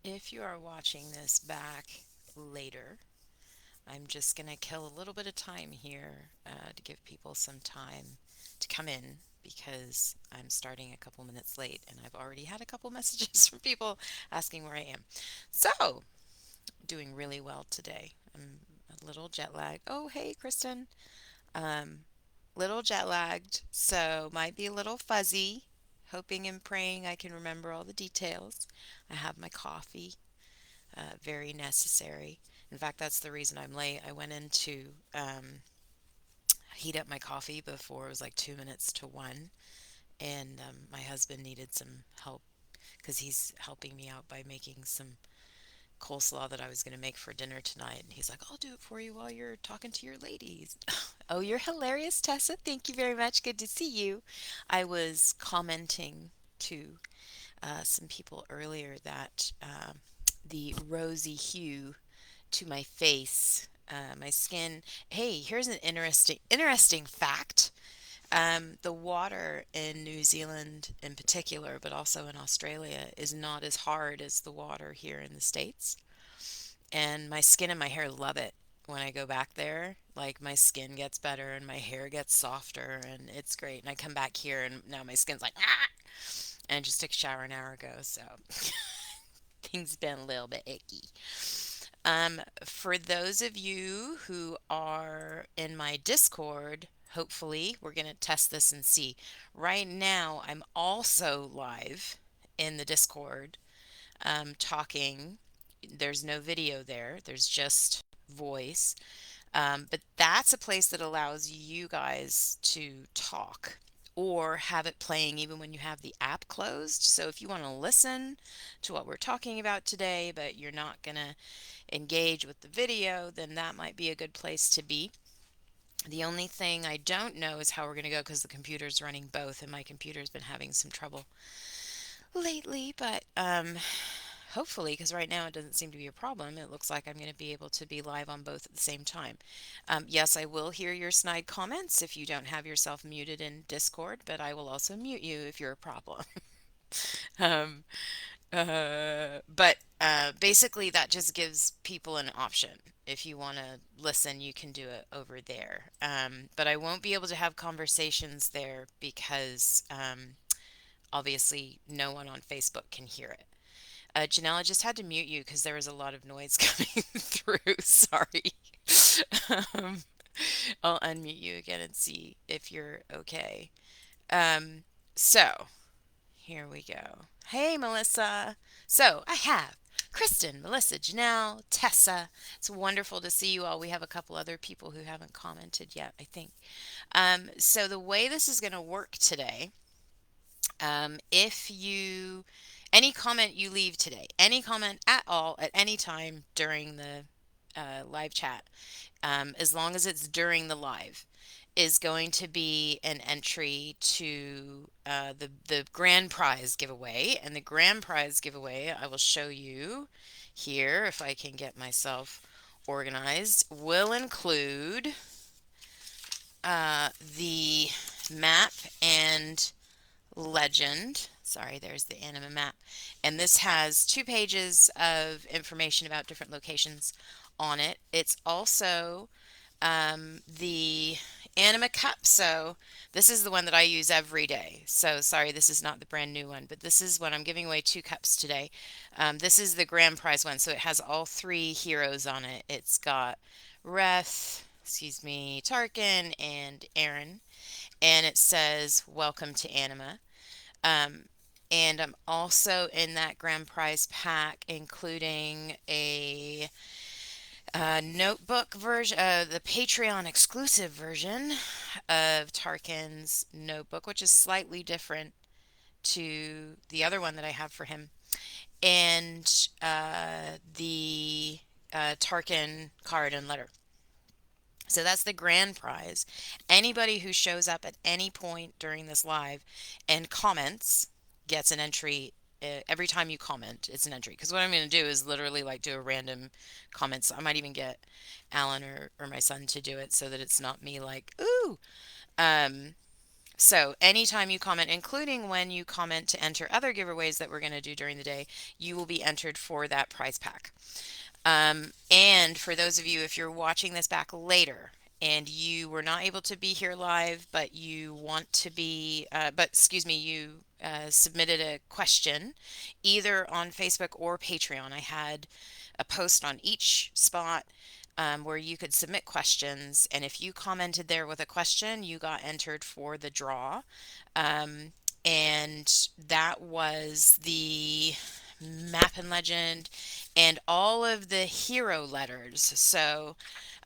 If you are watching this back later, I'm just going to kill a little bit of time here to give people some time to come in because I'm starting a couple minutes late and I've already had a couple messages from people asking where I am. So, doing really well today. I'm a little jet lagged. Oh, hey, Kristen. Um, little jet lagged, so might be a little fuzzy. Hoping and praying I can remember all the details. I have my coffee. Very necessary. In fact, that's the reason I'm late. I went in to heat up my coffee before it was like 2 minutes to one, and my husband needed some help because he's helping me out by making some coleslaw that I was going to make for dinner tonight. And he's like, I'll do it for you while you're talking to your ladies. Oh, you're hilarious, Tessa. Thank you very much. Good to see you. I was commenting to some people earlier that the rosy hue to my face, my skin. Hey, here's an interesting fact. The water in New Zealand in particular, but also in Australia, is not as hard as the water here in the States. And my skin and my hair love it when I go back there. Like my skin gets better and my hair gets softer and it's great. And I come back here and now my skin's like, ah! And I just took a shower an hour ago, so things been a little bit icky. For those of you who are in my Discord, hopefully we're going to test this and see. Right now, I'm also live in the Discord talking. There's no video there, there's just voice. But that's a place that allows you guys to talk or have it playing even when you have the app closed. So if you want to listen to what we're talking about today, but you're not going to engage with the video, then that might be a good place to be. The only thing I don't know is how we're going to go because the computer's running both, and my computer's been having some trouble lately. But hopefully, because right now it doesn't seem to be a problem, it looks like I'm going to be able to be live on both at the same time. Yes, I will hear your snide comments if you don't have yourself muted in Discord, but I will also mute you if you're a problem. um, but basically, that just gives people an option. If you want to listen, you can do it over there. But I won't be able to have conversations there because obviously no one on Facebook can hear it. Janelle, I just had to mute you because there was a lot of noise coming through. Sorry. um, I'll unmute you again and see if you're okay. Um, so, here we go. Hey, Melissa. So I have Kristen, Melissa, Janelle, Tessa. It's wonderful to see you all. We have a couple other people who haven't commented yet, I think. So the way this is going to work today, if you, any comment you leave today, any comment at all at any time during the live chat, as long as it's during the live, is going to be an entry to the grand prize giveaway. And the grand prize giveaway, I will show you here if I can get myself organized, will include the map and legend. Sorry, there's the anima map. And this has 2 pages of information about different locations on it. It's also the Anima Cup. So this is the one that I use every day. So sorry, this is not the brand new one, but this is what I'm giving away 2 cups today. This is the grand prize one. So it has all 3 heroes on it. It's got Tarkin, and Aaron. And it says, Welcome to Anima. Um, and I'm also in that grand prize pack, including a notebook version, the Patreon exclusive version of Tarkin's notebook, which is slightly different to the other one that I have for him, and the Tarkin card and letter. So that's the grand prize. Anybody who shows up at any point during this live and comments gets an entry. Every time you comment, it's an entry. Because what I'm going to do is literally like do a random comments. I might even get Alan or my son to do it so that it's not me like, ooh. Um, So anytime you comment, including when you comment to enter other giveaways that we're going to do during the day, you will be entered for that prize pack. And for those of you, if you're watching this back later and you were not able to be here live, but you want to be, but excuse me, you submitted a question either on Facebook or Patreon. I had a post on each spot where you could submit questions, and if you commented there with a question, you got entered for the draw. Um, and that was the Map and Legend and all of the hero letters. So,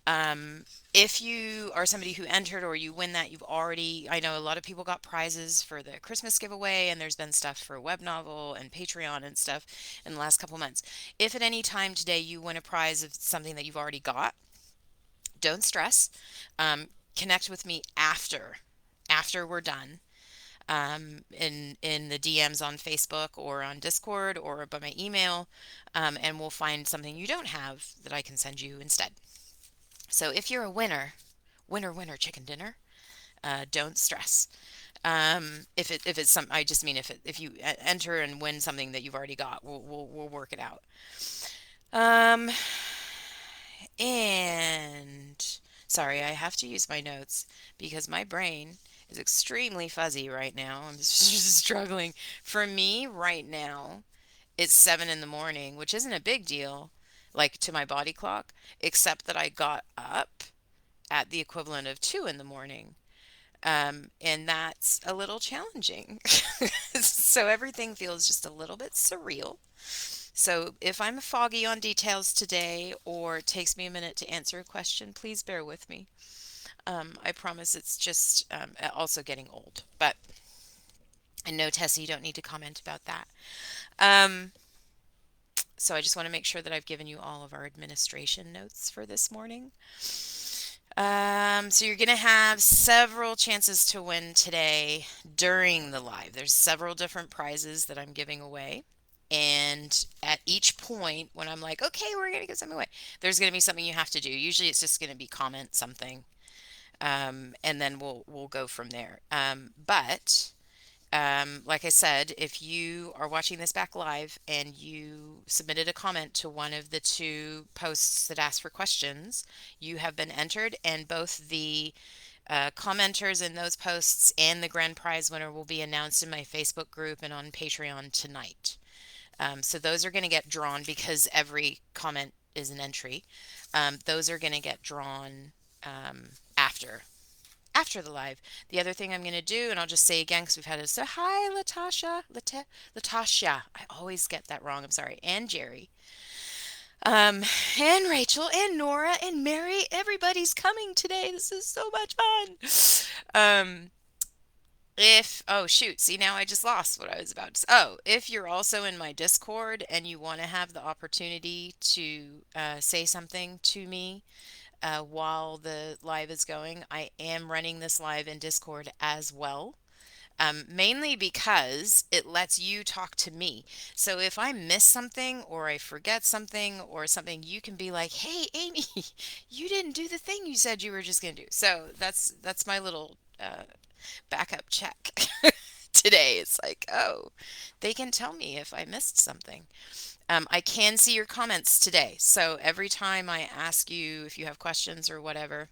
um, if you are somebody who entered or you win that, you've already, I know a lot of people got prizes for the Christmas giveaway, and there's been stuff for Web Novel and Patreon and stuff in the last couple months. If at any time today you win a prize of something that you've already got, don't stress. Um, Connect with me after we're done, in the DMs on Facebook or on Discord or by my email, and we'll find something you don't have that I can send you instead. So if you're a winner, winner chicken dinner, don't stress. If it's some, I just mean if you enter and win something that you've already got, we'll work it out. Um, and sorry, I have to use my notes because my brain is extremely fuzzy right now. I'm just struggling. For me, right now, it's 7 in the morning, which isn't a big deal, like to my body clock, except that I got up at the equivalent of 2 in the morning. And that's a little challenging. So everything feels just a little bit surreal. So if I'm foggy on details today or it takes me a minute to answer a question, please bear with me. I promise it's just also getting old. But and no, Tessie, you don't need to comment about that. Um, so I just want to make sure that I've given you all of our administration notes for this morning. So you're going to have several chances to win today during the live. There's several different prizes that I'm giving away. And at each point, when I'm like, okay, we're going to give something away, there's going to be something you have to do. Usually it's just going to be comment something. And then we'll go from there. But like I said, if you are watching this back live and you submitted a comment to one of the two posts that ask for questions, you have been entered, and both the commenters in those posts and the grand prize winner will be announced in my Facebook group and on Patreon tonight. So those are going to get drawn because every comment is an entry. Those are going to get drawn after the live. The other thing I'm going to do, and I'll just say again because we've had it. So hi, Latasha, Latasha. I always get that wrong. I'm sorry. And Jerry, and Rachel, and Nora, and Mary. Everybody's coming today. This is so much fun. Um, if oh shoot, see now I just lost what I was about to say. Oh, if you're also in my Discord and you want to have the opportunity to say something to me while the live is going. I am running this live in Discord as well. Mainly because it lets you talk to me. So if I miss something or I forget something or something, you can be like, "Hey, Amy, you didn't do the thing you said you were just gonna do." So that's my little backup check today. It's like, oh, they can tell me if I missed something. I can see your comments today. So every time I ask you if you have questions or whatever,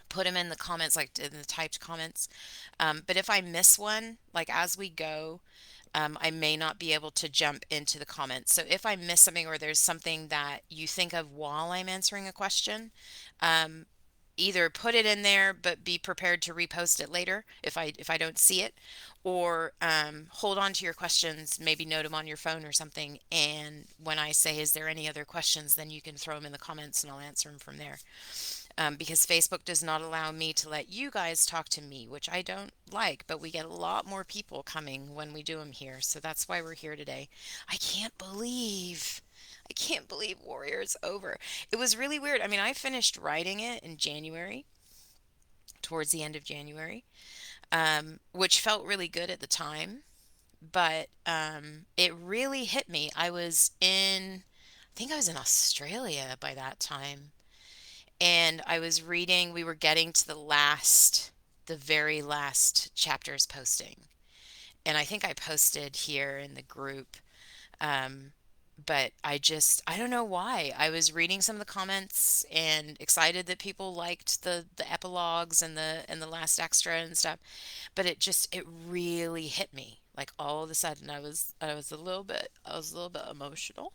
put them in the comments, like in the typed comments. But if I miss one, like as we go, I may not be able to jump into the comments. So if I miss something or there's something that you think of while I'm answering a question, um, either put it in there but be prepared to repost it later if I don't see it, or hold on to your questions, maybe note them on your phone or something, and when I say is there any other questions, then you can throw them in the comments and I'll answer them from there. Because Facebook does not allow me to let you guys talk to me, which I don't like, but we get a lot more people coming when we do them here, so that's why we're here today. I can't believe I can't believe Warrior's over. It was really weird. I mean, I finished writing it in January, towards the end of January, which felt really good at the time, but it really hit me. I think I was in Australia by that time, and I was reading, we were getting to the last. the very last chapter's posting. And I think I posted here in the group. Um, but I don't know why. I was reading some of the comments and excited that people liked the epilogues and the last extra and stuff. But it really hit me. Like all of a sudden I was a little bit emotional.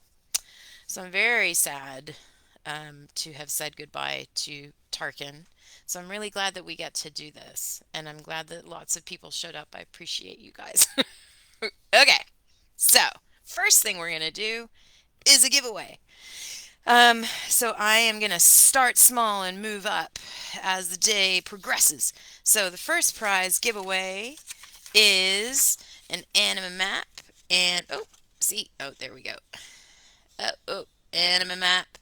So I'm very sad to have said goodbye to Tarkin. So I'm really glad that we get to do this, and I'm glad that lots of people showed up. I appreciate you guys. Okay, so first thing we're gonna do is a giveaway. So I am gonna start small and move up as the day progresses. So the first prize giveaway is an anime map, and there we go. Anime map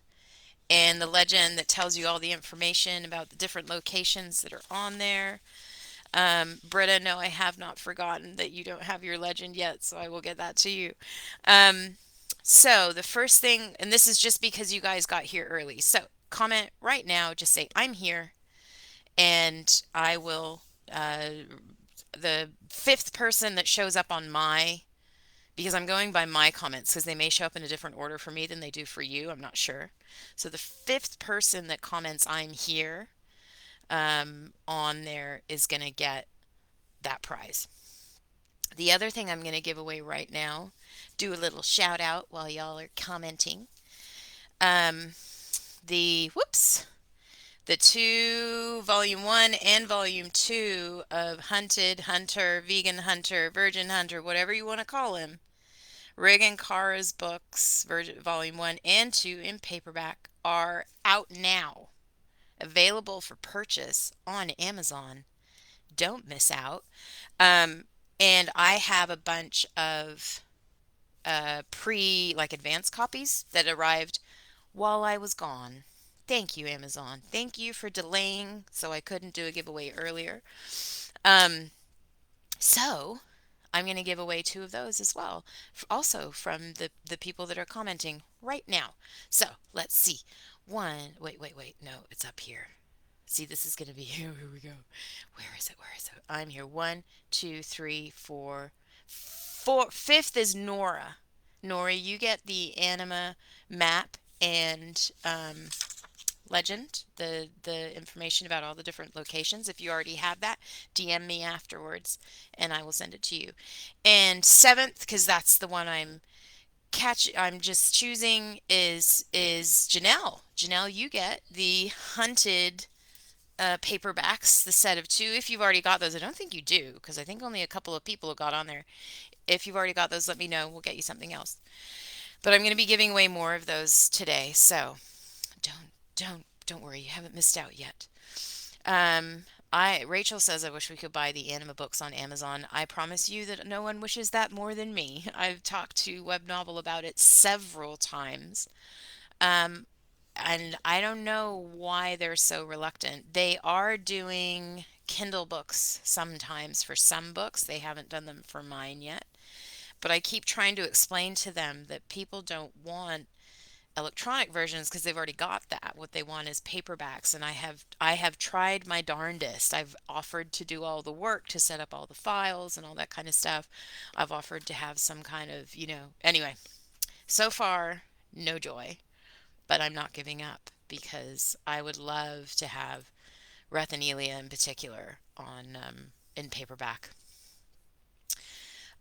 and the legend that tells you all the information about the different locations that are on there. Britta, no, I have not forgotten that you don't have your legend yet, so I will get that to you. Um, so the first thing, and this is just because you guys got here early. So comment right now, just say I'm here, and I will. The fifth person that shows up on my, because I'm going by my comments because they may show up in a different order for me than they do for you. I'm not sure. So the fifth person that comments I'm here on there is going to get that prize. The other thing I'm going to give away right now, do a little shout out while y'all are commenting. Um, the two volume 1 and volume 2 of Hunted Hunter, Vegan Hunter, Virgin Hunter, whatever you want to call him. Rig and Kara's books, volume 1 and 2 in paperback, are out now, available for purchase on Amazon. Don't miss out. Um, and I have a bunch of like advanced copies that arrived while I was gone. Thank you, Amazon. Thank you for delaying so I couldn't do a giveaway earlier. Um, so I'm going to give away two of those as well, also from the people that are commenting right now. So let's see. Wait. No, it's up here. See, this is going to be here. Here we go. Where is it? Where is it? I'm here. One, two, three, four. Fifth is Nora. Nora, you get the anima map and legend, the information about all the different locations. If you already have that, DM me afterwards, and I will send it to you. And seventh, because that's the one I'm just choosing is Janelle. Janelle, you get the hunted paperbacks, the set of two. If you've already got those, I don't think you do, because I think only a couple of people have got on there. If you've already got those, let me know. We'll get you something else. But I'm going to be giving away more of those today, so don't worry, you haven't missed out yet. I Rachel says I wish we could buy the anima books on Amazon. I promise you that no one wishes that more than me. I've talked to Web Novel about it several times. Um, and I don't know why they're so reluctant. They are doing Kindle books sometimes for some books. They haven't done them for mine yet. But I keep trying to explain to them that people don't want electronic versions because they've already got that. What they want is paperbacks, and I have tried my darndest. I've offered to do all the work to set up all the files and all that kind of stuff. I've offered to have some kind of, anyway, so far no joy, but I'm not giving up because I would love to have Rethenelia in particular on in paperback.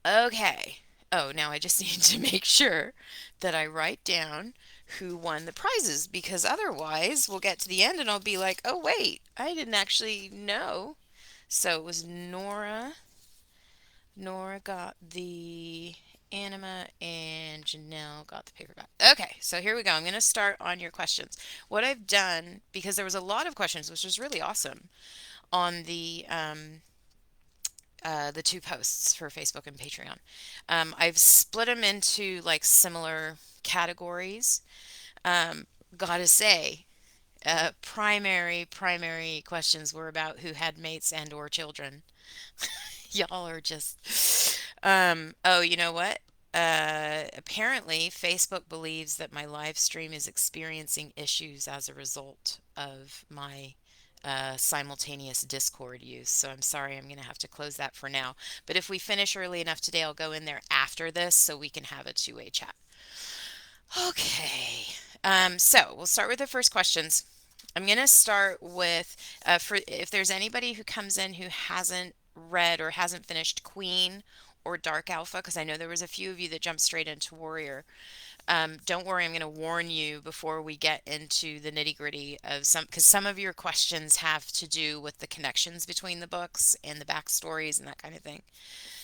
Okay. Oh, now I just need to make sure that I write down who won the prizes because otherwise we'll get to the end and I'll be like, oh, wait, I didn't actually know. So it was Nora. Nora got the Anima and Janelle got the paperback. Okay, so here we go. I'm going to start on your questions. What I've done, because there was a lot of questions, which was really awesome, on the two posts for Facebook and Patreon. I've split them into like similar categories. Um, Gotta say, primary questions were about who had mates and or children. Y'all are just. Oh, you know what? Apparently, Facebook believes that my live stream is experiencing issues as a result of my simultaneous Discord use. So I'm sorry, I'm going to have to close that for now. But if we finish early enough today, I'll go in there after this so we can have a two-way chat. Okay. So we'll start with the first questions. I'm going to start with for if there's anybody who comes in who hasn't read or hasn't finished Queen or Dark Alpha, because I know there was a few of you that jumped straight into Warrior. Don't worry, I'm going to warn you before we get into the nitty gritty of some, because some of your questions have to do with the connections between the books and the backstories and that kind of thing.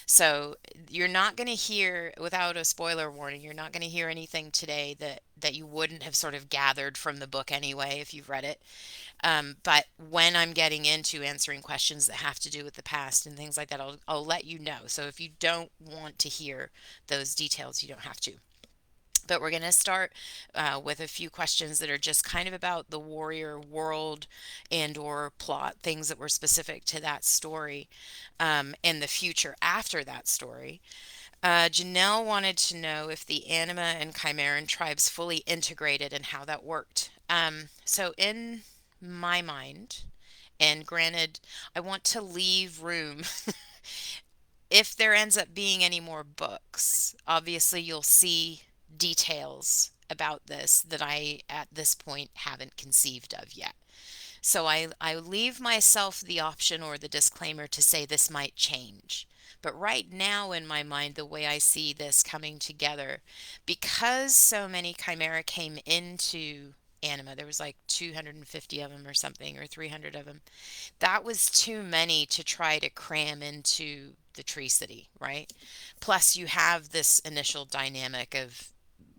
So you're not going to hear, without a spoiler warning, you're not going to hear anything today that you wouldn't have sort of gathered from the book anyway if you've read it. But when I'm getting into answering questions that have to do with the past and things like that, I'll let you know. So if you don't want to hear those details, you don't have to. But we're going to start with a few questions that are just kind of about the warrior world and or plot, things that were specific to that story and the future after that story. Janelle wanted to know if the Anima and Chimeran tribes fully integrated and how that worked. So in my mind, and granted, I want to leave room if there ends up being any more books, obviously you'll see details about this that I, at this point, haven't conceived of yet. So I leave myself the option or the disclaimer to say this might change. But right now, in my mind, the way I see this coming together, because so many Chimera came into Anima, there was like 250 of them or something, or 300 of them, that was too many to try to cram into the Tree City, right? Plus, you have this initial dynamic of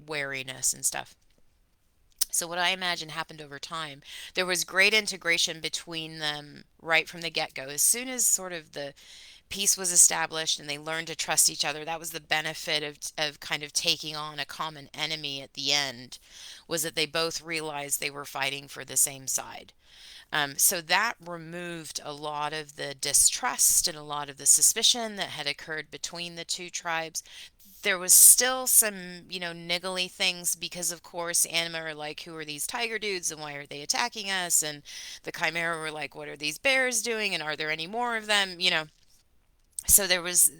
wariness and stuff. So, what I imagine happened over time, there was great integration between them right from the get go. As soon as sort of the peace was established and they learned to trust each other, that was the benefit of kind of taking on a common enemy at the end, was that they both realized they were fighting for the same side. So that removed a lot of the distrust and a lot of the suspicion that had occurred between the two tribes. There was still some, niggly things because, of course, Anima are like, who are these tiger dudes and why are they attacking us? And the Chimera were like, what are these bears doing? And are there any more of them? So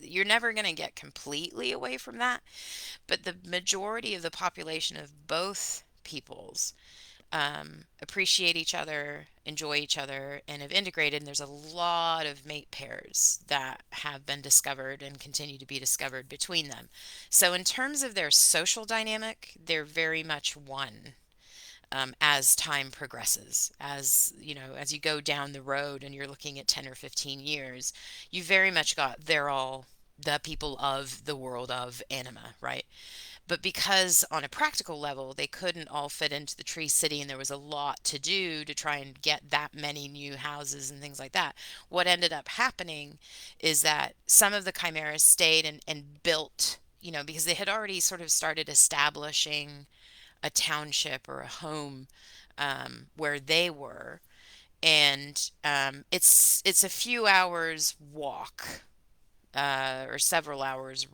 you're never going to get completely away from that. But the majority of the population of both peoples appreciate each other, enjoy each other, and have integrated. And there's a lot of mate pairs that have been discovered and continue to be discovered between them. So, in terms of their social dynamic, they're very much one. As time progresses, as you go down the road and you're looking at 10 or 15 years, you very much got they're all the people of the world of Anima, right? But because on a practical level, they couldn't all fit into the Tree City and there was a lot to do to try and get that many new houses and things like that, what ended up happening is that some of the Chimeras stayed and built, because they had already sort of started establishing a township or a home where they were. And it's a few hours walk or several hours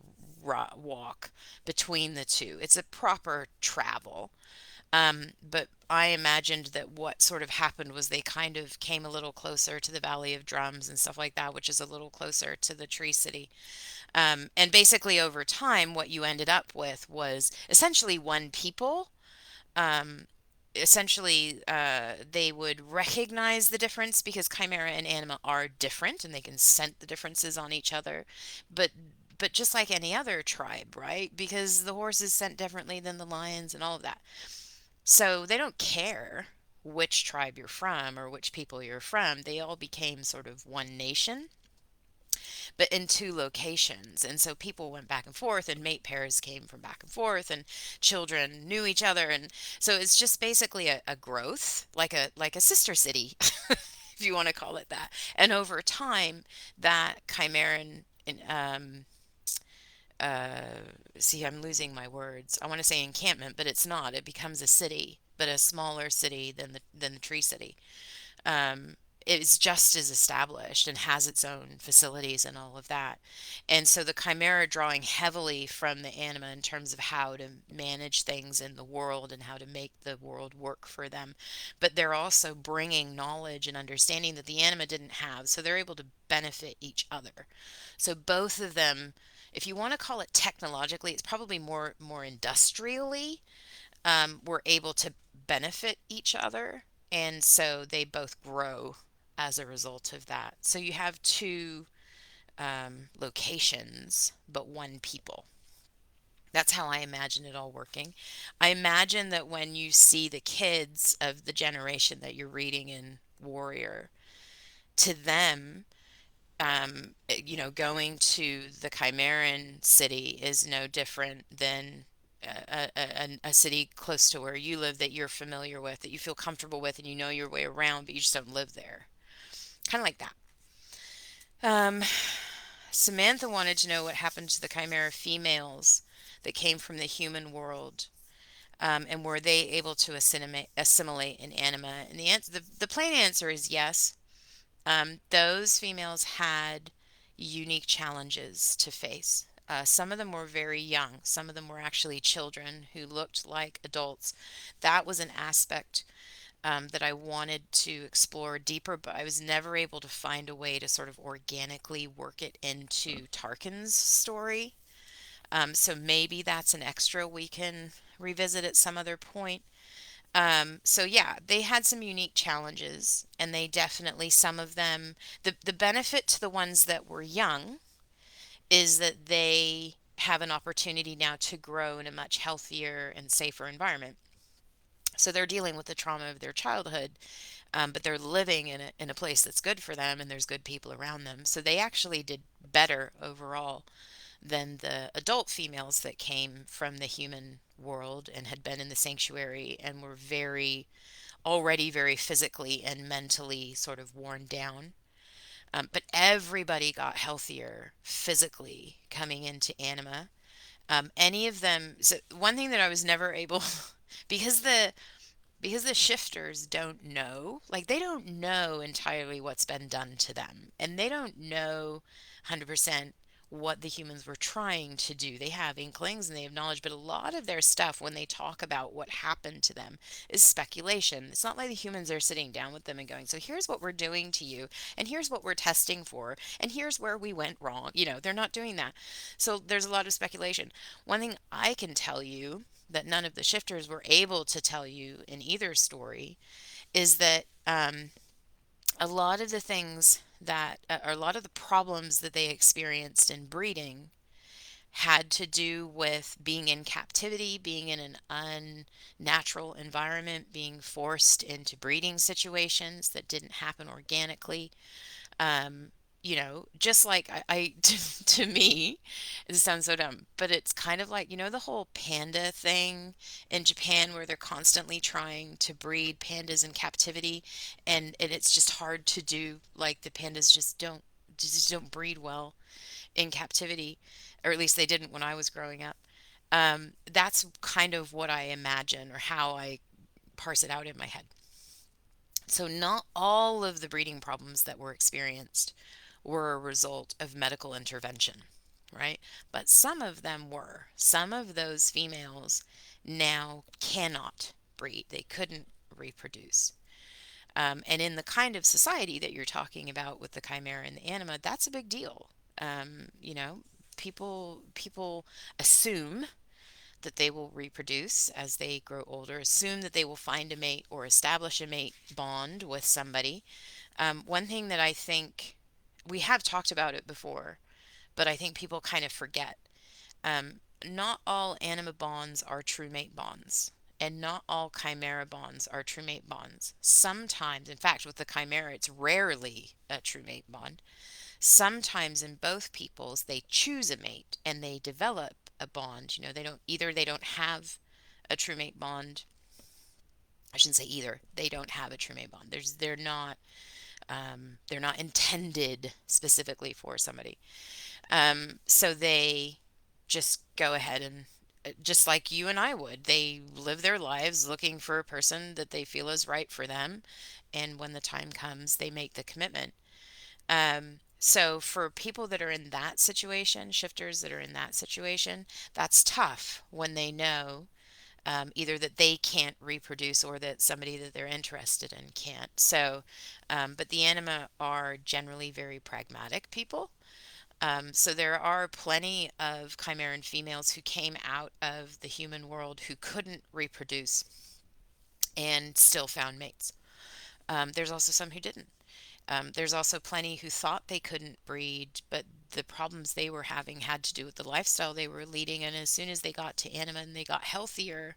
walk between the two. It's a proper travel. But I imagined that what sort of happened was they kind of came a little closer to the Valley of Drums and stuff like that, which is a little closer to the Tree City. And basically, over time, what you ended up with was essentially one people. Um, Essentially, they would recognize the difference because Chimera and Anima are different and they can scent the differences on each other. But but just like any other tribe, right? Because the horses scent differently than the lions and all of that. So they don't care which tribe you're from or which people you're from. They all became sort of one nation, but in two locations. And so people went back and forth, and mate pairs came from back and forth, and children knew each other. And so it's just basically a growth, like a sister city, if you want to call it that. And over time, that Chimeran, uh, see, I'm losing my words. I want to say encampment, but it's not. It becomes a city, but a smaller city than the Tree City. is just as established and has its own facilities and all of that. And so the Chimera drawing heavily from the Anima in terms of how to manage things in the world and how to make the world work for them. But they're also bringing knowledge and understanding that the Anima didn't have. So they're able to benefit each other. So both of them, if you want to call it technologically, it's probably more industrially, were able to benefit each other. And so they both grow as a result of that. So you have two locations, but one people. That's how I imagine it all working. I imagine that when you see the kids of the generation that you're reading in Warrior, to them, going to the Chimeran city is no different than a city close to where you live that you're familiar with, that you feel comfortable with, and you know your way around, but you just don't live there. Kind of like that. Um, Samantha wanted to know what happened to the Chimera females that came from the human world, and were they able to assimilate in anima? And the plain answer is yes. Those females had unique challenges to face. Some of them were very young. Some of them were actually children who looked like adults. That was an aspect that I wanted to explore deeper, but I was never able to find a way to sort of organically work it into Tarkin's story. So maybe that's an extra we can revisit at some other point. So yeah, they had some unique challenges, and they definitely, some of them, the benefit to the ones that were young is that they have an opportunity now to grow in a much healthier and safer environment. So they're dealing with the trauma of their childhood, but they're living in a place that's good for them, and there's good people around them. So they actually did better overall than the adult females that came from the human world and had been in the sanctuary and were already very physically and mentally sort of worn down. But everybody got healthier physically coming into Anima. Any of them, so one thing that I was never able, because the shifters don't know, like they don't know entirely what's been done to them, and they don't know 100% what the humans were trying to do. They have inklings and they have knowledge, but a lot of their stuff, when they talk about what happened to them, is speculation. It's not like the humans are sitting down with them and going, so here's what we're doing to you, and here's what we're testing for, and here's where we went wrong. They're not doing that. So there's a lot of speculation. One thing I can tell you that none of the shifters were able to tell you in either story is that a lot of the things or a lot of the problems that they experienced in breeding had to do with being in captivity, being in an unnatural environment, being forced into breeding situations that didn't happen organically. Um, just like to me, it sounds so dumb, but it's kind of like, the whole panda thing in Japan where they're constantly trying to breed pandas in captivity, and it's just hard to do. Like the pandas just don't breed well in captivity, or at least they didn't when I was growing up. That's kind of what I imagine or how I parse it out in my head. So, not all of the breeding problems that were experienced were a result of medical intervention, right? But some of them were. Some of those females now cannot breed, they couldn't reproduce. And in the kind of society that you're talking about with the chimera and the anima, that's a big deal. People assume that they will reproduce as they grow older, assume that they will find a mate or establish a mate bond with somebody. One thing that I think we have talked about it before, but I think people kind of forget. Not all anima bonds are true mate bonds, and not all chimera bonds are true mate bonds. Sometimes, in fact, with the chimera, it's rarely a true mate bond. Sometimes in both peoples, they choose a mate and they develop a bond. They don't have a true mate bond. I shouldn't say either. They don't have a true mate bond. They're not intended specifically for somebody. So they just go ahead and just like you and I would. They live their lives looking for a person that they feel is right for them, and when the time comes, they make the commitment. So for people that are in that situation, shifters that are in that situation, that's tough when they know either that they can't reproduce or that somebody that they're interested in can't. So, but the anima are generally very pragmatic people. So there are plenty of chimeran females who came out of the human world who couldn't reproduce and still found mates. There's also some who didn't. There's also plenty who thought they couldn't breed, but the problems they were having had to do with the lifestyle they were leading. And as soon as they got to anima and they got healthier,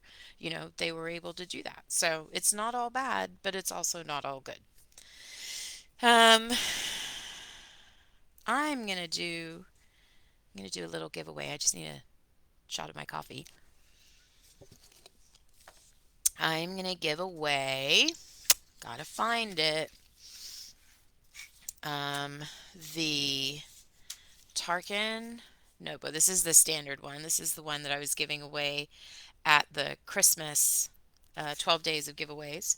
they were able to do that. So it's not all bad, but it's also not all good. Um, I'm gonna do I'm gonna do a little giveaway. I just need a shot of my coffee. I'm gonna give away. Gotta find it. Um, the Tarkin. No, but this is the standard one. This is the one that I was giving away at the Christmas 12 days of giveaways.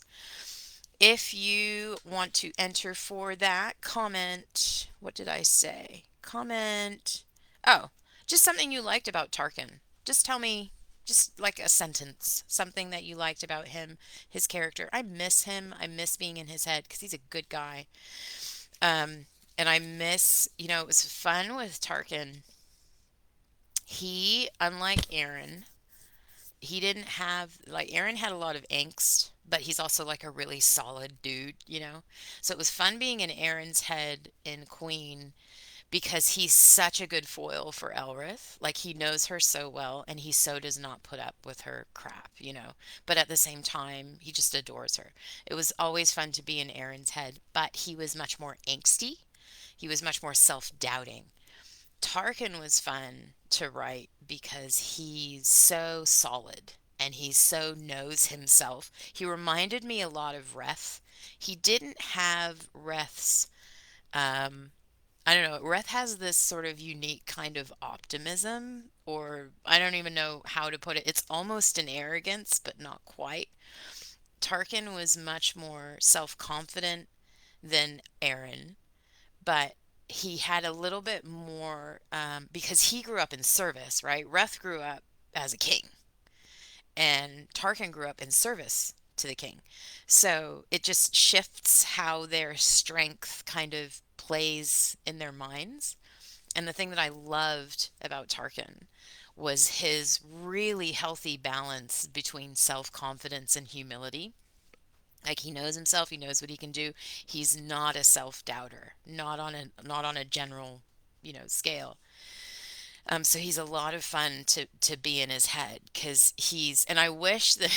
If you want to enter for that, comment. What did I say? Comment. Oh, just something you liked about Tarkin. Just tell me, just like a sentence, something that you liked about him, his character. I miss him. I miss being in his head because he's a good guy. Um, and I miss, it was fun with Tarkin. He, unlike Aaron, he didn't have, like, Aaron had a lot of angst, but he's also like a really solid dude. So it was fun being in Aaron's head in Queen because he's such a good foil for Elrith. Like, he knows her so well and he so does not put up with her crap. But at the same time, he just adores her. It was always fun to be in Aaron's head, but he was much more angsty. He was much more self-doubting. Tarkin was fun to write because he's so solid and he so knows himself. He reminded me a lot of Reth. He didn't have Reth's, um, I don't know, Reth has this sort of unique kind of optimism, or I don't even know how to put it. It's almost an arrogance, but not quite. Tarkin was much more self confident than Aaron, but he had a little bit more because he grew up in service, right? Reth grew up as a king, and Tarkin grew up in service to the king. So it just shifts how their strength kind of plays in their minds. And the thing that I loved about Tarkin was his really healthy balance between self confidence and humility. Like, he knows himself, he knows what he can do. He's not a self-doubter, not on a general, scale. So he's a lot of fun to be in his head because and I wish that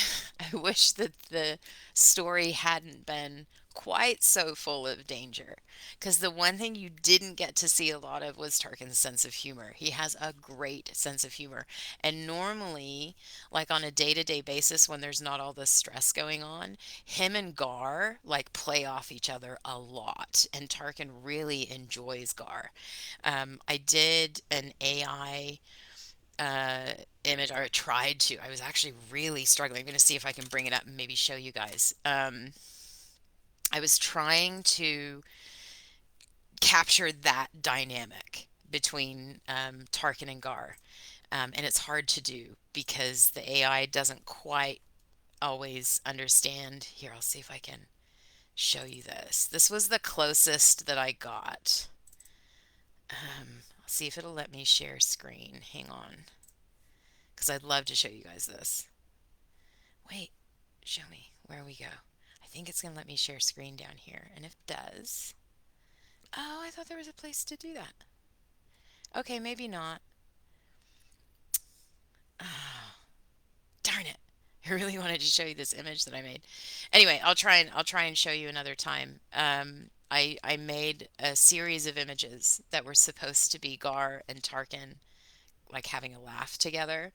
I wish that the story hadn't been quite so full of danger, because the one thing you didn't get to see a lot of was Tarkin's sense of humor. He has a great sense of humor, and normally, like on a day-to-day basis when there's not all this stress going on, him and Gar like play off each other a lot, and Tarkin really enjoys Gar. I did an AI image, or I tried to. I was actually really struggling. I'm going to see if I can bring it up and maybe show you guys. I was trying to capture that dynamic between Tarkin and Gar, and it's hard to do because the AI doesn't quite always understand. Here, I'll see if I can show you this. This was the closest that I got. I'll see if it'll let me share screen. Hang on, because I'd love to show you guys this. Wait, show me. Where we go? I think it's going to let me share screen down here. And if it does... Oh, I thought there was a place to do that. Okay, maybe not. Oh, darn it. I really wanted to show you this image that I made. Anyway, I'll try and show you another time. I made a series of images that were supposed to be Gar and Tarkin like having a laugh together.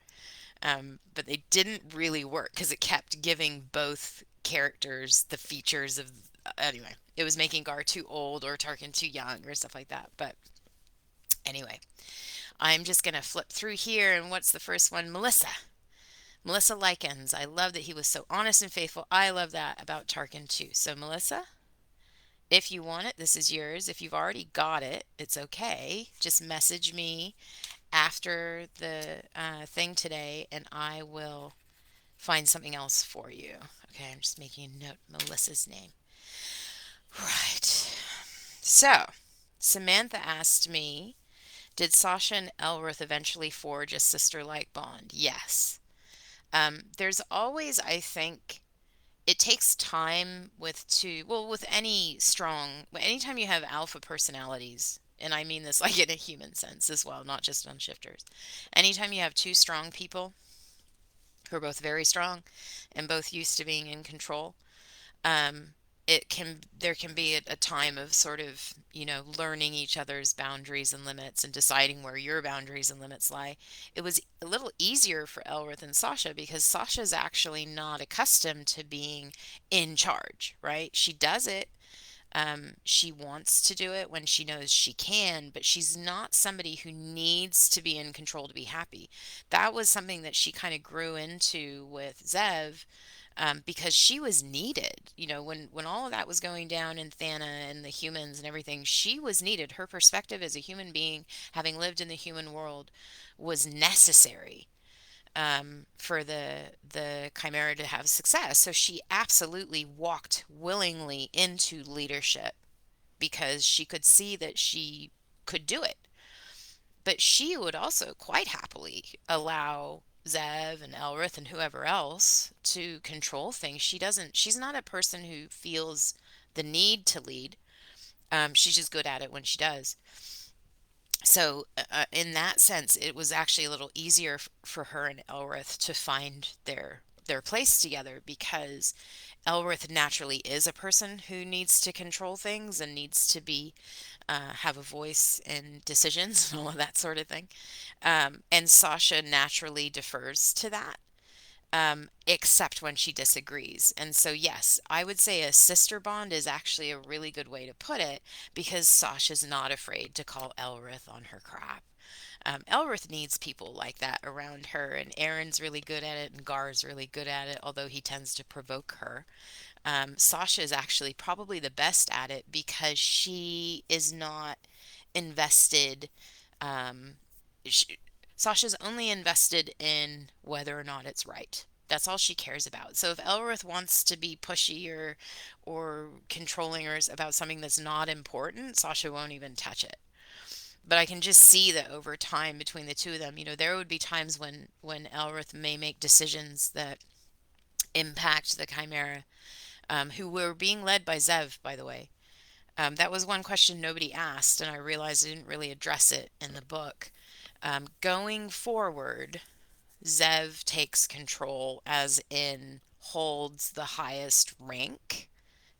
But they didn't really work because it kept giving both characters the features of. Anyway, it was making Gar too old or Tarkin too young or stuff like that. But anyway, I'm just going to flip through here. And what's the first one? Melissa. Melissa Likens. I love that he was so honest and faithful. I love that about Tarkin too. So, Melissa, if you want it, this is yours. If you've already got it, it's okay. Just message me after the thing today and I will find something else for you. Okay, I'm just making a note. Melissa's name. Right. So, Samantha asked me, did Sasha and Elrith eventually forge a sister-like bond? Yes. There's always, I think, it takes time with with any strong, anytime you have alpha personalities, and I mean this like in a human sense as well, not just on shifters. Anytime you have two strong people who are both very strong and both used to being in control, um, there can be a time of sort of learning each other's boundaries and limits and deciding where your boundaries and limits lie. It was a little easier for Elrith and Sasha because Sasha's actually not accustomed to being in charge, right? She does it. She wants to do it when she knows she can, but she's not somebody who needs to be in control to be happy. That was something that she kind of grew into with Zev, because she was needed. When all of that was going down in Thana and the humans and everything, she was needed. Her perspective as a human being, having lived in the human world, was necessary, for the Chimera to have success. So she absolutely walked willingly into leadership because she could see that she could do it. But she would also quite happily allow Zev and Elrith and whoever else to control things. She's not a person who feels the need to lead. She's just good at it when she does. So, in that sense, it was actually a little easier for her and Elrith to find their place together because Elrith naturally is a person who needs to control things and needs to be have a voice in decisions and all of that sort of thing. And Sasha naturally defers to that, except when she disagrees. And so, yes, I would say a sister bond is actually a really good way to put it because Sasha's not afraid to call Elrith on her crap. Elrith needs people like that around her, and Aaron's really good at it, and Gar's really good at it, although he tends to provoke her. Sasha is actually probably the best at it because she is not invested. Um, sh Sasha's only invested in whether or not it's right. That's all she cares about. So if Elrith wants to be pushy or controlling her about something that's not important, Sasha won't even touch it. But I can just see that over time between the two of them, there would be times when Elrith may make decisions that impact the Chimera, who were being led by Zev, by the way. That was one question nobody asked, and I realized I didn't really address it in the book. Going forward, Zev takes control, as in holds the highest rank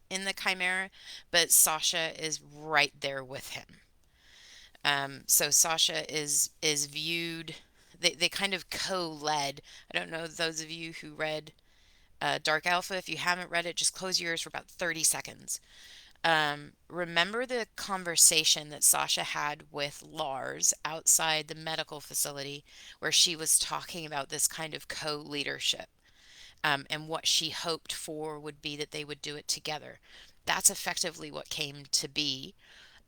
in the Chimera, but Sasha is right there with him. So Sasha is viewed. They kind of co-led. I don't know those of you who read Dark Alpha. If you haven't read it, just close your ears for about 30 seconds. Remember the conversation that Sasha had with Lars outside the medical facility where she was talking about this kind of co-leadership, and what she hoped for would be that they would do it together. That's effectively what came to be.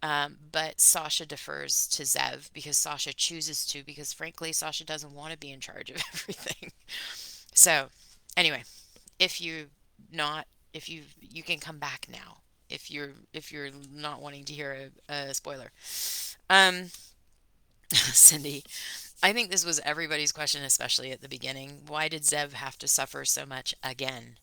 But Sasha defers to Zev because Sasha chooses to, because frankly, Sasha doesn't want to be in charge of everything. So, anyway, if you not, if you can come back now if you're not wanting to hear a spoiler. Um, Cindy, I think this was everybody's question, especially at the beginning. Why did Zev have to suffer so much again?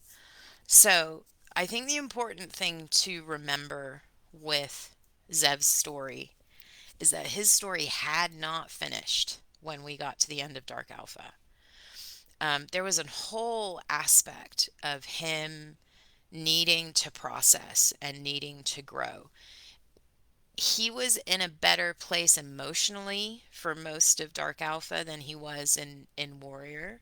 So, I think the important thing to remember with Zev's story is that his story had not finished when we got to the end of Dark Alpha. There was a whole aspect of him needing to process and needing to grow. He was in a better place emotionally for most of Dark Alpha than he was in Warrior,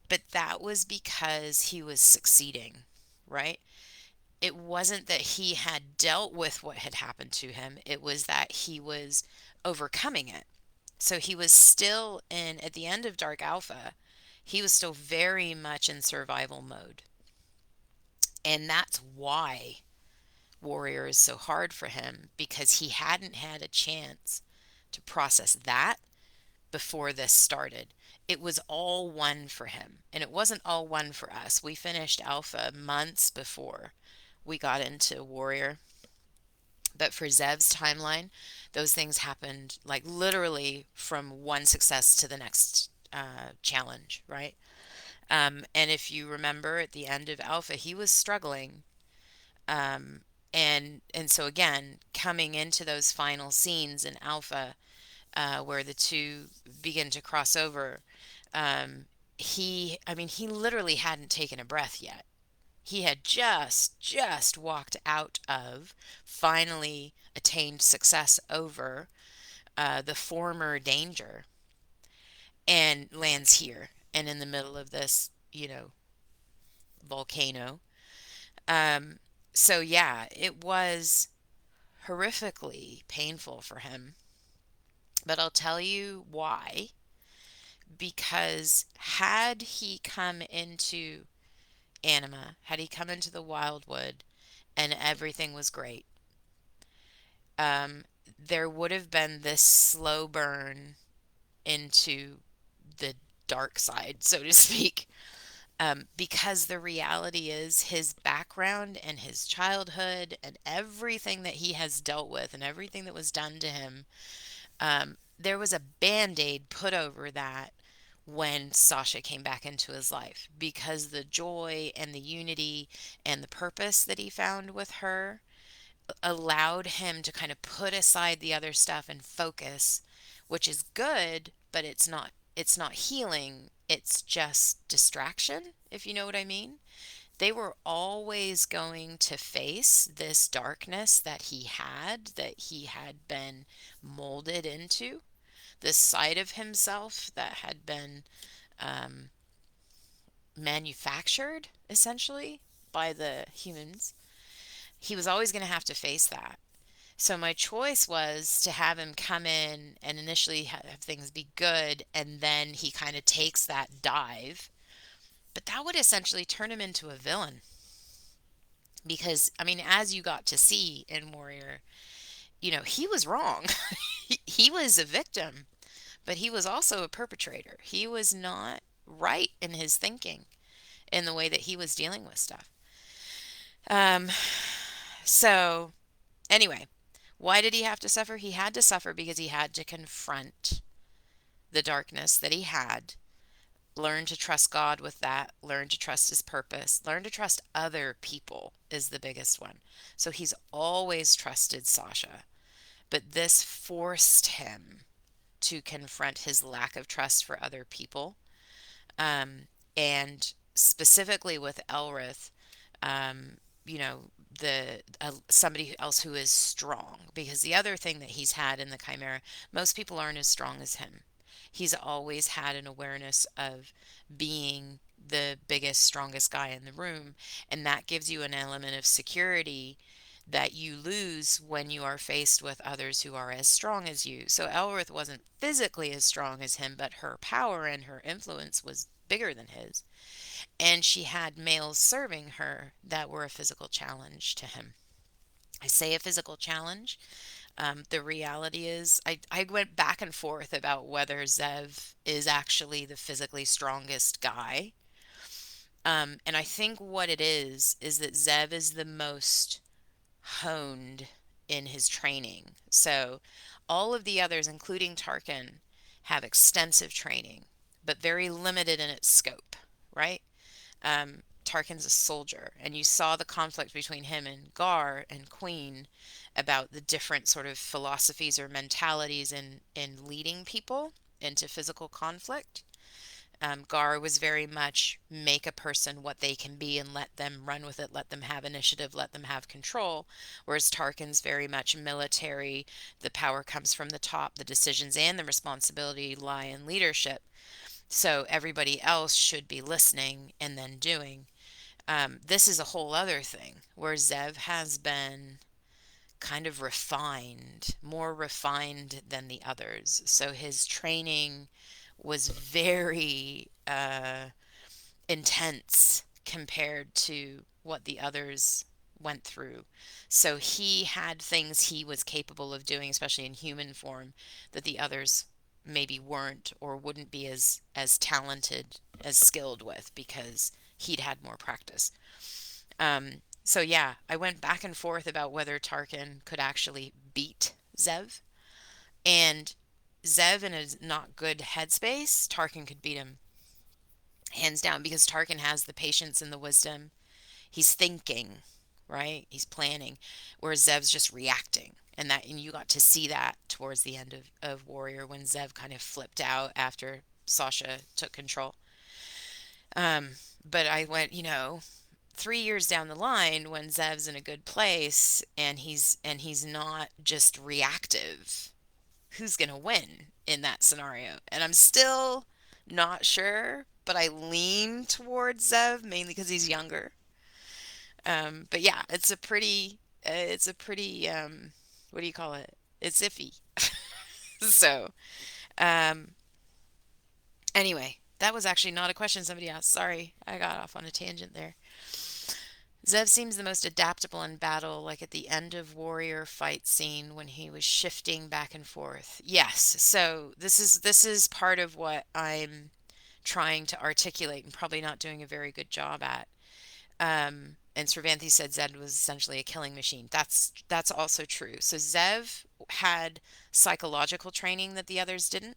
but that was because he was succeeding, right? It wasn't that he had dealt with what had happened to him, it was that he was overcoming it. So he was still in, at the end of Dark Alpha, he was still very much in survival mode. And that's why Warrior is so hard for him, because he hadn't had a chance to process that before this started. It was all one for him, and it wasn't all one for us. We finished Alpha months before we got into Warrior. But for Zev's timeline, those things happened like literally from one success to the next challenge, right? And if you remember at the end of Alpha, he was struggling. Um, and so again, coming into those final scenes in Alpha, where the two begin to cross over, um, I mean, he literally hadn't taken a breath yet. He had just walked out of, finally attained success over the former danger, and lands here and in the middle of this, volcano. Um, so yeah, it was horrifically painful for him. But I'll tell you why. Because had he come into Anima, had he come into the Wildwood and everything was great, um, there would have been this slow burn into the dark side, so to speak. Because the reality is his background and his childhood and everything that he has dealt with and everything that was done to him, there was a band aid put over that when Sasha came back into his life, because the joy and the unity and the purpose that he found with her allowed him to kind of put aside the other stuff and focus, which is good, but it's not healing, it's just distraction, if you know what I mean. They were always going to face this darkness that he had been molded into, this side of himself that had been um, manufactured essentially by the humans. He was always going to have to face that. So my choice was to have him come in and initially have things be good, and then he kind of takes that dive. But that would essentially turn him into a villain. Because, I mean, as you got to see in Warrior, he was wrong. He was a victim, but he was also a perpetrator. He was not right in his thinking, in the way that he was dealing with stuff. Um, so, anyway, why did he have to suffer? He had to suffer because he had to confront the darkness that he had, learn to trust God with that, learn to trust his purpose, learn to trust other people is the biggest one. So he's always trusted Sasha, but this forced him to confront his lack of trust for other people. And specifically with Elrith, um, you know, the somebody else who is strong, because the other thing that he's had in the Chimera, most people aren't as strong as him. He's always had an awareness of being the biggest, strongest guy in the room, and that gives you an element of security that you lose when you are faced with others who are as strong as you. So Elrith wasn't physically as strong as him, but her power and her influence was bigger than his. And she had males serving her that were a physical challenge to him. I say a physical challenge. The reality is, I went back and forth about whether Zev is actually the physically strongest guy. And I think what it is that Zev is the most honed in his training. So all of the others, including Tarkin, have extensive training, but very limited in its scope, right? Tarkin's a soldier, and you saw the conflict between him and Gar and Queen about the different sort of philosophies or mentalities in leading people into physical conflict. Gar was very much make a person what they can be and let them run with it, let them have initiative, let them have control. Whereas Tarkin's very much military. The power comes from the top. The decisions and the responsibility lie in leadership. So everybody else should be listening and then doing. This is a whole other thing where Zev has been kind of refined, more refined than the others. So his training was very intense compared to what the others went through. So he had things he was capable of doing, especially in human form, that the others maybe weren't or wouldn't be as talented, as skilled with because he'd had more practice. So yeah, I went back and forth about whether Tarkin could actually beat Zev. And Zev in a not good headspace, Tarkin could beat him hands down because Tarkin has the patience and the wisdom. He's thinking, right? He's planning, whereas Zev's just reacting. And you got to see that towards the end of Warrior when Zev kind of flipped out after Sasha took control. Um, but I went, 3 years down the line when Zev's in a good place and he's not just reactive, who's gonna win in that scenario? And I'm still not sure, but I lean towards Zev mainly because he's younger. But yeah, it's a pretty, what do you call it? It's iffy. So, um, anyway, that was actually not a question somebody asked. Sorry, I got off on a tangent there. Zev seems the most adaptable in battle, like at the end of Warrior fight scene when he was shifting back and forth. Yes, so this is part of what I'm trying to articulate and probably not doing a very good job at. And Cervantes said Zed was essentially a killing machine. That's also true. So Zev had psychological training that the others didn't.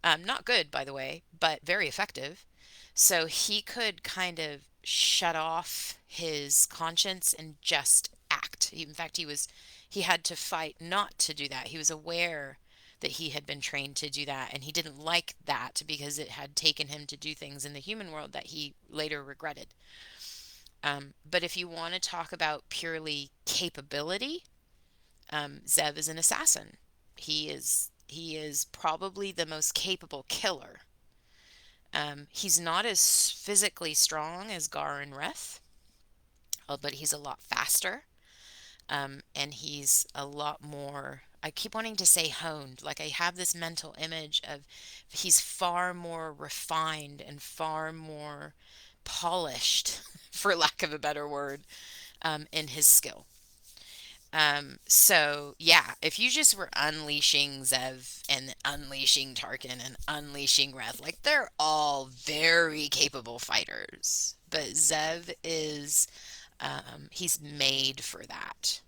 Not good, by the way, but very effective. So he could kind of shut off his conscience and just act. In fact, he had to fight not to do that. He was aware that he had been trained to do that, and he didn't like that because it had taken him to do things in the human world that he later regretted. But if you want to talk about purely capability, Zev is an assassin. He is probably the most capable killer. He's not as physically strong as Gar and Reth, but he's a lot faster. And he's a lot more. I keep wanting to say honed. Like I have this mental image of he's far more refined and far more polished, for lack of a better word, in his skill. So yeah, if you just were unleashing Zev and unleashing Tarkin and unleashing Reth, like they're all very capable fighters. But Zev is, he's made for that.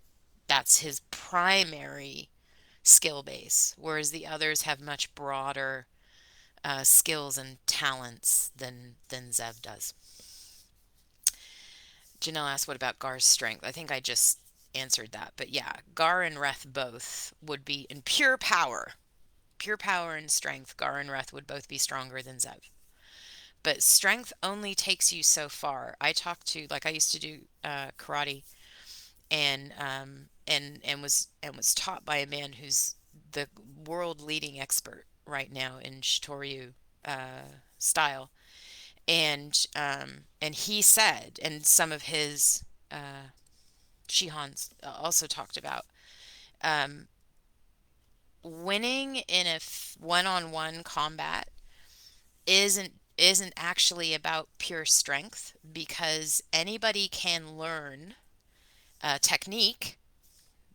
That's his primary skill base, whereas the others have much broader skills and talents than Zev does. Janelle asked, what about Gar's strength? I think I just answered that. But yeah, Gar and Reth both would be in pure power. Pure power and strength, Gar and Reth would both be stronger than Zev. But strength only takes you so far. I used to do karate and was taught by a man who's the world leading expert right now in Shitoryu style. And he said, and some of his Shihans also talked about, um, winning in a one-on-one combat isn't actually about pure strength because anybody can learn a technique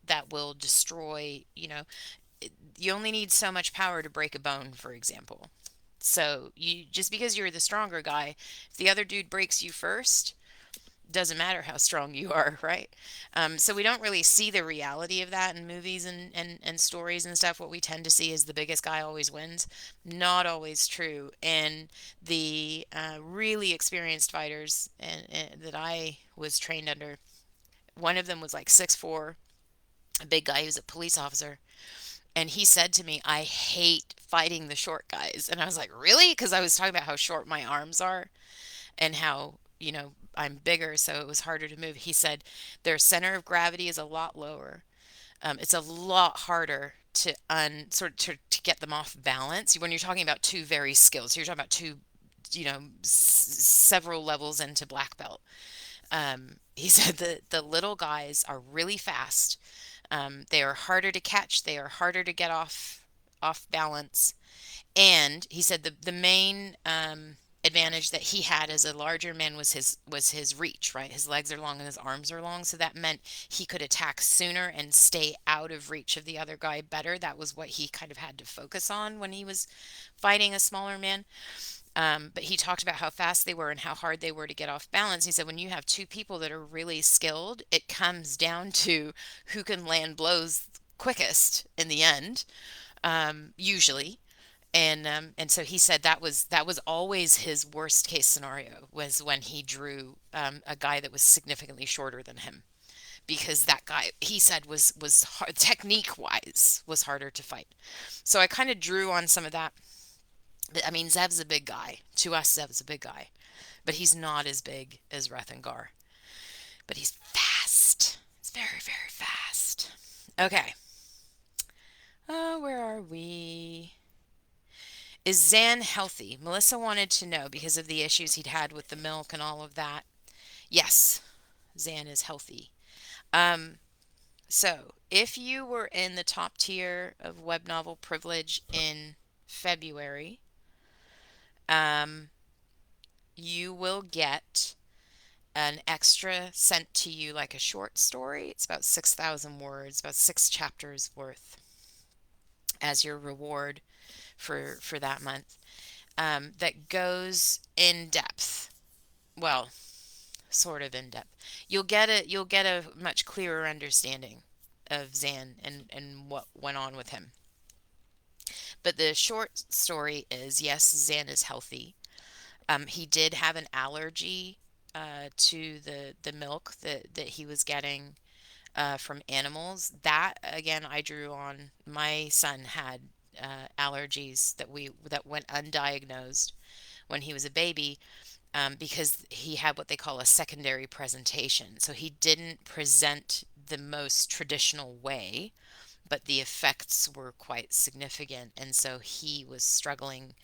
that will destroy, you only need so much power to break a bone, for example. So you just because you're the stronger guy, if the other dude breaks you first, doesn't matter how strong you are, right? So we don't really see the reality of that in movies and stories and stuff. What we tend to see is the biggest guy always wins. Not always true. And the really experienced fighters that I was trained under, one of them was like 6'4", a big guy. He was a police officer. And he said to me, I hate fighting the short guys. And I was like, really? Because I was talking about how short my arms are and how, I'm bigger, so it was harder to move. He said their center of gravity is a lot lower. It's a lot harder to to get them off balance when you're talking about two very skilled. So you're talking about two, several levels into black belt. He said that the little guys are really fast, They are harder to catch. They are harder to get off balance. And he said the main advantage that he had as a larger man was his reach, right? His legs are long and his arms are long, so that meant he could attack sooner and stay out of reach of the other guy better. That was what he kind of had to focus on when he was fighting a smaller man. But he talked about how fast they were and how hard they were to get off balance. He said when you have two people that are really skilled, it comes down to who can land blows quickest in the end, usually. And so he said that was always his worst case scenario was when he drew a guy that was significantly shorter than him, because that guy he said was hard, technique wise was harder to fight. So I kind of drew on some of that. I mean, Zev's a big guy. To us, Zev's a big guy, but he's not as big as Rethengar. But he's fast. He's very, very fast. Okay. Where are we? Is Zan healthy? Melissa wanted to know because of the issues he'd had with the milk and all of that. Yes, Zan is healthy. Um, so if you were in the top tier of web novel privilege in February, um, you will get an extra sent to you like a short story. It's about 6,000 words, about 6 chapters worth as your reward for that month. That goes in depth. Well, sort of in depth. You'll get a much clearer understanding of Zan and what went on with him. But the short story is yes, Zan is healthy. He did have an allergy to the milk that he was getting from animals. That again, I drew on. My son had allergies that went undiagnosed when he was a baby, because he had what they call a secondary presentation. So he didn't present the most traditional way, but the effects were quite significant. And so he was struggling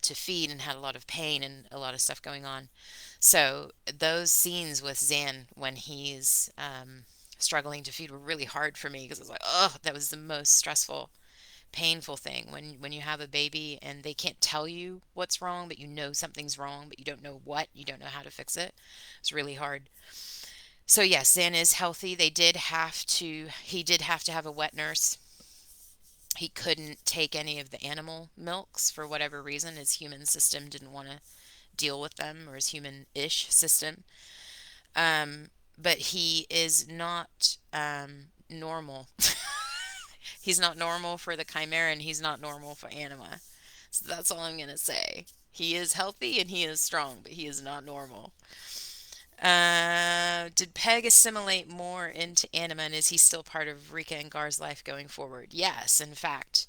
to feed and had a lot of pain and a lot of stuff going on. So those scenes with Zan when he's struggling to feed were really hard for me because I was like, oh, that was the most stressful, painful thing when you have a baby and they can't tell you what's wrong, but you know something's wrong, but you don't know what, you don't know how to fix it. It's really hard. So yes, Zan is healthy. He did have to have a wet nurse. He couldn't take any of the animal milks for whatever reason. His human system didn't want to deal with them, or his human-ish system. Um, but he is not normal. He's not normal for the Chimera, and he's not normal for Anima. So that's all I'm going to say. He is healthy and he is strong, but he is not normal. Did Peg assimilate more into Anima, and is he still part of Rika and Gar's life going forward? Yes, in fact,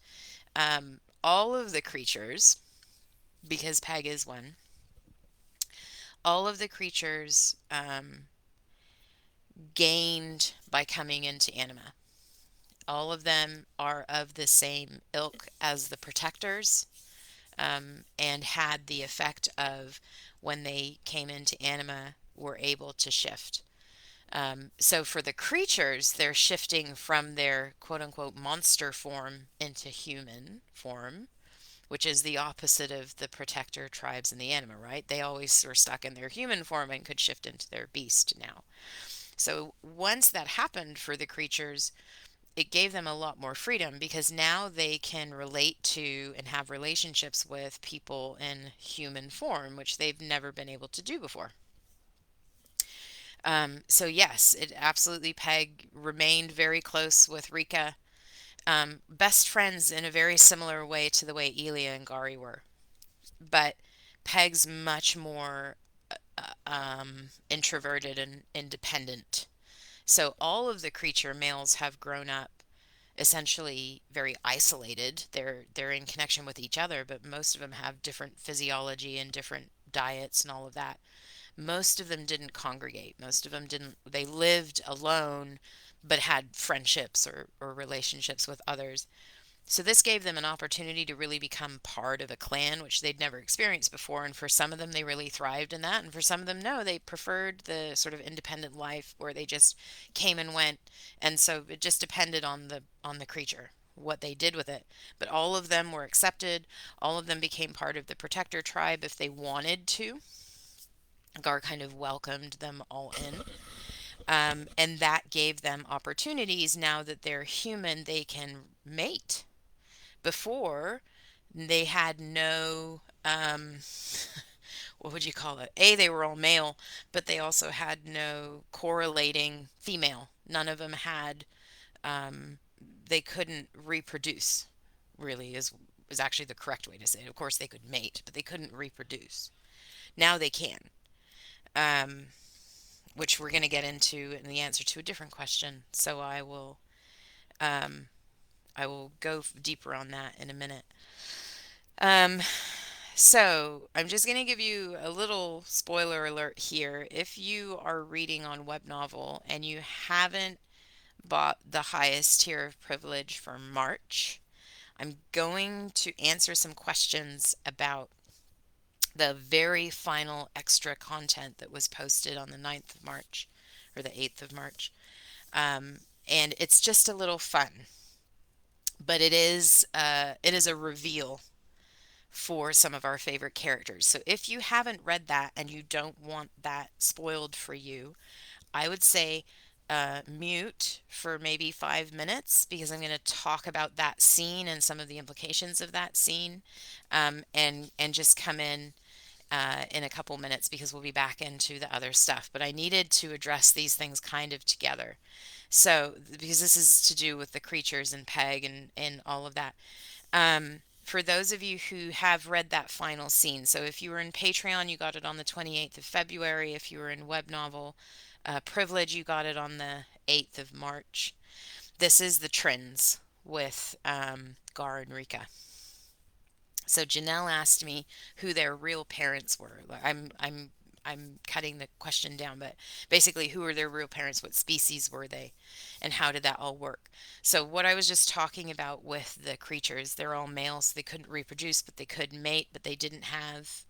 all of the creatures, because Peg is one, all of the creatures gained by coming into Anima. All of them are of the same ilk as the protectors, and had the effect of when they came into Anima were able to shift. So for the creatures, they're shifting from their quote unquote monster form into human form, which is the opposite of the protector tribes in the anima, right? They always were stuck in their human form and could shift into their beast now. So once that happened for the creatures, it gave them a lot more freedom because now they can relate to and have relationships with people in human form, which they've never been able to do before. So yes, it absolutely Peg remained very close with Rika. Best friends in a very similar way to the way Elia and Gari were. But Peg's much more introverted and independent. So all of the creature males have grown up essentially very isolated. They're in connection with each other, but most of them have different physiology and different diets and all of that. Most of them didn't congregate. Most of them didn't, they lived alone but had friendships or relationships with others. So this gave them an opportunity to really become part of a clan, which they'd never experienced before. And for some of them, they really thrived in that. And for some of them, no, they preferred the sort of independent life where they just came and went. And so it just depended on the creature, what they did with it. But all of them were accepted. All of them became part of the protector tribe if they wanted to. Gar kind of welcomed them all in. And that gave them opportunities. Now that they're human, they can mate. Before, they had no, what would you call it? They were all male, but they also had no correlating female. None of them had, um, they couldn't reproduce, really, is actually the correct way to say it. Of course, they could mate, but they couldn't reproduce. Now they can, um, which we're going to get into in the answer to a different question. So um, I will go deeper on that in a minute. Um, So, I'm just going to give you a little spoiler alert here. If you are reading on Web Novel and you haven't bought the highest tier of privilege for March, I'm going to answer some questions about the very final extra content that was posted on the 9th of March or the 8th of March. Um, and it's just a little fun, but it is a reveal for some of our favorite characters. So if you haven't read that and you don't want that spoiled for you, I would say mute for maybe 5 minutes because I'm going to talk about that scene and some of the implications of that scene, and just come in a couple minutes because we'll be back into the other stuff. But I needed to address these things kind of together. So because this is to do with the creatures and Peg and all of that. For those of you who have read that final scene, so if you were in Patreon, you got it on the 28th of February. If you were in Web Novel Privilege, you got it on the 8th of March. This is the trends with Gar and Rika. So Janelle asked me who their real parents were. I'm cutting the question down, but basically, who were their real parents? What species were they? And how did that all work? So, what I was just talking about with the creatures, they're all males, so they couldn't reproduce, but they could mate, but they didn't have,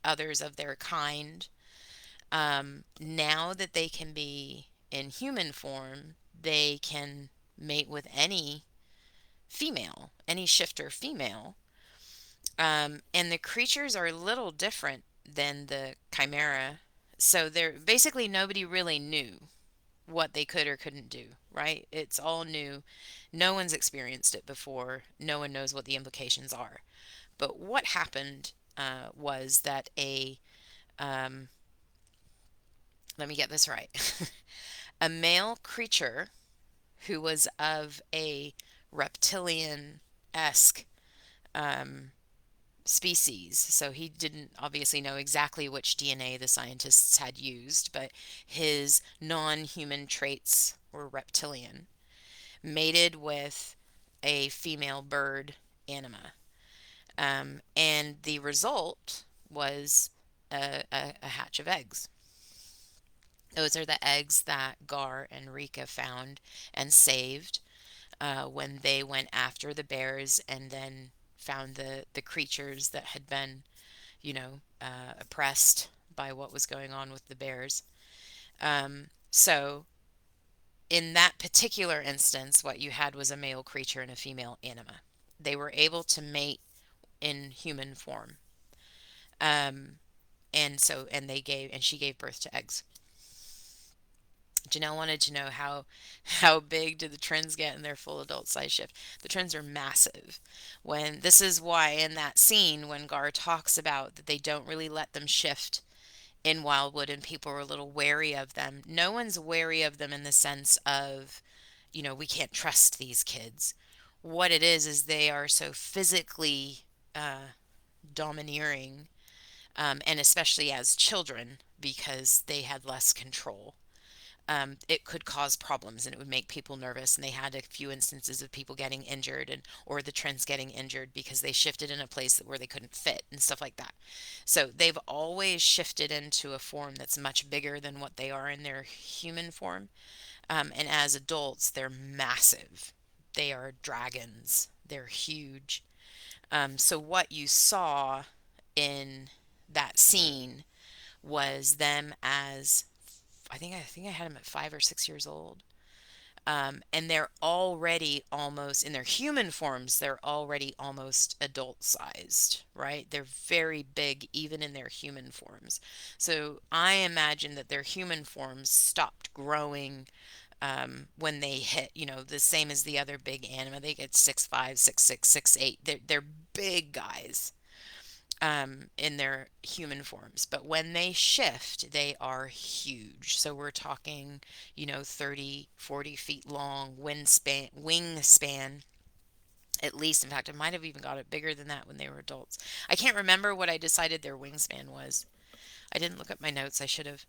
others of their kind. Now that they can be in human form, they can mate with any female, any shifter female. And the creatures are a little different than the chimera. So they're basically nobody really knew what they could or couldn't do, right? It's all new. No one's experienced it before. No one knows what the implications are. But what happened was that um, let me get this right, a male creature who was of a reptilian esque um, species. So he didn't obviously know exactly which DNA the scientists had used, but his non human traits were reptilian, mated with a female bird anima. And the result was a hatch of eggs. Those are the eggs that Gar and Rika found and saved when they went after the bears and then found the creatures that had been, oppressed by what was going on with the bears. So, in that particular instance, what you had was a male creature and a female anima. They were able to mate in human form. Um, and she gave birth to eggs. Janelle wanted to know how big do the trends get in their full adult size shift. The trends are massive. When this is why in that scene when Gar talks about that they don't really let them shift in Wildwood and people are a little wary of them. No one's wary of them in the sense of, we can't trust these kids. What it is they are so physically domineering, and especially as children because they had less control. It could cause problems and it would make people nervous. And they had a few instances of people getting injured or the trends getting injured because they shifted in a place where they couldn't fit and stuff like that. So they've always shifted into a form that's much bigger than what they are in their human form. And as adults, they're massive. They are dragons. They're huge. So what you saw in that scene was them as I think I had them at 5 or 6 years old. And they're already almost in their human forms, they're already almost adult sized, right? They're very big even in their human forms. So I imagine that their human forms stopped growing when they hit, the same as the other big anima. They get 6'5", 6'6", 6'8". They're big guys in their human forms. But when they shift, they are huge. So we're talking, 30, 40 feet long wingspan, at least. In fact, I might have even got it bigger than that when they were adults. I can't remember what I decided their wingspan was. I didn't look at my notes. I should have.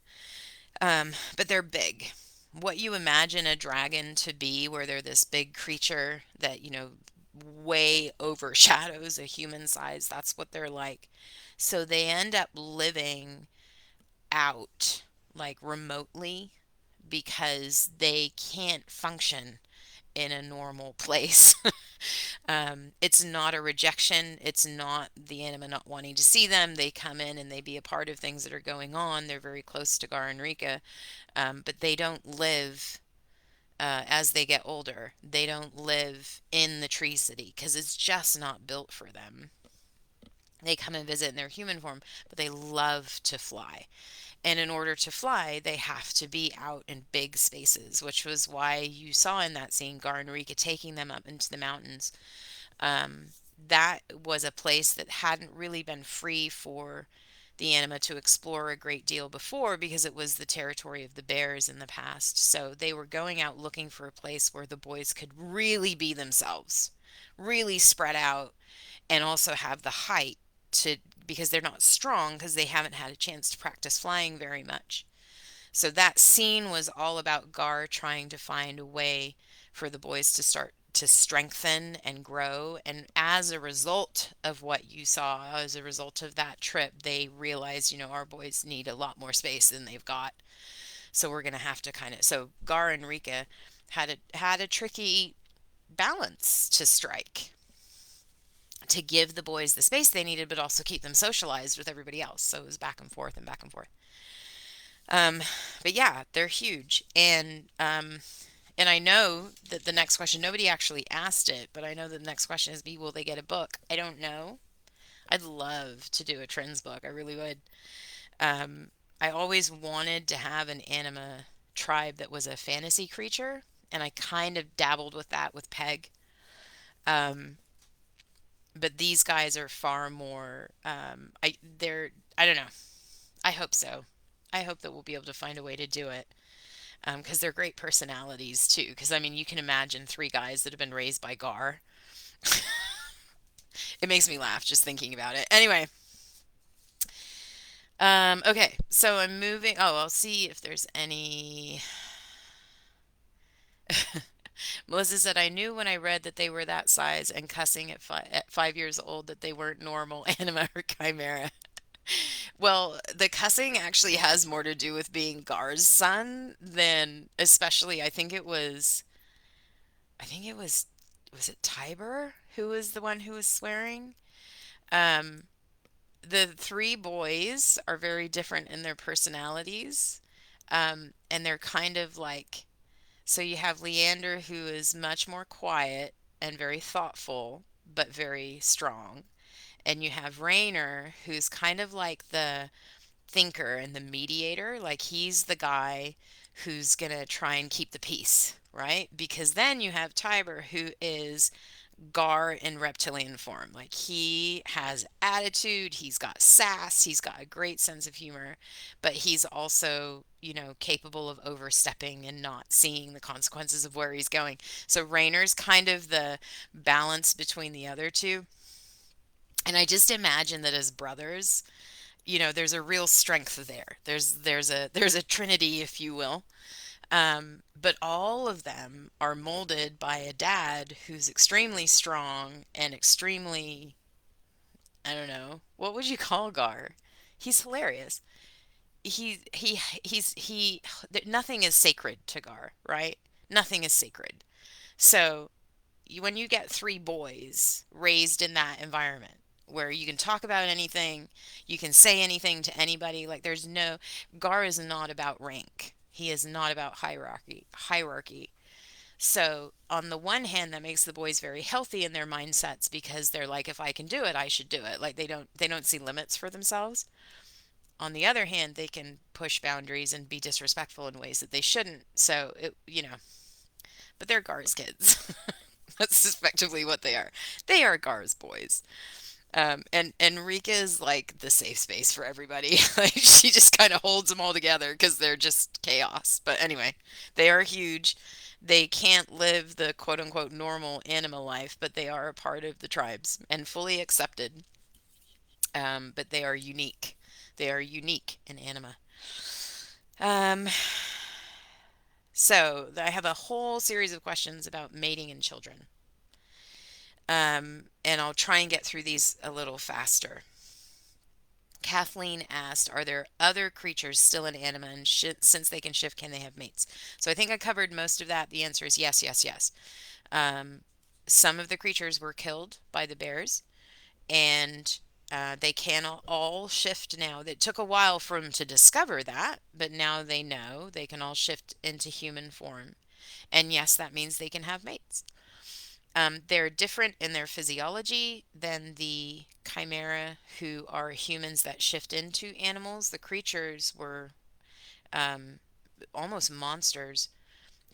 But they're big. What you imagine a dragon to be, where they're this big creature that, way overshadows a human size, that's what they're like. So they end up living out like remotely because they can't function in a normal place. It's not a rejection. It's not the anima not wanting to see them. They come in and they be a part of things that are going on. They're very close to Gar and Rika, but they don't live as they get older. They don't live in the Tree City because it's just not built for them. They come and visit in their human form, but they love to fly. And in order to fly, they have to be out in big spaces, which was why you saw in that scene Gar and Rika taking them up into the mountains. Um, that was a place that hadn't really been free for the anima to explore a great deal before because it was the territory of the bears in the past. So they were going out looking for a place where the boys could really be themselves, really spread out, and also have the height to, because they're not strong because they haven't had a chance to practice flying very much. So that scene was all about Gar trying to find a way for the boys to start to strengthen and grow. And as a result of what you saw, as a result of that trip, they realized, our boys need a lot more space than they've got. So we're going to have to so Gar and Rika had a tricky balance to strike, to give the boys the space they needed, but also keep them socialized with everybody else. So it was back and forth and back and forth. Um, but yeah, they're huge. And I know that the next question, nobody actually asked it, but I know that the next question is, will they get a book? I don't know. I'd love to do a trends book. I really would. Um, I always wanted to have an anima tribe that was a fantasy creature, and I kind of dabbled with that with Peg. Um, but these guys are far more. I don't know. I hope so. I hope that we'll be able to find a way to do it. Because they're great personalities too. Because I mean, you can imagine three guys that have been raised by Gar. It makes me laugh just thinking about it. Anyway, okay, so I'm moving. Oh, I'll see if there's any. Melissa said, I knew when I read that they were that size and cussing at 5 years old that they weren't normal anima or chimera. Well, the cussing actually has more to do with being Gar's son than, especially, was it Tiber who was the one who was swearing? Um, the three boys are very different in their personalities. And they're kind of like, so you have Leander, who is much more quiet and very thoughtful, but very strong. And you have Rainer, who's kind of like the thinker and the mediator. Like he's the guy who's going to try and keep the peace, right? Because then you have Tiber, who is Gar in reptilian form. Like he has attitude, he's got sass, he's got a great sense of humor, but he's also, capable of overstepping and not seeing the consequences of where he's going. So Rainer's kind of the balance between the other two. And I just imagine that as brothers, there's a real strength there. There's a trinity, if you will. But all of them are molded by a dad who's extremely strong and extremely, I don't know, what would you call Gar? He's hilarious. Nothing is sacred to Gar, right? Nothing is sacred. So when you get three boys raised in that environment where you can talk about anything, you can say anything to anybody, like there's no Gar is not about rank. He is not about hierarchy. So, on the one hand, that makes the boys very healthy in their mindsets because they're like, if I can do it, I should do it. Like they don't see limits for themselves. On the other hand, they can push boundaries and be disrespectful in ways that they shouldn't. So, but they're Gar's kids. That's effectively what they are. They are Gar's boys. And Rika is like the safe space for everybody. Like she just kind of holds them all together because they're just chaos. But anyway, they are huge. They can't live the quote unquote normal animal life, but they are a part of the tribes and fully accepted. But they are unique. They are unique in anima. Um, so I have a whole series of questions about mating and children. And I'll try and get through these a little faster. Kathleen asked, "Are there other creatures still in anima, and since they can shift, can they have mates?" So I think I covered most of that. The answer is yes, yes, yes. Um, some of the creatures were killed by the bears, and they can all shift now. It took a while for them to discover that, but now they know they can all shift into human form. And yes, that means they can have mates. They're different in their physiology than the chimera, who are humans that shift into animals. The creatures were um, almost monsters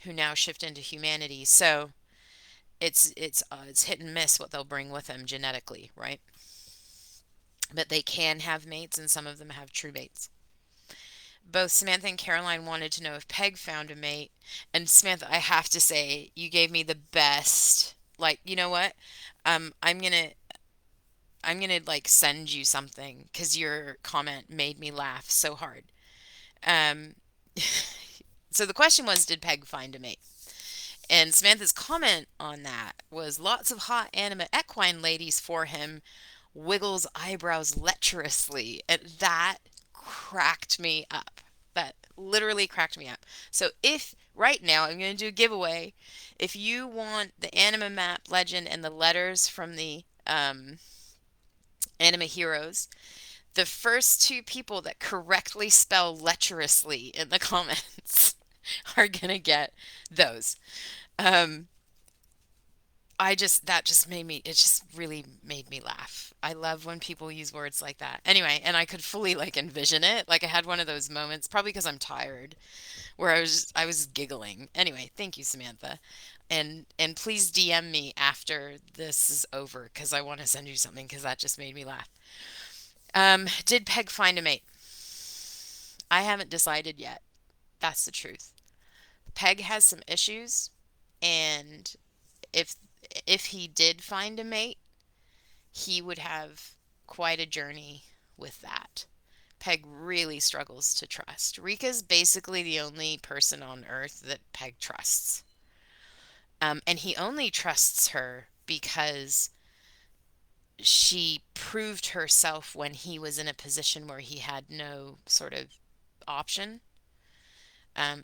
who now shift into humanity. So it's hit and miss what they'll bring with them genetically, right? But they can have mates, and some of them have true mates. Both Samantha and Caroline wanted to know if Peg found a mate. And Samantha, I have to say, you gave me the best. Like, you know what? I'm gonna like send you something because your comment made me laugh so hard. Um, so the question was, did Peg find a mate? And Samantha's comment on that was lots of hot anima equine ladies for him, wiggles eyebrows lecherously. And that cracked me up. That literally cracked me up. So if right now I'm going to do a giveaway, if you want the anima map legend and the letters from the anima heroes, the first two people that correctly spell lecherously in the comments are gonna get those. Um, that just made me, it just really made me laugh. I love when people use words like that. Anyway, and I could fully like envision it. Like I had one of those moments, probably because I'm tired, where I was giggling. Anyway, thank you, Samantha. And please DM me after this is over because I want to send you something because that just made me laugh. Did Peg find a mate? I haven't decided yet. That's the truth. Peg has some issues, and if if he did find a mate, he would have quite a journey with that. Peg really struggles to trust. Rika's basically the only person on Earth that Peg trusts. And he only trusts her because she proved herself when he was in a position where he had no sort of option.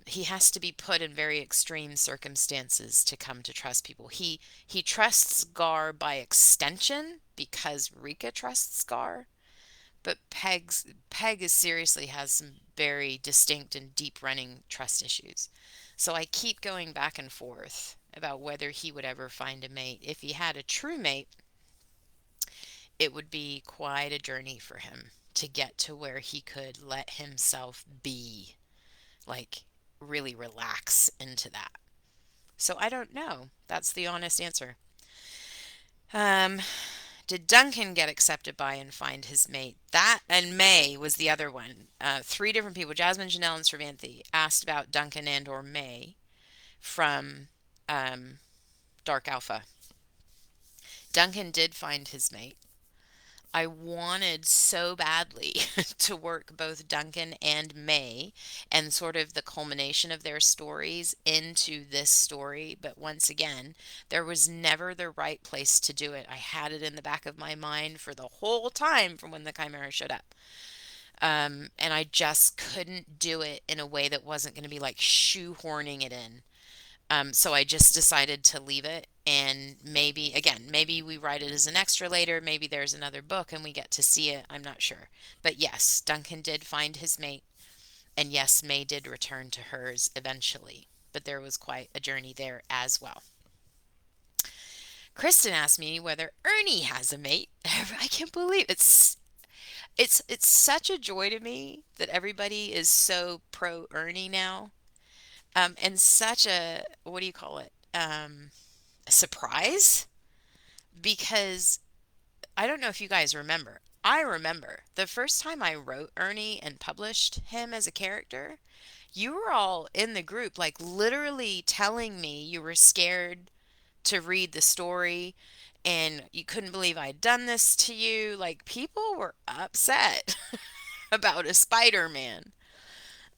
He has to be put in very extreme circumstances to come to trust people. He trusts Gar by extension because Rika trusts Gar, but Peg is seriously has some very distinct and deep running trust issues. So I keep going back and forth about whether he would ever find a mate. If he had a true mate, it would be quite a journey for him to get to where he could let himself be, like really relax into that. So I don't know. That's the honest answer. Um, did Duncan get accepted by and find his mate? That and May was the other one. Three different people, Jasmine, Janelle, and Cervanthe, asked about Duncan and or May from um, Dark Alpha. Duncan did find his mate. I wanted so badly to work both Duncan and May and sort of the culmination of their stories into this story. But once again, there was never the right place to do it. I had it in the back of my mind for the whole time from when the Chimera showed up. And I just couldn't do it in a way that wasn't going to be like shoehorning it in. So I just decided to leave it. And maybe, again, maybe we write it as an extra later. Maybe there's another book and we get to see it. I'm not sure. But yes, Duncan did find his mate. And yes, May did return to hers eventually. But there was quite a journey there as well. Kristen asked me whether Ernie has a mate. I can't believe it's such a joy to me that everybody is so pro Ernie now. And such a, what do you call it? A surprise, because I don't know if you guys remember. I remember the first time I wrote Ernie and published him as a character, you were all in the group, like literally telling me you were scared to read the story and you couldn't believe I'd done this to you. Like, people were upset about a Spider-Man.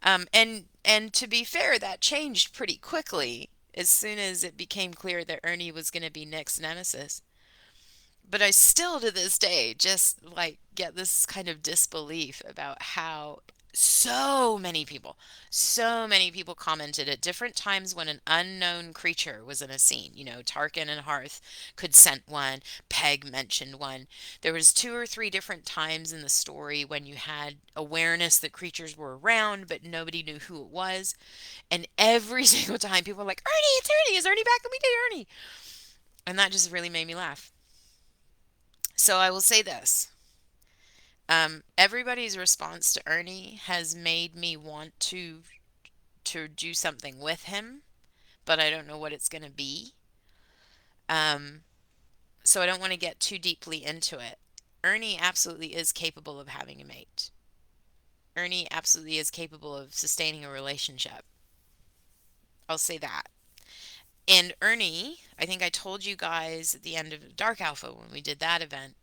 And to be fair, that changed pretty quickly as soon as it became clear that Ernie was going to be Nick's nemesis. But I still to this day just like get this kind of disbelief about how so many people commented at different times when an unknown creature was in a scene. You know, Tarkin and Hearth could scent one, Peg mentioned one. There was two or three different times in the story when you had awareness that creatures were around, but nobody knew who it was. And every single time people were like, Ernie, it's Ernie, is Ernie back? Let me get Ernie. And that just really made me laugh. So I will say this. Everybody's response to Ernie has made me want to do something with him, but I don't know what it's going to be. Um, so I don't want to get too deeply into it. Ernie absolutely is capable of having a mate. Ernie absolutely is capable of sustaining a relationship. I'll say that. And Ernie, I think I told you guys at the end of Dark Alpha when we did that event,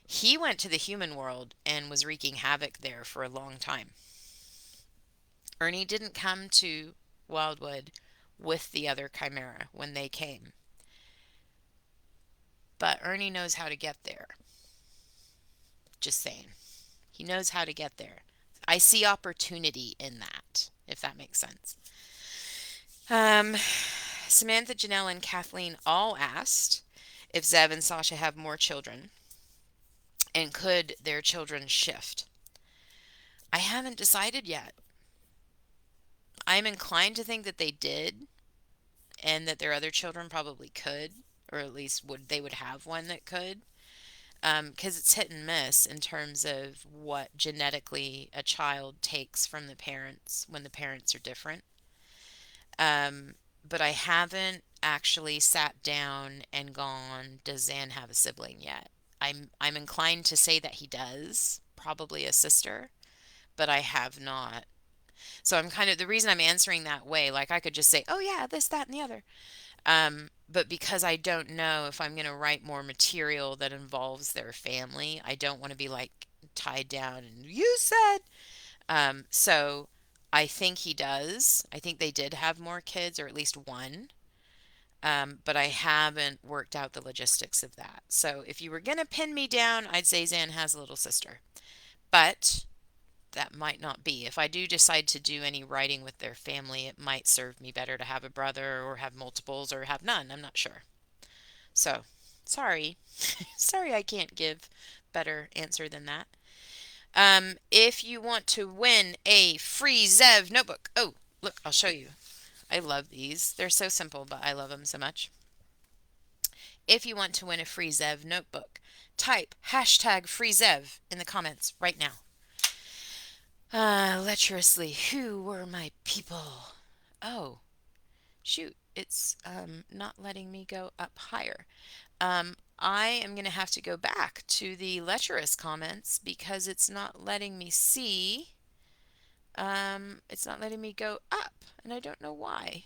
he went to the human world and was wreaking havoc there for a long time. Ernie didn't come to Wildwood with the other Chimera when they came, but Ernie knows how to get there. Just saying. He knows how to get there. I see opportunity in that, if that makes sense. Um, Samantha, Janelle, and Kathleen all asked if Zev and Sasha have more children, and could their children shift. I haven't decided yet. I'm inclined to think that they did, and that their other children probably could, or at least would have one that could. Because it's hit and miss in terms of what genetically a child takes from the parents when the parents are different. Um, but I haven't actually sat down and gone, does Zan have a sibling yet? I'm inclined to say that he does, probably a sister, but I have not. So I'm kind of the reason I'm answering that way, like I could just say, "Oh yeah, this, that, and the other." But because I don't know if I'm going to write more material that involves their family, I don't want to be like tied down and you said. So I think he does. I think they did have more kids, or at least one. But I haven't worked out the logistics of that. So if you were going to pin me down, I'd say Zan has a little sister. But that might not be. If I do decide to do any writing with their family, it might serve me better to have a brother or have multiples or have none. I'm not sure. So, sorry. Sorry I can't give better answer than that. If you want to win a free Zev notebook. Oh, look, I'll show you. I love these. They're so simple, but I love them so much. If you want to win a free Zev notebook, type hashtag free Zev in the comments right now. Lecherously, who were my people? Oh, shoot, it's not letting me go up higher. I am going to have to go back to the lecherous comments because it's not letting me see. It's not letting me go up, and I don't know why.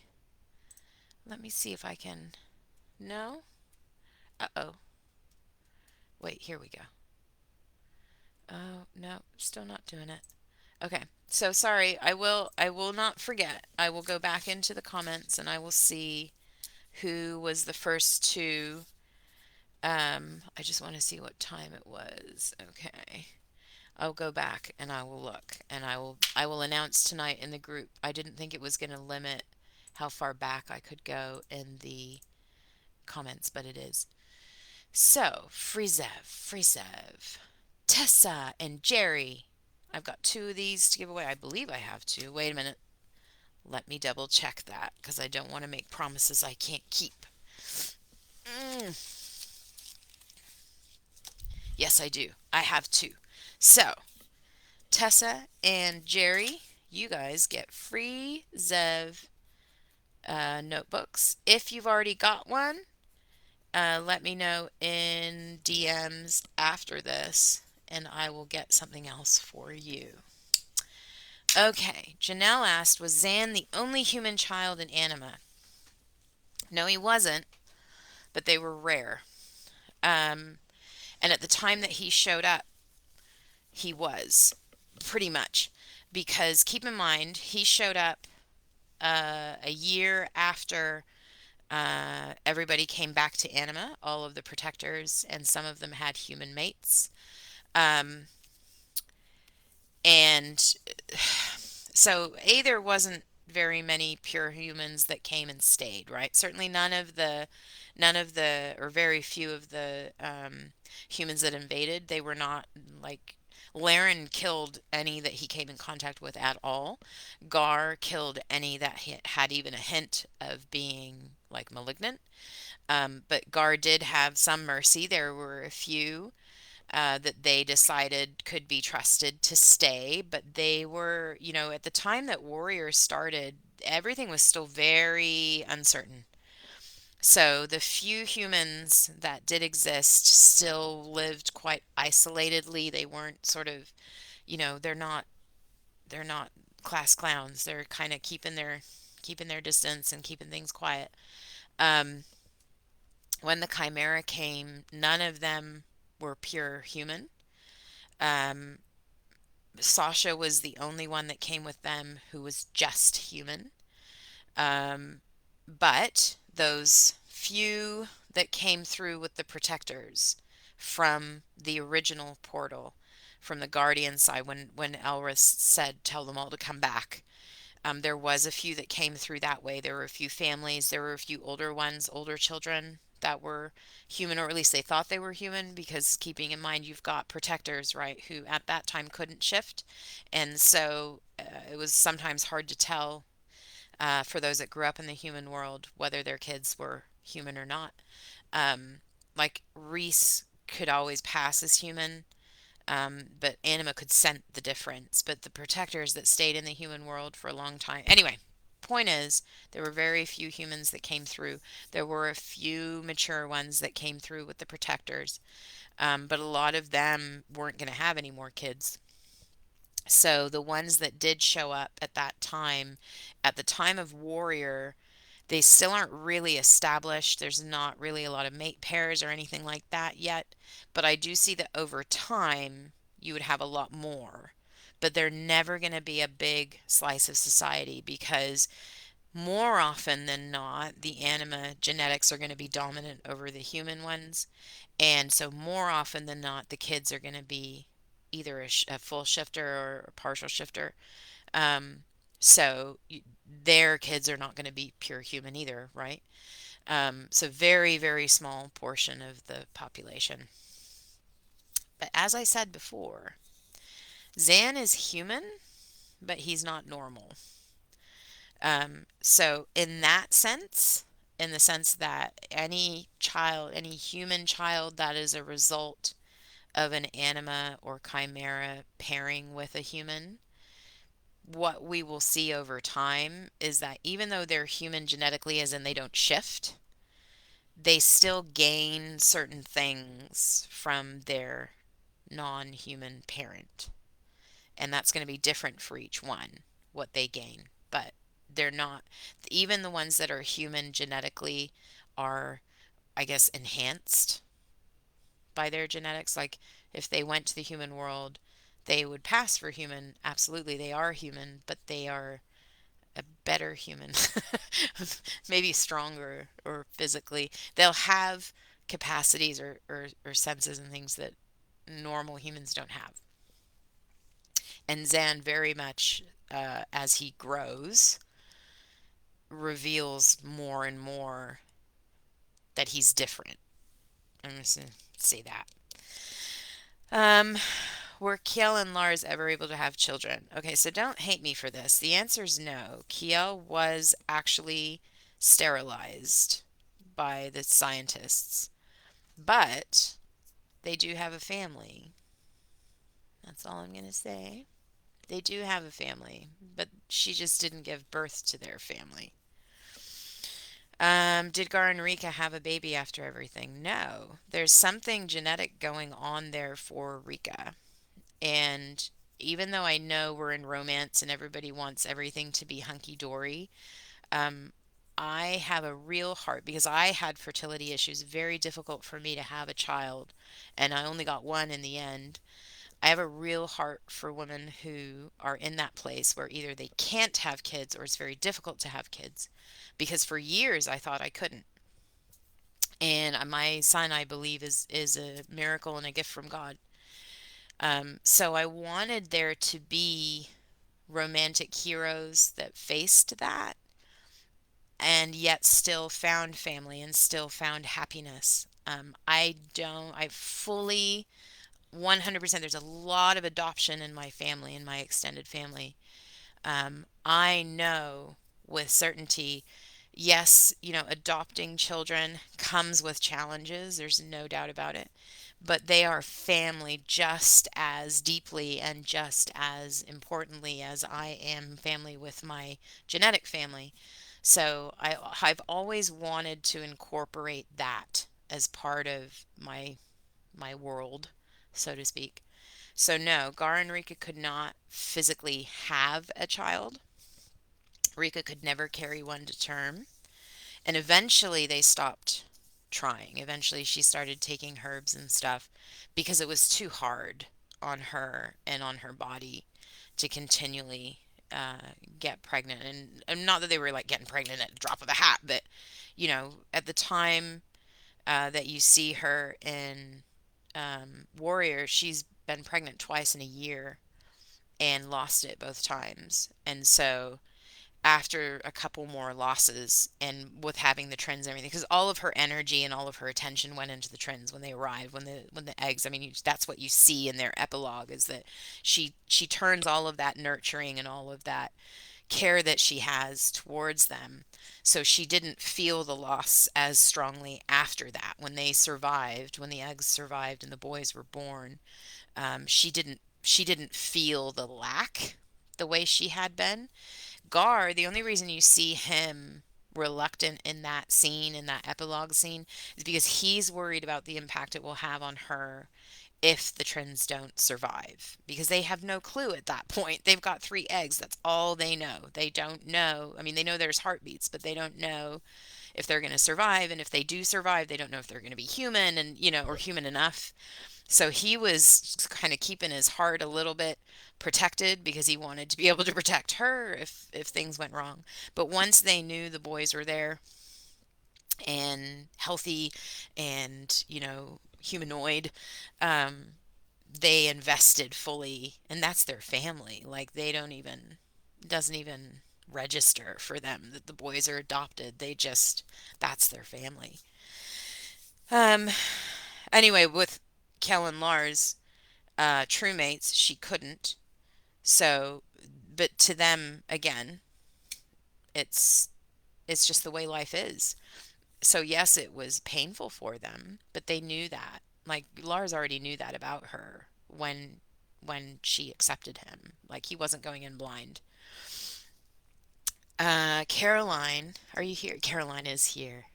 Let me see if I can. No? Uh-oh. Wait, here we go. Oh, no, still not doing it. Okay. So sorry, I will not forget. I will go back into the comments and I will see who was the first to I just want to see what time it was. Okay. I'll go back and I will look and I will announce tonight in the group. I didn't think it was going to limit how far back I could go in the comments, but it is. So, Frizev, Tessa, and Jerry. I've got two of these to give away. I believe I have two. Wait a minute. Let me double check that because I don't want to make promises I can't keep. Mm. Yes, I do. I have two. So, Tessa and Jerry, you guys get free Zev notebooks. If you've already got one, let me know in DMs after this, and I will get something else for you. Okay, Janelle asked, was Zan the only human child in Anima? No, he wasn't, but they were rare. Um, and at the time that he showed up, he was pretty much. Because keep in mind, he showed up a year after everybody came back to Anima, all of the protectors, and some of them had human mates. Um, and so there wasn't very many pure humans that came and stayed, right? Certainly none of the, or very few of the humans that invaded, they were not like. Laren killed any that he came in contact with at all. Gar killed any that had even a hint of being like malignant. But Gar did have some mercy. There were a few that they decided could be trusted to stay, but they were, at the time that Warriors started, everything was still very uncertain. So the few humans that did exist still lived quite isolatedly. They weren't sort of, they're not class clowns. They're kind of keeping their distance and keeping things quiet. Um, when the Chimera came, none of them were pure human. Um, Sasha was the only one that came with them who was just human. Um, but those few that came through with the protectors from the original portal, from the Guardian side, when Elris said, "Tell them all to come back." There was a few that came through that way. There were a few families. There were a few older ones, older children that were human, or at least they thought they were human, because keeping in mind you've got protectors, right, who at that time couldn't shift. And so it was sometimes hard to tell for those that grew up in the human world whether their kids were human or not. Um, like Reese could always pass as human, but Anima could scent the difference. But the protectors that stayed in the human world for a long time. Anyway, point is, there were very few humans that came through. There were a few mature ones that came through with the protectors, but a lot of them weren't going to have any more kids. So the ones that did show up at the time of Warrior, they still aren't really established. There's not really a lot of mate pairs or anything like that yet. But I do see that over time, you would have a lot more. But they're never going to be a big slice of society because more often than not, the anima genetics are going to be dominant over the human ones. And so, more often than not, the kids are going to be either a full shifter or a partial shifter. Um, so their kids are not going to be pure human either, right? So very, very small portion of the population. But as I said before, Zan is human, but he's not normal. So in that sense, in the sense that any child, any human child that is a result of an anima or chimera pairing with a human, what we will see over time is that even though they're human genetically, as in they don't shift, they still gain certain things from their non human parent. And that's going to be different for each one, what they gain. But they're not, even the ones that are human genetically are, I guess, enhanced by their genetics. Like if they went to the human world, they would pass for human. Absolutely, they are human, but they are a better human, maybe stronger or physically. They'll have capacities or senses and things that normal humans don't have. And Zan very much, as he grows, reveals more and more that he's different. I'm just gonna say that. Um, were Kiel and Lars ever able to have children? Okay, so don't hate me for this. The answer is no. Kiel was actually sterilized by the scientists, but they do have a family. That's all I'm going to say. They do have a family, but she just didn't give birth to their family. Did Gar and Rika have a baby after everything? No. There's something genetic going on there for Rika. And even though I know we're in romance and everybody wants everything to be hunky dory, um, I have a real heart because I had fertility issues, very difficult for me to have a child, and I only got one in the end. I have a real heart for women who are in that place where either they can't have kids or it's very difficult to have kids. Because for years I thought I couldn't. And my son, I believe, is a miracle and a gift from God. So I wanted there to be romantic heroes that faced that and yet still found family and still found happiness. I fully 100%, there's a lot of adoption in my family, in my extended family. I know with certainty, yes, adopting children comes with challenges. There's no doubt about it. But they are family just as deeply and just as importantly as I am family with my genetic family. So I've always wanted to incorporate that as part of my world, so to speak. So no, Gar and Rika could not physically have a child. Rika could never carry one to term. And eventually they stopped trying. Eventually she started taking herbs and stuff because it was too hard on her and on her body to continually get pregnant. And not that they were like getting pregnant at the drop of a hat, but at the time that you see her in Warrior, she's been pregnant twice in a year and lost it both times. And so after a couple more losses and with having the trends and everything, because all of her energy and all of her attention went into the trends when they arrived, when the eggs, I mean, that's what you see in their epilogue, is that she turns all of that nurturing and all of that care that she has towards them. So she didn't feel the loss as strongly after that. When they survived, when the eggs survived and the boys were born, she didn't feel the lack the way she had been. Gar, the only reason you see him reluctant in that scene, in that epilogue scene, is because he's worried about the impact it will have on her if the trends don't survive. Because they have no clue at that point. They've got three eggs. That's all they know. They don't know. I mean, they know there's heartbeats, but they don't know if they're going to survive. And if they do survive, they don't know if they're going to be human and, or human enough. So he was kind of keeping his heart a little bit protected because he wanted to be able to protect her if things went wrong. But once they knew the boys were there and healthy and, humanoid, um, they invested fully, and that's their family. Like they don't even doesn't even register for them that the boys are adopted. They just that's their family. Um anyway, with Kellen Lars, true mates, she couldn't. So, but to them, again, it's it's just the way life is. So yes, it was painful for them, but they knew that. Like Lars already knew that about her when she accepted him. Like he wasn't going in blind. Caroline, are you here? Caroline is here.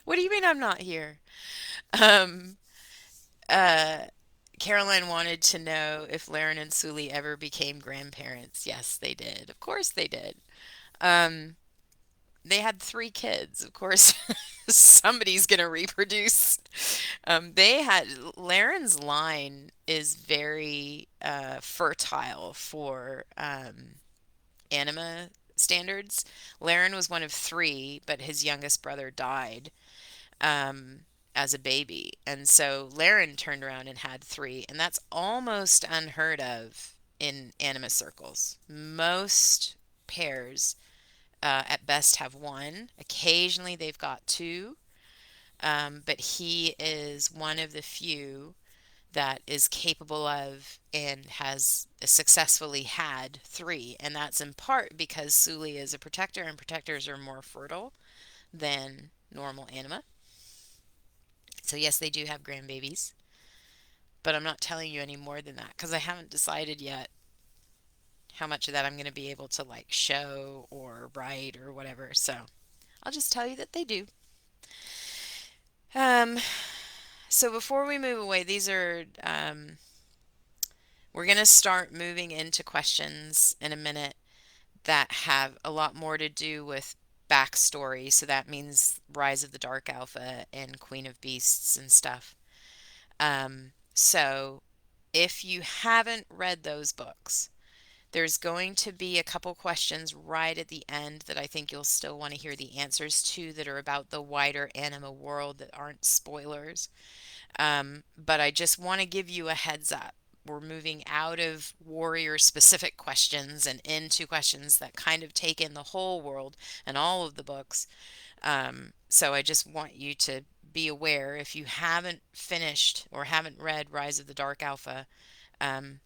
What do you mean I'm not here? Um, uh, Caroline wanted to know if Laren and Sully ever became grandparents. Yes, they did. Of course they did. Um, they had three kids. Of course, somebody's gonna reproduce. They had Laren's line is very fertile for anima standards. Laren was one of three, but his youngest brother died um, as a baby. And so Laren turned around and had three, and that's almost unheard of in anima circles. Most pairs at best have one. Occasionally they've got two, But he is one of the few that is capable of and has successfully had three. And that's in part because Suli is a protector, and protectors are more fertile than normal anima. So, yes, they do have grandbabies, but I'm not telling you any more than that because I haven't decided yet how much of that I'm going to be able to like show or write or whatever. So, I'll just tell you that they do. Um, so before we move away, we're going to start moving into questions in a minute that have a lot more to do with backstory. So that means Rise of the Dark Alpha and Queen of Beasts and stuff. So if you haven't read those books, there's going to be a couple questions right at the end that I think you'll still want to hear the answers to that are about the wider anima world that aren't spoilers. But I just want to give you a heads up. We're moving out of warrior specific questions and into questions that kind of take in the whole world and all of the books. So I just want you to be aware if you haven't finished or haven't read Rise of the Dark Alpha. Um,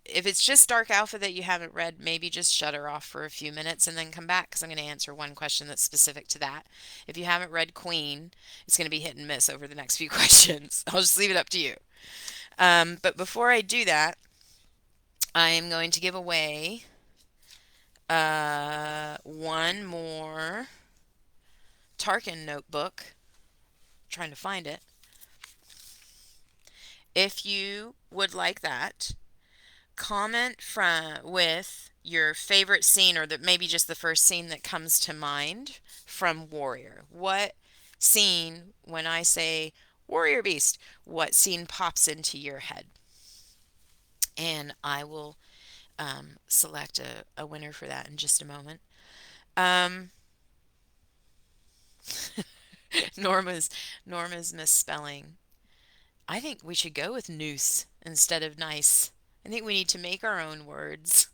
if it's just Dark Alpha that you haven't read, maybe just shut her off for a few minutes and then come back because I'm going to answer one question that's specific to that. If you haven't read Queen, it's going to be hit and miss over the next few questions. I'll just leave it up to you. But before I do that, I am going to give away one more Tarkin notebook. I'm trying to find it. If you would like that, comment with your favorite scene or maybe just the first scene that comes to mind from Warrior. What scene, when I say Warrior Beast, what scene pops into your head? And I will select a winner for that in just a moment. Um, Norma's Norma's misspelling. I think we should go with noose instead of nice. I think we need to make our own words.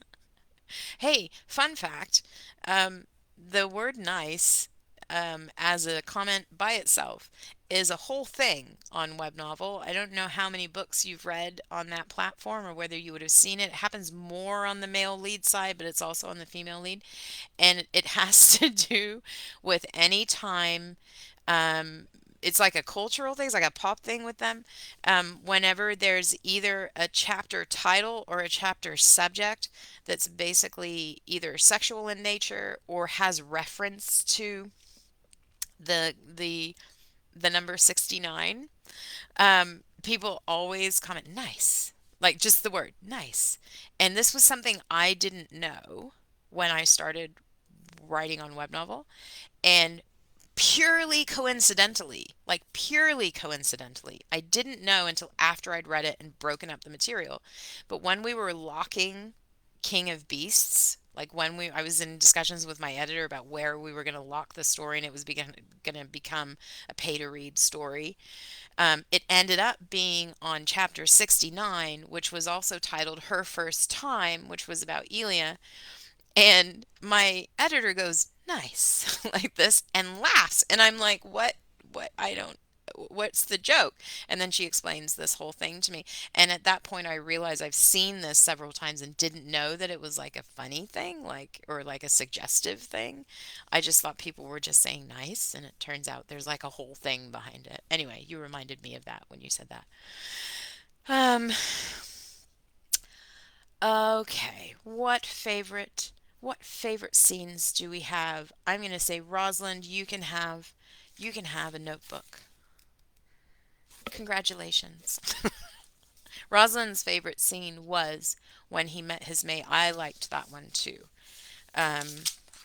Hey, fun fact. Um, the word nice, as a comment by itself, is a whole thing on Web Novel. I don't know how many books you've read on that platform or whether you would have seen it. It happens more on the male lead side, but it's also on the female lead. And it has to do with any time it's like a cultural thing, it's like a pop thing with them. Whenever there's either a chapter title or a chapter subject that's basically either sexual in nature or has reference to the the number 69, people always comment nice, like just the word nice. And this was something I didn't know when I started writing on Web Novel. And purely coincidentally, I didn't know until after I'd read it and broken up the material. But when we were locking King of Beasts, like when I was in discussions with my editor about where we were going to lock the story and it was going to become a pay to read story, it ended up being on chapter 69, which was also titled Her First Time, which was about Elia. And my editor goes, nice, like this, and laughs. And I'm like, what? I don't, what's the joke? And then she explains this whole thing to me. And at that point, I realized I've seen this several times and didn't know that it was like a funny thing, like, or like a suggestive thing. I just thought people were just saying nice. And it turns out there's like a whole thing behind it. Anyway, you reminded me of that when you said that. Um, Okay, what favorite scenes do we have? I'm going to say Rosalind, you can have a notebook. Congratulations. Rosalind's favorite scene was when he met his mate. I liked that one too. Um,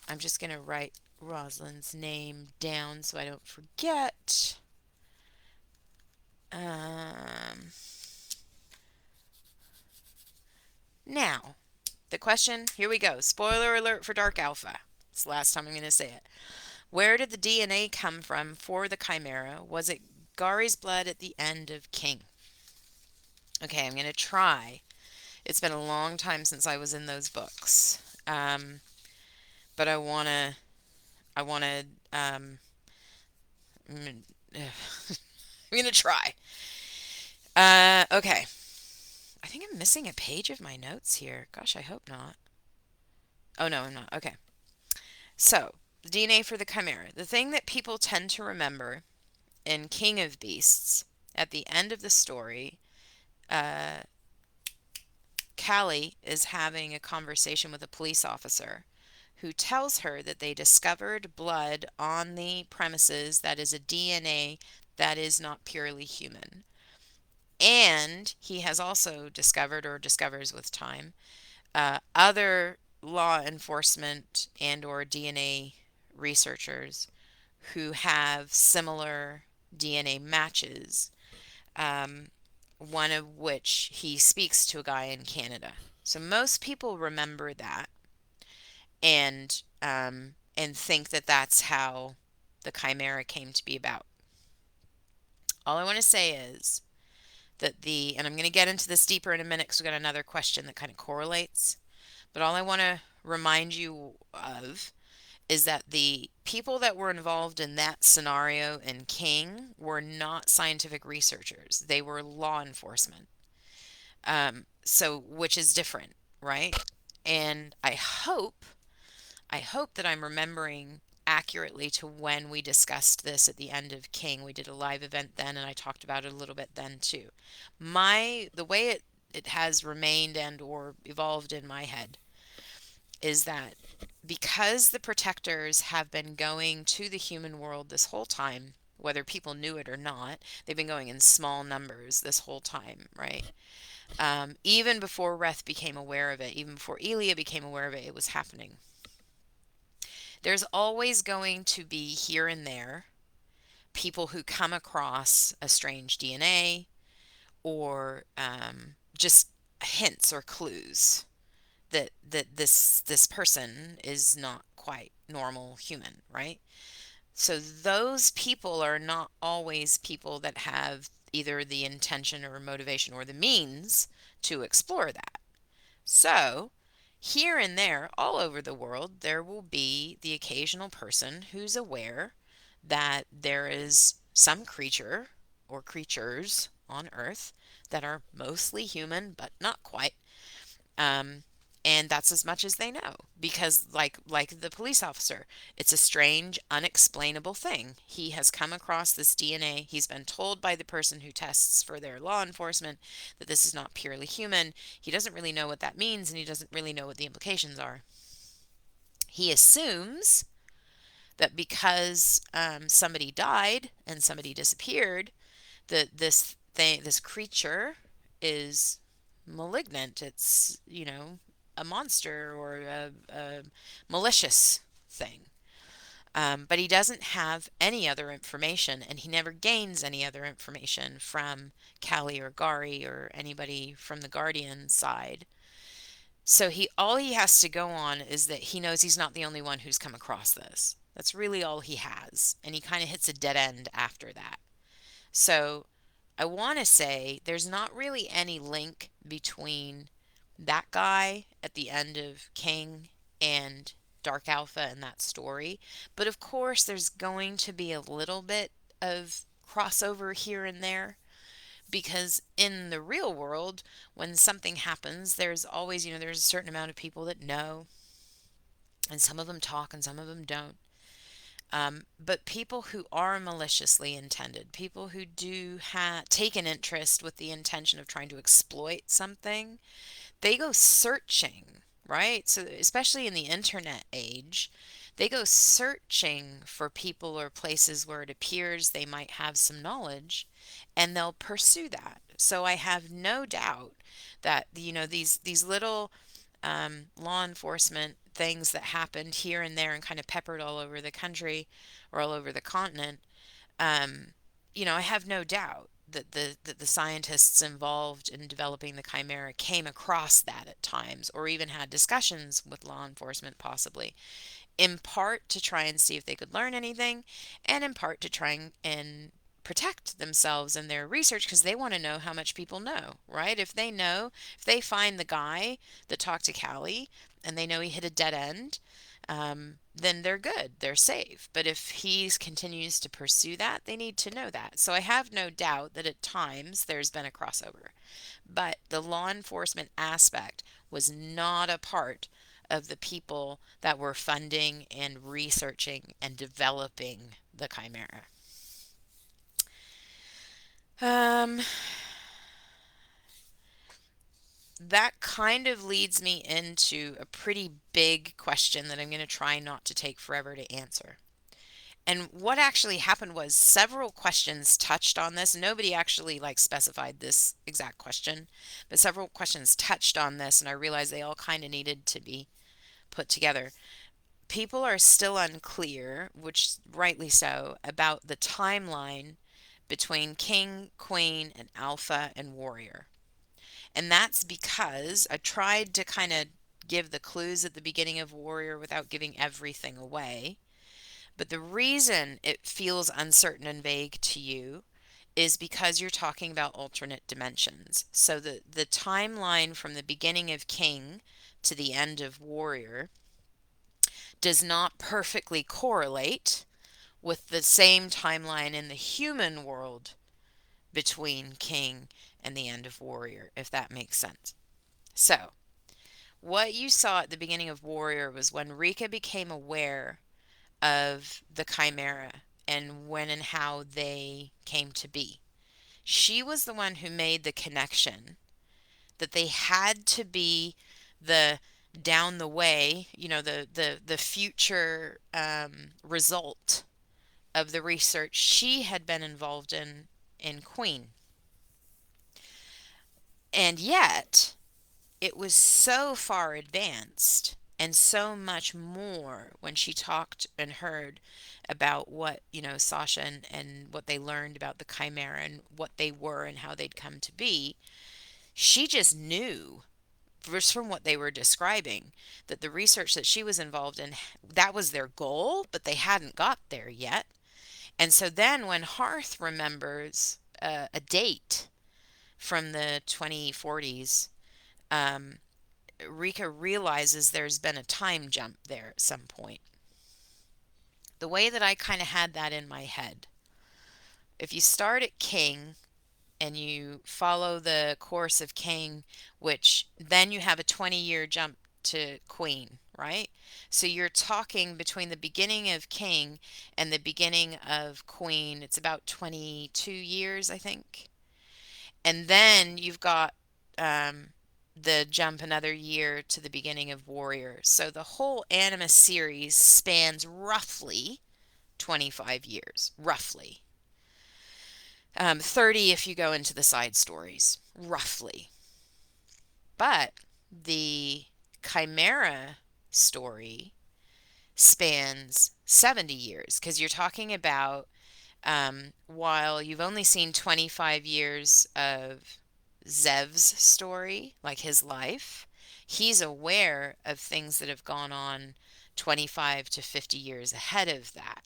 I'm just going to write Rosalind's name down so I don't forget. Um, Now, the question, here we go. Spoiler alert for Dark Alpha. It's the last time I'm going to say it. Where did the DNA come from for the Chimera? Was it Gari's blood at the end of King? Okay, I'm going to try. It's been a long time since I was in those books. But I want to um, I'm gonna try. Okay. I think I'm missing a page of my notes here. Gosh, I hope not. Oh no, I'm not. Okay. So, the DNA for the Chimera. The thing that people tend to remember in King of Beasts, at the end of the story, uh, Callie is having a conversation with a police officer who tells her that they discovered blood on the premises that is a DNA that is not purely human. And he has also discovered, or discovers with time, other law enforcement and or DNA researchers who have similar DNA matches, um, one of which he speaks to a guy in Canada. So most people remember that and think that that's how the Chimera came to be about. All I want to say is that and I'm going to get into this deeper in a minute because we've got another question that kind of correlates. But all I want to remind you of is that the people that were involved in that scenario in King were not scientific researchers. They were law enforcement. So which is different, right? And I hope that I'm remembering accurately to when we discussed this at the end of King. We did a live event then and I talked about it a little bit then too. The way it has remained and or evolved in my head is that because the protectors have been going to the human world this whole time, whether people knew it or not, they've been going in small numbers this whole time, right? Even before Reth became aware of it, even before Elia became aware of it, it was happening. There's always going to be here and there people who come across a strange DNA or just hints or clues that this person is not quite normal human, right? So those people are not always people that have either the intention or motivation or the means to explore that. So here and there, all over the world, there will be the occasional person who's aware that there is some creature or creatures on Earth that are mostly human, but not quite. Um, and that's as much as they know because like the police officer, it's a strange unexplainable thing. He has come across this DNA. He's been told by the person who tests for their law enforcement that this is not purely human. He doesn't really know what that means and he doesn't really know what the implications are. He assumes that because somebody died and somebody disappeared, that this creature is malignant. It's, a monster or a malicious thing. But he doesn't have any other information, and he never gains any other information from Callie or Gari or anybody from the Guardian side. So all he has to go on is that he knows he's not the only one who's come across this. That's really all he has, and he kind of hits a dead end after that. So I want to say there's not really any link between that guy at the end of King and Dark Alpha and that story. But of course, there's going to be a little bit of crossover here and there because in the real world, when something happens, there's always, there's a certain amount of people that know, and some of them talk and some of them don't. But people who are maliciously intended, people who do take an interest with the intention of trying to exploit something, they go searching, right? So, especially in the internet age, they go searching for people or places where it appears they might have some knowledge, and they'll pursue that. So, I have no doubt that, these little law enforcement things that happened here and there and kind of peppered all over the country or all over the continent, um, I have no doubt that the scientists involved in developing the Chimera came across that at times or even had discussions with law enforcement, possibly, in part to try and see if they could learn anything, and in part to try and protect themselves in their research because they want to know how much people know, right? If they find the guy that talked to Callie and they know he hit a dead end, then they're good, they're safe. But if he continues to pursue that, they need to know that. So I have no doubt that at times there's been a crossover. But the law enforcement aspect was not a part of the people that were funding and researching and developing the Chimera. Um, that kind of leads me into a pretty big question that I'm going to try not to take forever to answer. And what actually happened was several questions touched on this. Nobody actually like specified this exact question, but several questions touched on this, and I realized they all kind of needed to be put together. People are still unclear, which rightly so, about the timeline between King, Queen, and Alpha and Warrior. And that's because I tried to kind of give the clues at the beginning of Warrior without giving everything away. But the reason it feels uncertain and vague to you is because you're talking about alternate dimensions. So the timeline from the beginning of King to the end of Warrior does not perfectly correlate with the same timeline in the human world between King and the end of Warrior, if that makes sense. So, what you saw at the beginning of Warrior was when Rika became aware of the Chimera and when and how they came to be. She was the one who made the connection that they had to be the down the way, the future result of the research she had been involved in Queen. And yet, it was so far advanced and so much more when she talked and heard about what, Sasha and what they learned about the Chimera and what they were and how they'd come to be. She just knew just from what they were describing that the research that she was involved in, that was their goal, but they hadn't got there yet. And so then when Hearth remembers a date from the 2040s, um, Rika realizes there's been a time jump there at some point. The way that I kind of had that in my head, if you start at King and you follow the course of King, which then you have a 20-year jump to Queen, right? So you're talking between the beginning of King and the beginning of Queen, it's about 22 years, I think. And then you've got um, the jump another year to the beginning of Warrior. So the whole Animus series spans roughly 25 years, roughly. 30 if you go into the side stories, roughly. But the Chimera story spans 70 years because you're talking about while you've only seen 25 years of Zev's story, like his life, he's aware of things that have gone on 25 to 50 years ahead of that.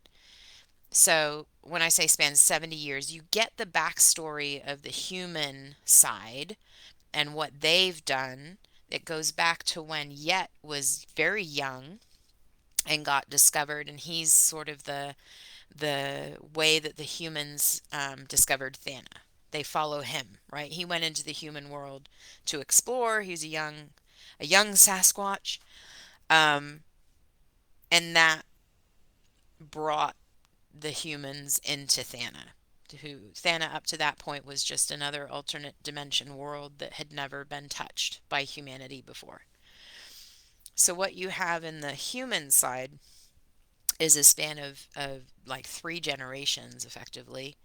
So when I say spans 70 years, you get the backstory of the human side and what they've done. It goes back to when Yet was very young and got discovered, and he's sort of the way that the humans discovered Thana. They follow him, right? He went into the human world to explore. He's a young Sasquatch, um, and that brought the humans into Thana. Who Thana up to that point was just another alternate dimension world that had never been touched by humanity before. So what you have in the human side is a span of like 3 generations, effectively,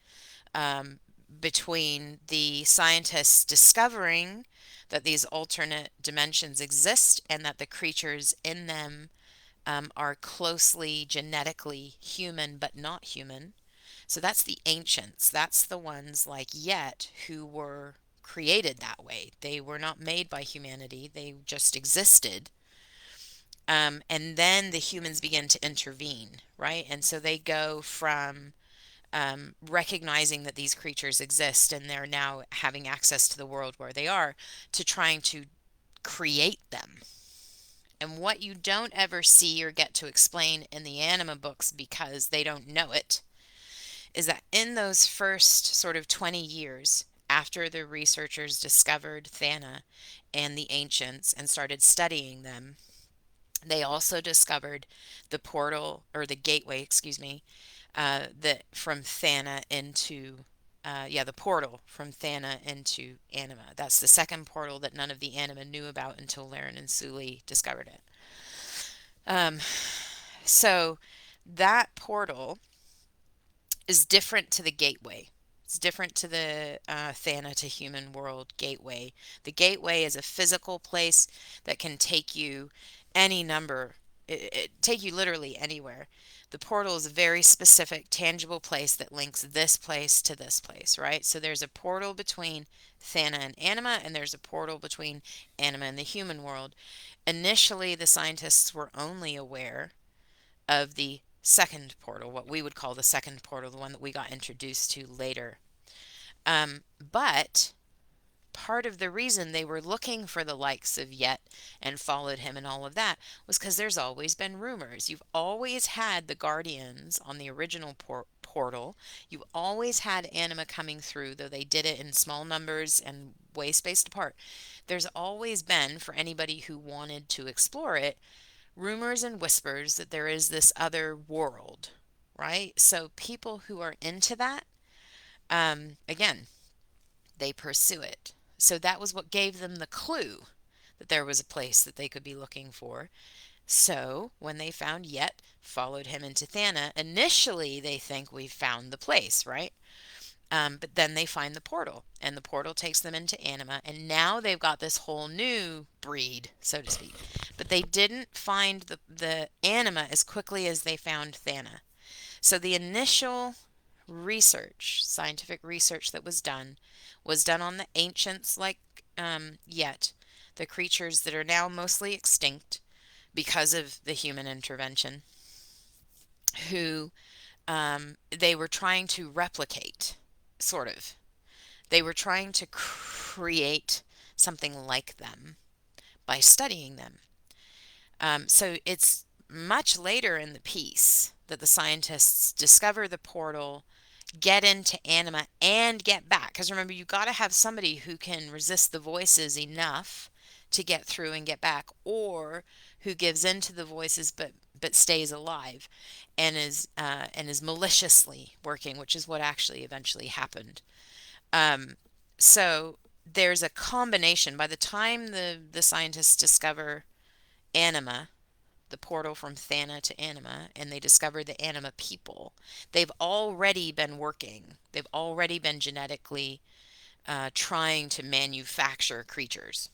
um, between the scientists discovering that these alternate dimensions exist and that the creatures in them are closely genetically human but not human. So that's the ancients. That's the ones like Yet who were created that way. They were not made by humanity, they just existed. And then the humans begin to intervene, right? And so they go from recognizing that these creatures exist and they're now having access to the world where they are to trying to create them. And what you don't ever see or get to explain in the anima books because they don't know it is that in those first sort of 20 years after the researchers discovered Thana and the ancients and started studying them, they also discovered the portal or the gateway, excuse me, that from Thana into the portal from Thana into Anima. That's the second portal that none of the Anima knew about until Laren and Suli discovered it. Um, so that portal is different to the gateway. It's different to the Thana to human world gateway. The gateway is a physical place that can take you any number, take you literally anywhere. The portal is a very specific, tangible place that links this place to this place, right? So there's a portal between Thana and Anima, and there's a portal between Anima and the human world. Initially, the scientists were only aware of the second portal, what we would call the second portal, the one that we got introduced to later. But part of the reason they were looking for the likes of Yet and followed him and all of that was because there's always been rumors. You've always had the Guardians on the original portal. You've always had Anima coming through, though they did it in small numbers and way spaced apart. There's always been, for anybody who wanted to explore it, rumors and whispers that there is this other world, right? So people who are into that, again, they pursue it. So that was what gave them the clue that there was a place that they could be looking for. So when they found Yet, followed him into Thana, initially they think we've found the place, right? But then they find the portal, and the portal takes them into Anima, and now they've got this whole new breed, so to speak. But they didn't find the Anima as quickly as they found Thana. So the initial research, scientific research that was done on the ancients like Yet, the creatures that are now mostly extinct because of the human intervention, who they were trying to replicate, sort of. They were trying to create something like them by studying them. So it's much later in the piece that the scientists discover the portal, get into Anima, and get back. Because remember, you got to have somebody who can resist the voices enough to get through and get back, or who gives in to the voices but stays alive and is maliciously working, which is what actually eventually happened. Um, so there's a combination. By the time the scientists discover Anima, the portal from Thana to Anima, and they discover the Anima people, they've already been working. They've already been genetically trying to manufacture creatures.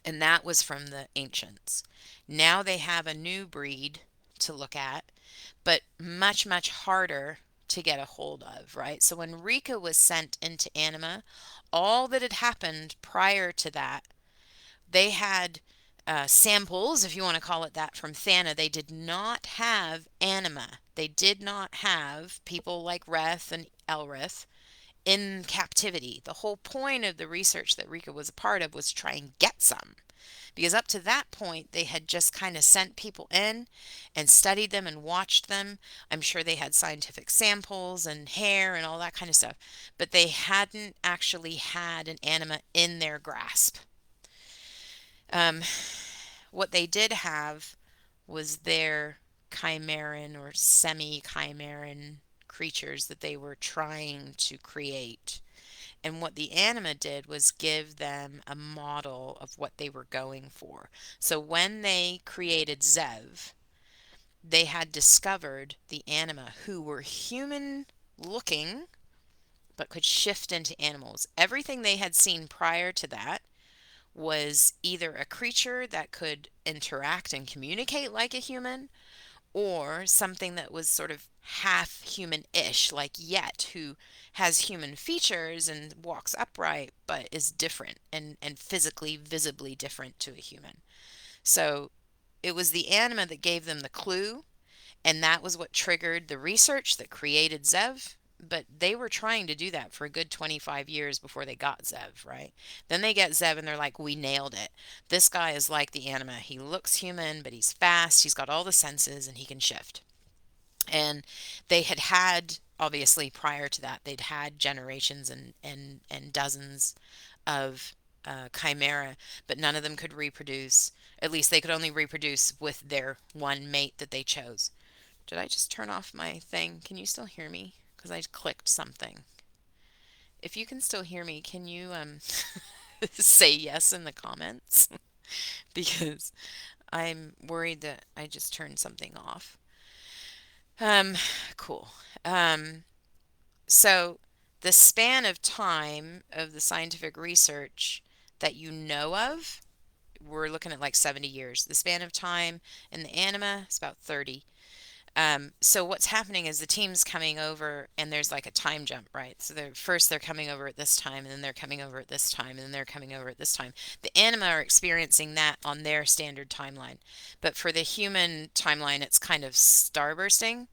And that was from the ancients. Now they have a new breed to look at, but much, much harder to get a hold of, right? So when Rika was sent into Anima, all that had happened prior to that, they had samples, if you want to call it that, from Thana. They did not have Anima. They did not have people like Reth and Elrith in captivity. The whole point of the research that Rika was a part of was to try and get some. Because up to that point, they had just kind of sent people in and studied them and watched them. I'm sure they had scientific samples and hair and all that kind of stuff, but they hadn't actually had an anima in their grasp. Um, what they did have was their chimeran or semi chimeran creatures that they were trying to create. And what the anima did was give them a model of what they were going for. So when they created Zev, they had discovered the anima who were human looking but could shift into animals. Everything they had seen prior to that was either a creature that could interact and communicate like a human, or something that was sort of half human-ish, like Yet, who has human features and walks upright, but is different and physically, visibly different to a human. So it was the anima that gave them the clue, and that was what triggered the research that created Zev. but they were trying to do that for a good 25 years before they got Zev, right? Then they get Zev and they're like, we nailed it. This guy is like the anima. He looks human, but he's fast. He's got all the senses and he can shift. And they had obviously prior to that, they'd had generations and dozens of chimera, but none of them could reproduce. At least they could only reproduce with their one mate that they chose. Did I just turn off my thing? Can you still hear me? Because I clicked something. If you can still hear me, can you say yes in the comments? Because I'm worried that I just turned something off. Um, cool. Um, so the span of time of the scientific research that you know of, we're looking at like 70 years. The span of time in the anima is about 30. So what's happening is the team's coming over and there's like a time jump, right? So they're coming over at this time and then they're coming over at this time and then they're coming over at this time. The anima are experiencing that on their standard timeline. But for the human timeline, it's kind of starbursting.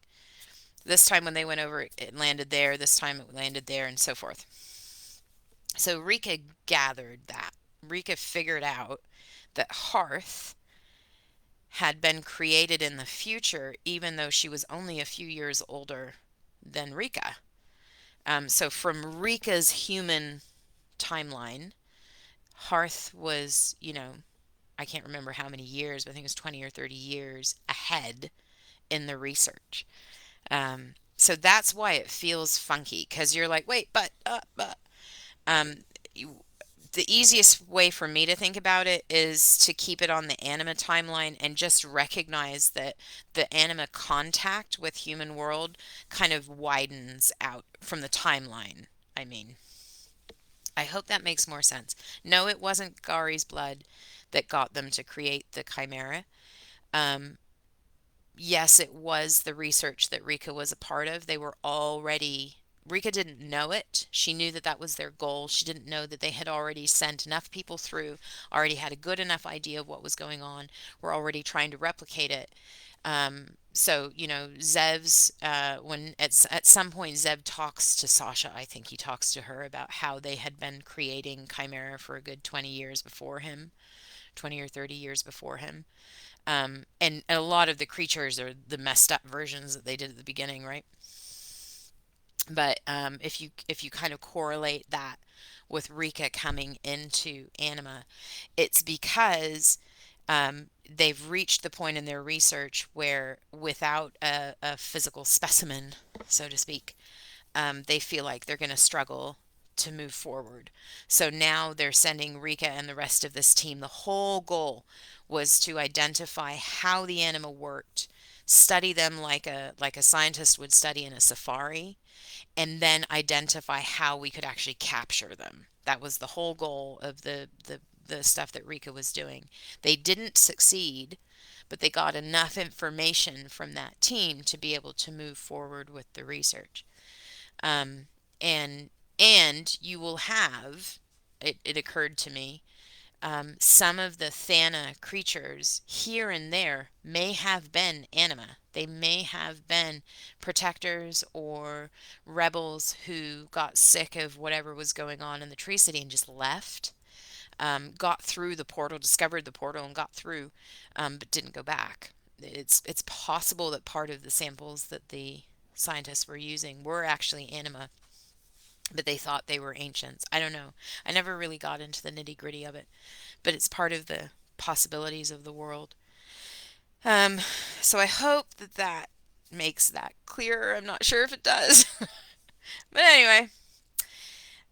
This time when they went over, it landed there. This time it landed there and so forth. So Rika gathered that. Rika figured out that Hearth had been created in the future, even though she was only a few years older than Rika. So from Rika's human timeline, Hearth was, I can't remember how many years, but I think it was 20 or 30 years ahead in the research. So that's why it feels funky because you're like, wait, but. Um, you, the easiest way for me to think about it is to keep it on the anima timeline and just recognize that the anima contact with human world kind of widens out from the timeline. I mean, I hope that makes more sense. No, it wasn't Gari's blood that got them to create the chimera. Um, yes, it was the research that Rika was a part of. They were already, Rika didn't know it. She knew that that was their goal. She didn't know that they had already sent enough people through, already had a good enough idea of what was going on, were already trying to replicate it. So, Zev's, when at some point Zev talks to Sasha, I think he talks to her about how they had been creating Chimera for a good 20 years before him, 20 or 30 years before him. And a lot of the creatures are the messed up versions that they did at the beginning, right? But if you kind of correlate that with Rika coming into Anima, it's because they've reached the point in their research where without a physical specimen, so to speak, they feel like they're going to struggle to move forward. So now they're sending Rika and the rest of this team. The whole goal was to identify how the anima worked, study them like a scientist would study in a safari, and then identify how we could actually capture them. That was the whole goal of the stuff that Rika was doing. They didn't succeed, but they got enough information from that team to be able to move forward with the research. Um, and and you will have it occurred to me, some of the Thana creatures here and there may have been anima. They may have been protectors or rebels who got sick of whatever was going on in the Tree City and just left. Got through the portal, discovered the portal, and got through, but didn't go back. It's possible that part of the samples that the scientists were using were actually anima, but they thought they were ancients. I don't know. I never really got into the nitty gritty of it, but it's part of the possibilities of the world. Um, so I hope that that makes that clearer. I'm not sure if it does. But anyway,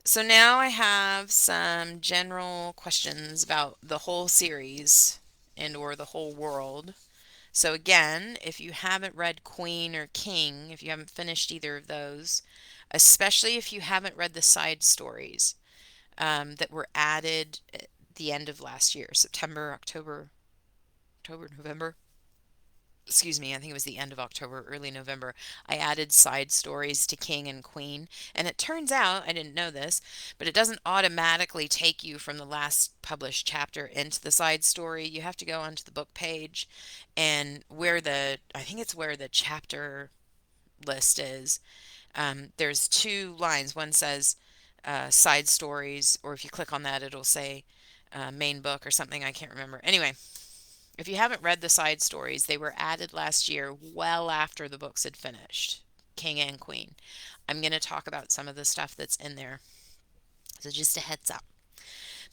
so now I have some general questions about the whole series and or the whole world. So again, if you haven't read Queen or King, if you haven't finished either of those, especially if you haven't read the side stories that were added at the end of last year, September, October, November. Excuse me, I think it was the end of October, early November. I added side stories to King and Queen. And it turns out, I didn't know this, but it doesn't automatically take you from the last published chapter into the side story. You have to go onto the book page and I think it's where the chapter list is. There's two lines. One says side stories, or if you click on that, it'll say main book or something. I can't remember. Anyway, if you haven't read the side stories, they were added last year, well after the books had finished, King and Queen. I'm going to talk about some of the stuff that's in there. So just a heads up.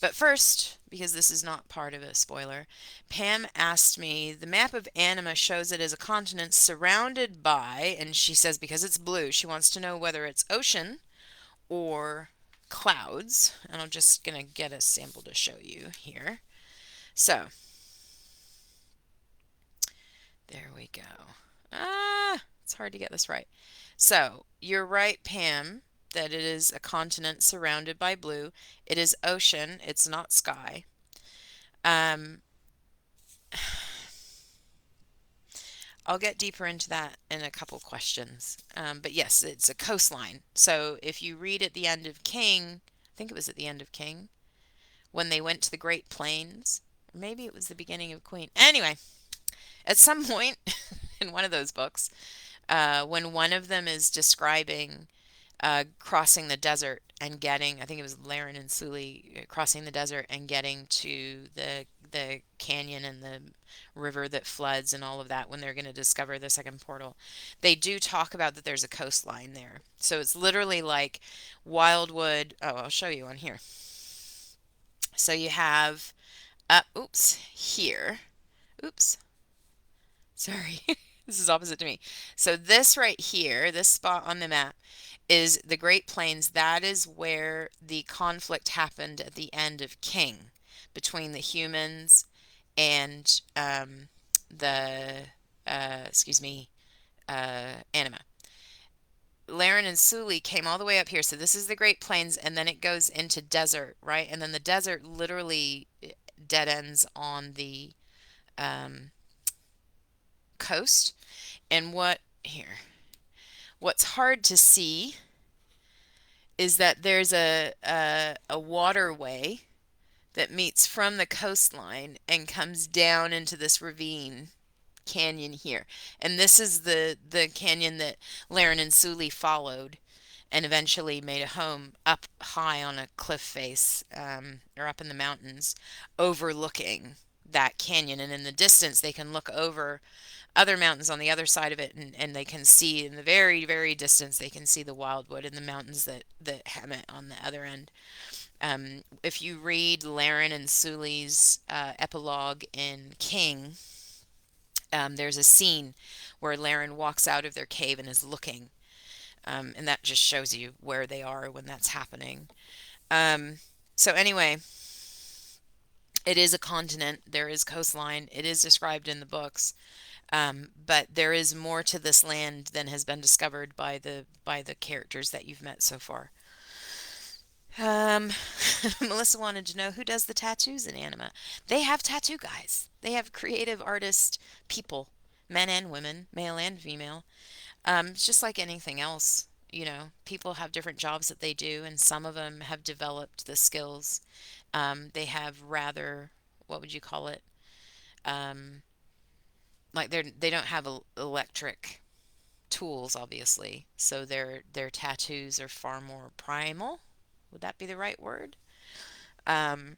But first, because this is not part of a spoiler, Pam asked me, the map of Anima shows it as a continent surrounded by, and she says because it's blue, she wants to know whether it's ocean or clouds. And I'm just going to get a sample to show you here. So, there we go. It's hard to get this right. So, you're right, Pam, that it is a continent surrounded by blue. It is ocean, it's not sky. Um, I'll get deeper into that in a couple questions. But yes, it's a coastline. So if you read at the end of King, I think it was at the end of King, when they went to the Great Plains, or maybe it was the beginning of Queen. Anyway, at some point in one of those books, when one of them is describing crossing the desert and getting, I think it was Laren and Sully crossing the desert and getting to the canyon and the river that floods and all of that when they're going to discover the second portal. They do talk about that there's a coastline there. So it's literally like Wildwood. Oh, I'll show you on here. So you have oops, here. Oops. Sorry. This is opposite to me. So this right here, this spot on the map is the Great Plains. That is where the conflict happened at the end of King between the humans and the, excuse me, Anima. Laren and Sully came all the way up here. So this is the Great Plains, and then it goes into desert, right? And then the desert literally dead ends on the um, coast. And what's hard to see is that there's a waterway that meets from the coastline and comes down into this ravine canyon here. And this is the canyon that Laren and Sully followed and eventually made a home up high on a cliff face, or up in the mountains overlooking that canyon. And in the distance, they can look over other mountains on the other side of it, and they can see in the very, very distance, they can see the wildwood and the mountains that hem it on the other end. If you read Laren and Sully's epilogue in King, there's a scene where Laren walks out of their cave and is looking, and that just shows you where they are when that's happening. Um, so anyway, it is a continent. There is coastline. It is described in the books. But there is more to this land than has been discovered by the characters that you've met so far. Um, Melissa wanted to know who does the tattoos in Anima. They have tattoo guys. They have creative artist people, men and women, male and female. It's just like anything else. People have different jobs that they do, and some of them have developed the skills. They have rather, what would you call it? Um, like they don't have electric tools, obviously, so their tattoos are far more primal. Would that be the right word? um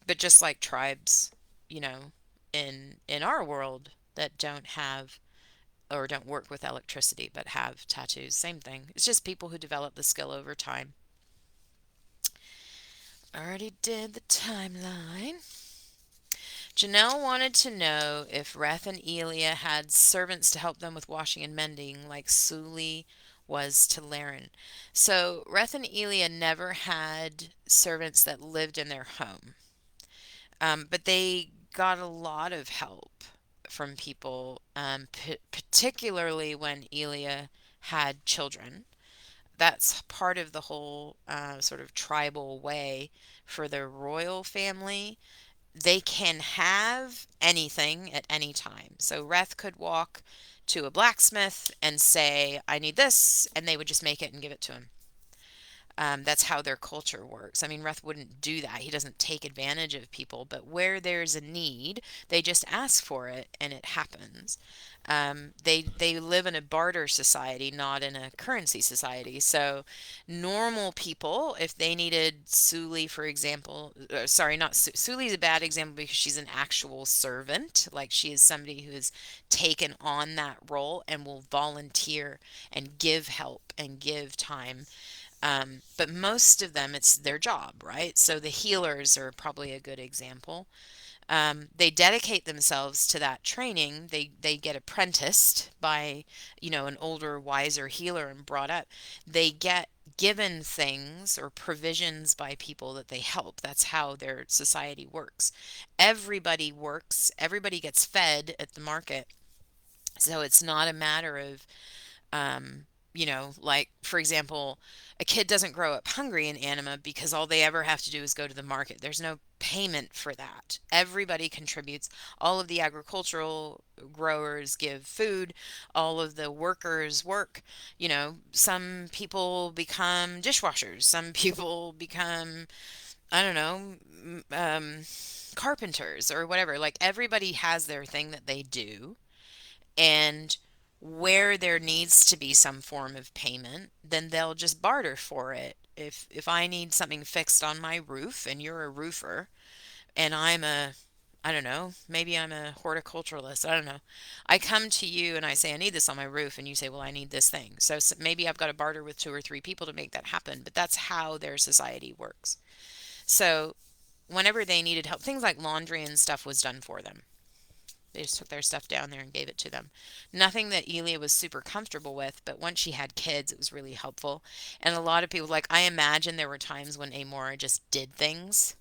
but just like tribes, you know in our world that don't have or don't work with electricity but have tattoos, same thing. It's just people who develop the skill over time. Already did the timeline. Janelle wanted to know if Reth and Elia had servants to help them with washing and mending, like Sully was to Laren. So Reth and Elia never had servants that lived in their home, but they got a lot of help from people, particularly when Elia had children. That's part of the whole sort of tribal way for the royal family. They can have anything at any time. So Reth could walk to a blacksmith and say, I need this, and they would just make it and give it to him. That's how their culture works. I mean, Ruth wouldn't do that. He doesn't take advantage of people, but where there's a need, they just ask for it and it happens. They live in a barter society, not in a currency society. So normal people, if they needed Suli, for example, sorry, not Suli is a bad example because she's an actual servant. Like she is somebody who has taken on that role and will volunteer and give help and give time, but most of them, it's their job, right? So the healers are probably a good example. They dedicate themselves to that training. They get apprenticed by, an older, wiser healer and brought up. They get given things or provisions by people that they help. That's how their society works. Everybody works. Everybody gets fed at the market. So it's not a matter of like for example, a kid doesn't grow up hungry in Anima because all they ever have to do is go to the market. There's no payment for that. Everybody contributes. All of the agricultural growers give food, all of the workers work. Some people become dishwashers, some people become, I don't know, carpenters or whatever. Like everybody has their thing that they do, and where there needs to be some form of payment, then they'll just barter for it. If I need something fixed on my roof and you're a roofer and I don't know, maybe I'm a horticulturalist, I don't know. I come to you and I say I need this on my roof and you say, "Well, I need this thing." So maybe I've got to barter with two or three people to make that happen, but that's how their society works. So whenever they needed help, things like laundry and stuff was done for them. They just took their stuff down there and gave it to them. Nothing that Elia was super comfortable with, but once she had kids, it was really helpful. And a lot of people, like, I imagine there were times when Amora just did things.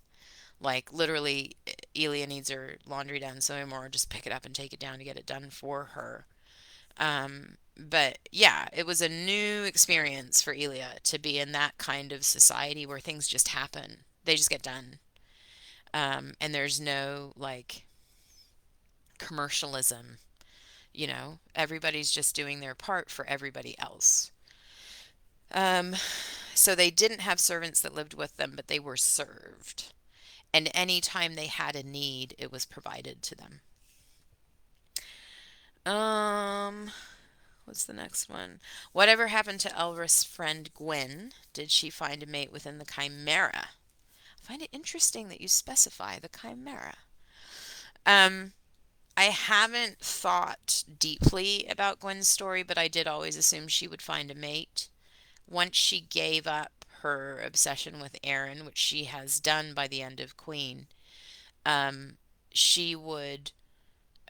Like, literally, Elia needs her laundry done, so Amora just pick it up and take it down to get it done for her. But yeah, it was a new experience for Elia to be in that kind of society where things just happen. They just get done. And there's no, like, commercialism. Everybody's just doing their part for everybody else. Um, so they didn't have servants that lived with them, but they were served. And any time they had a need, it was provided to them. Um, what's the next one? Whatever happened to Elrith's friend Gwyn? Did she find a mate within the Chimera? I find it interesting that you specify the Chimera. Um, I haven't thought deeply about Gwen's story, but I did always assume she would find a mate. Once she gave up her obsession with Aaron, which she has done by the end of Queen, she would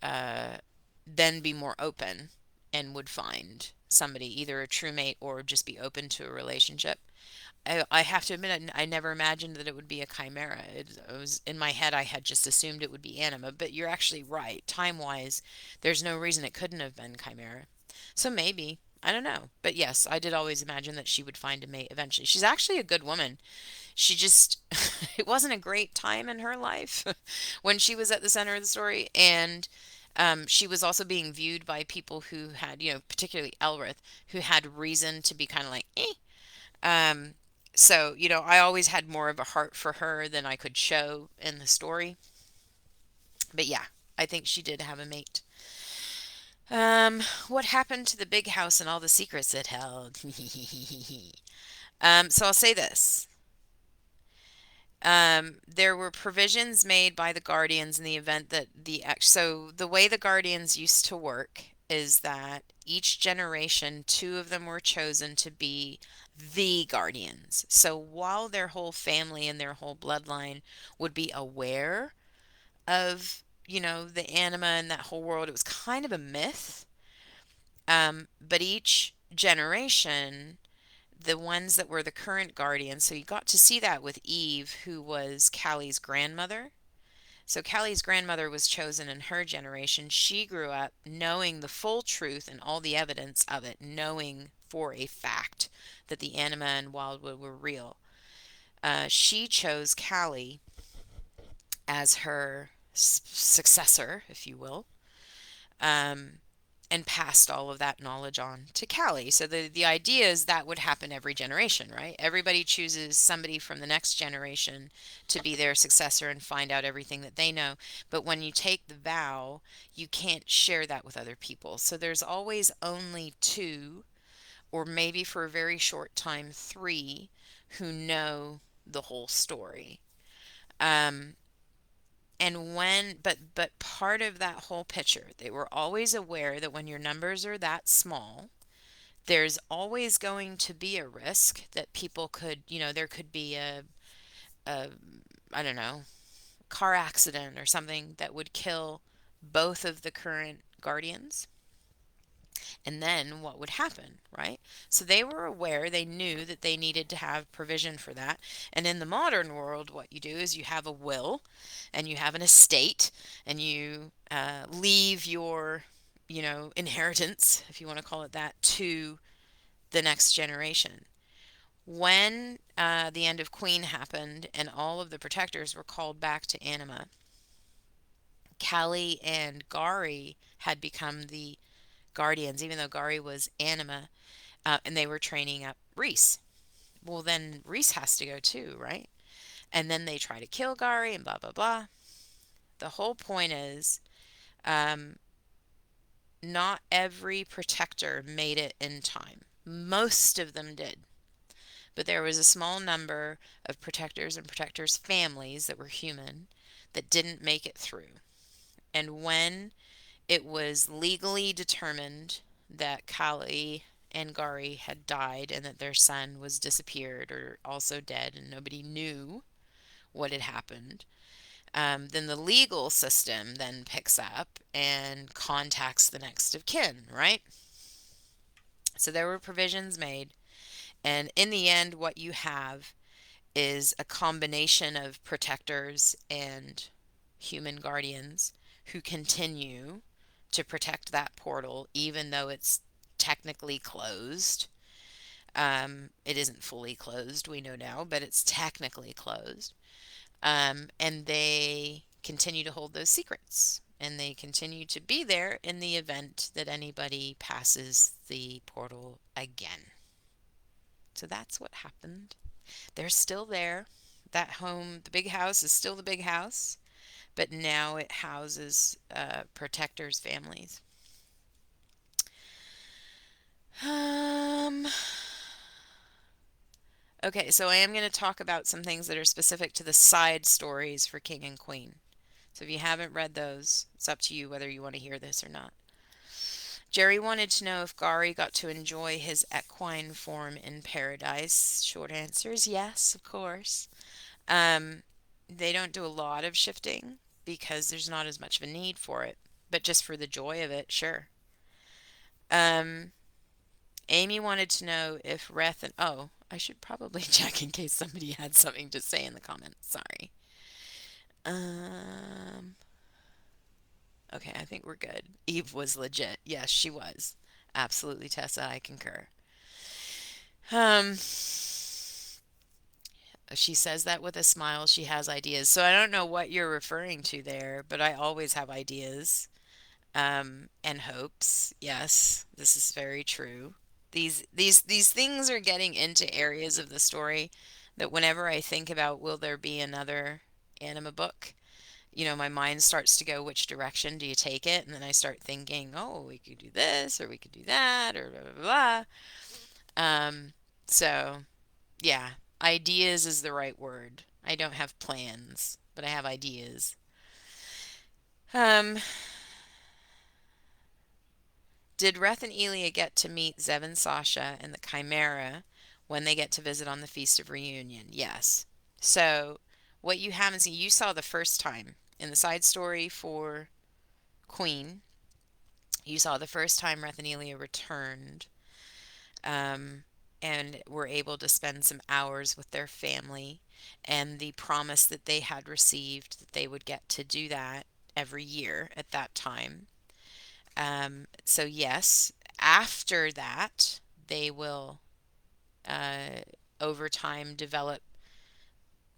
uh, then be more open and would find somebody, either a true mate or just be open to a relationship. I have to admit, I never imagined that it would be a chimera. It was in my head, I had just assumed it would be anima, but you're actually right. Time wise, there's no reason it couldn't have been chimera. So maybe, I don't know. But yes, I did always imagine that she would find a mate eventually. She's actually a good woman. She just, it wasn't a great time in her life when she was at the center of the story. And she was also being viewed by people who had, particularly Elrith, who had reason to be kind of like, eh. Um, so, I always had more of a heart for her than I could show in the story. But yeah, I think she did have a mate. What happened to the big house and all the secrets it held? So I'll say this. There were provisions made by the Guardians in the event that so the way the Guardians used to work is that each generation, two of them were chosen to be the Guardians. So while their whole family and their whole bloodline would be aware of, the anima and that whole world, it was kind of a myth. But each generation, the ones that were the current guardians. So you got to see that with Eve, who was Callie's grandmother. So Callie's grandmother was chosen in her generation. She grew up knowing the full truth and all the evidence of it, knowing for a fact that the anima and Wildwood were real. She chose Callie as her successor, if you will. Um, and passed all of that knowledge on to Callie. So the idea is that would happen every generation, right? Everybody chooses somebody from the next generation to be their successor and find out everything that they know. But when you take the vow, you can't share that with other people. So there's always only two, or maybe for a very short time, three, who know the whole story. Um, and but part of that whole picture, they were always aware that when your numbers are that small, there's always going to be a risk that people could, there could be a I don't know, car accident or something that would kill both of the current guardians. And then what would happen, right? So they were aware, they knew that they needed to have provision for that. And in the modern world, what you do is you have a will and you have an estate and you leave your, inheritance, if you want to call it that, to the next generation. When the end of Queen happened and all of the protectors were called back to Anima, Callie and Gari had become the guardians, even though Gari was Anima, and they were training up Reese. Well, then Reese has to go too, right? And then they try to kill Gari and blah, blah, blah. The whole point is um, not every protector made it in time. Most of them did. But there was a small number of protectors and protectors' families that were human that didn't make it through. And when it was legally determined that Kali and Gari had died and that their son was disappeared or also dead and nobody knew what had happened, then the legal system then picks up and contacts the next of kin, right? So there were provisions made. And in the end, what you have is a combination of protectors and human guardians who continue to protect that portal, even though it's technically closed. It isn't fully closed, we know now, but it's technically closed. And they continue to hold those secrets. And they continue to be there in the event that anybody passes the portal again. So that's what happened. They're still there. That home, the big house, is still the big house, but now it houses protectors' families. Um, okay, so I am going to talk about some things that are specific to the side stories for King and Queen. So if you haven't read those, it's up to you whether you want to hear this or not. Jerry wanted to know if Gari got to enjoy his equine form in paradise. Short answer is yes, of course. Um, they don't do a lot of shifting because there's not as much of a need for it, but just for the joy of it, sure. Um, Amy wanted to know if Reth and I should probably check in case somebody had something to say in the comments. Sorry. Um, okay, I think we're good. Eve was legit. Yes, she was. Absolutely, Tessa, I concur. Um, she says that with a smile. She has ideas. So I don't know what you're referring to there, but I always have ideas and hopes. Yes, this is very true. These things are getting into areas of the story that whenever I think about will there be another anima book, my mind starts to go, which direction do you take it? And then I start thinking, oh, we could do this or we could do that or blah blah blah. So yeah, ideas is the right word. I don't have plans, but I have ideas. Um, Did Reth and Elia get to meet Zev and Sasha and the Chimera when they get to visit on the Feast of Reunion? Yes. So, what you haven't seen, you saw the first time in the side story for Queen. You saw the first time Reth and Elia returned um, and were able to spend some hours with their family and the promise that they had received that they would get to do that every year at that time. So yes, after that, they will uh, over time develop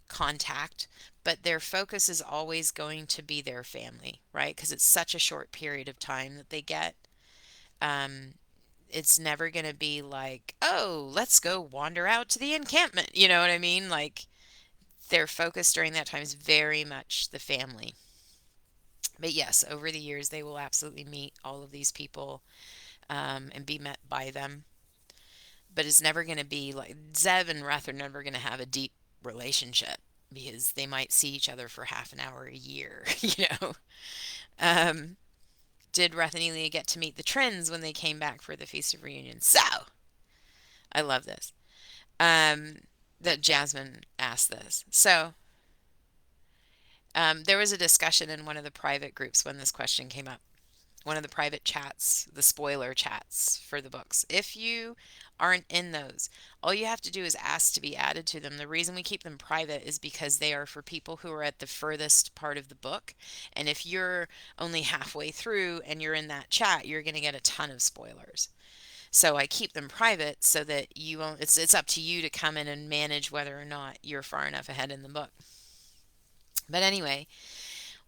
contact, but their focus is always going to be their family, right? Because it's such a short period of time that they get. Um, it's never going to be like, oh, let's go wander out to the encampment. You know what I mean? Like, their focus during that time is very much the family. But yes, over the years, they will absolutely meet all of these people, and be met by them. But it's never going to be like Zeb and Wrath are never going to have a deep relationship because they might see each other for half an hour a year, you know. Um, did Wrath and Elia get to meet the Trins when they came back for the Feast of Reunion? So, I love this. Um, that Jasmine asked this. So, there was a discussion in one of the private groups when this question came up, one of the private chats, the spoiler chats for the books. If you aren't in those, all you have to do is ask to be added to them. The reason we keep them private is because they are for people who are at the furthest part of the book. And if you're only halfway through and you're in that chat, you're going to get a ton of spoilers. So I keep them private so that you won't, it's up to you to come in and manage whether or not you're far enough ahead in the book. But anyway,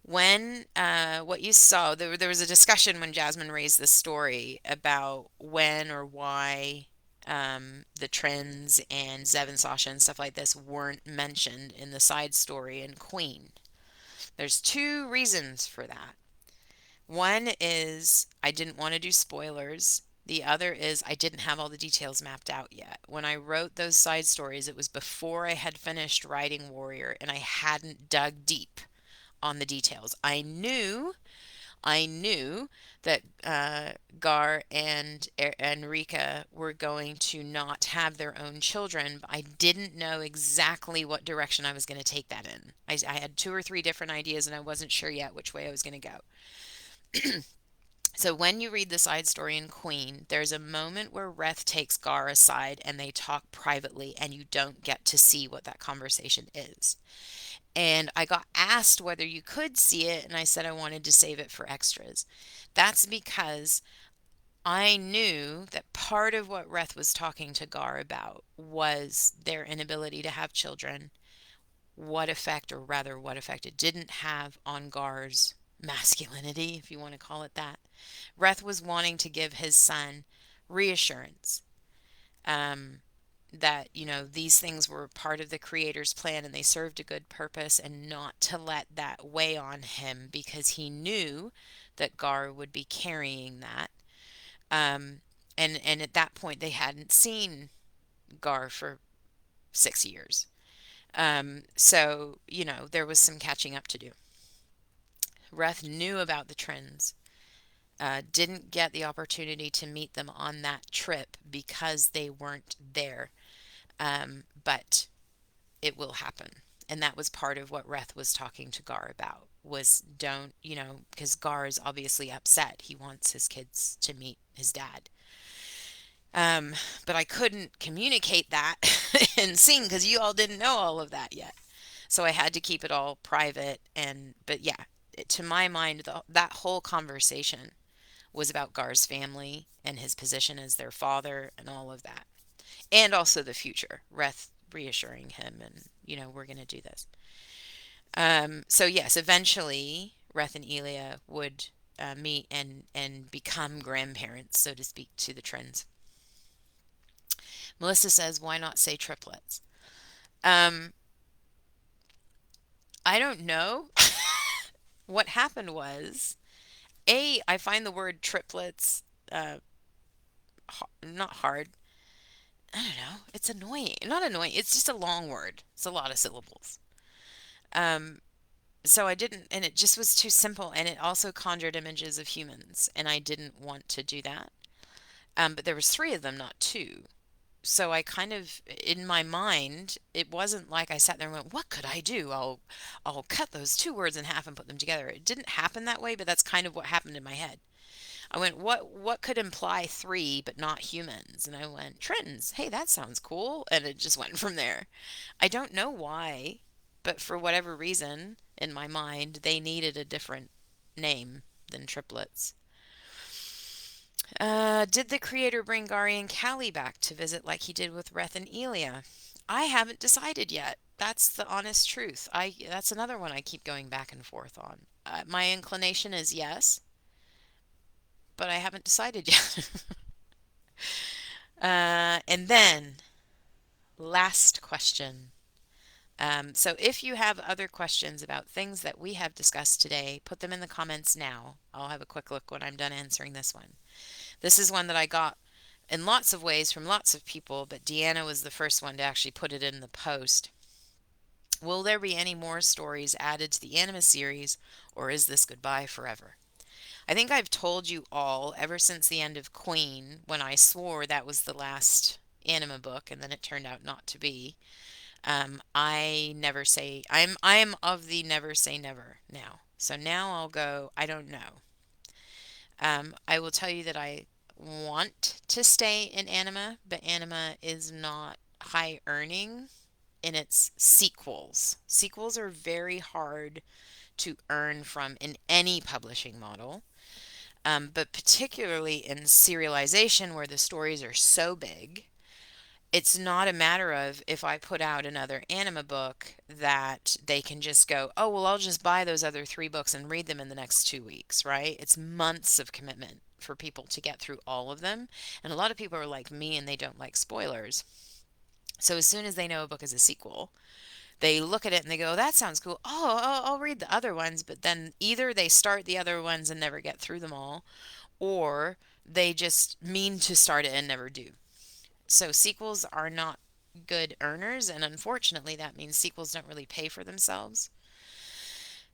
when what you saw, there was a discussion when Jasmine raised this story about when or why the trends and Zev and Sasha and stuff like this weren't mentioned in the side story in Queen. There's two reasons for that. One is I didn't want to do spoilers. The other is I didn't have all the details mapped out yet. When I wrote those side stories, it was before I had finished writing Warrior and I hadn't dug deep on the details. I knew that Gar and Rika were going to not have their own children, but I didn't know exactly what direction I was going to take that in. I had two or three different ideas, and I wasn't sure yet which way I was going to go. So when you read the side story in Queen, there's a moment where Reth takes Gar aside and they talk privately, and you don't get to see what that conversation is. And I got asked whether you could see it, and I said I wanted to save it for extras. That's because I knew that part of what Reth was talking to Gar about was their inability to have children, what effect, or rather, what effect it didn't have on Gar's masculinity, if you want to call it that. Reth was wanting to give his son reassurance, um, that, these things were part of the creator's plan and they served a good purpose, and not to let that weigh on him because he knew that Gar would be carrying that. Um, and at that point, they hadn't seen Gar for 6 years. So, there was some catching up to do. Reth knew about the trends, didn't get the opportunity to meet them on that trip because they weren't there. But it will happen. And that was part of what Reth was talking to Gar about, was don't, because Gar is obviously upset. He wants his kids to meet his dad. Um, but I couldn't communicate that and sing because you all didn't know all of that yet. So I had to keep it all private. But yeah, to my mind, that whole conversation was about Gar's family and his position as their father and all of that. And also the future. Reth reassuring him, and we're going to do this. So yes, eventually Reth and Elia would meet and become grandparents, so to speak, to the Trins. Melissa says, "Why not say triplets?" Um, I don't know. What happened was, I find the word triplets uh, not hard. I don't know. It's annoying. Not annoying. It's just a long word. It's a lot of syllables. Um, so I didn't, and it just was too simple, and it also conjured images of humans, and I didn't want to do that. But there was three of them, not two. So I kind of, in my mind, it wasn't like I sat there and went, "What could I do? I'll cut those two words in half and put them together." It didn't happen that way, but that's kind of what happened in my head. I went, "What could imply three but not humans?" And I went, "Trins. Hey, that sounds cool." And it just went from there. I don't know why, but for whatever reason, in my mind, they needed a different name than triplets. Did the creator bring Gari and Callie back to visit like he did with Reth and Elia? I haven't decided yet. That's the honest truth. That's another one I keep going back and forth on. My inclination is yes. but I haven't decided yet. And then, last question. So if you have other questions about things that we have discussed today, put them in the comments now. I'll have a quick look when I'm done answering this one. This is one that I got in lots of ways from lots of people, but Deanna was the first one to actually put it in the post. Will there be any more stories added to the anime series, or is this goodbye forever? I think I've told you all ever since the end of Queen, when I swore that was the last anime book, and then it turned out not to be. I never say I am of the never say never now. So now I'll go, I don't know. I will tell you that I want to stay in anime, but anime is not high earning in its sequels. Sequels are very hard to earn from in any publishing model, but particularly in serialization where the stories are so big. It's not a matter of if I put out another anime book that they can just go, oh, well, I'll just buy those other three books and read them in the next 2 weeks, right? It's months of commitment for people to get through all of them. And a lot of people are like me and they don't like spoilers. So as soon as they know a book is a sequel, they look at it and they go, that sounds cool. Oh, I'll read the other ones. But then either they start the other ones and never get through them all, or they just mean to start it and never do. So sequels are not good earners, and unfortunately, that means sequels don't really pay for themselves.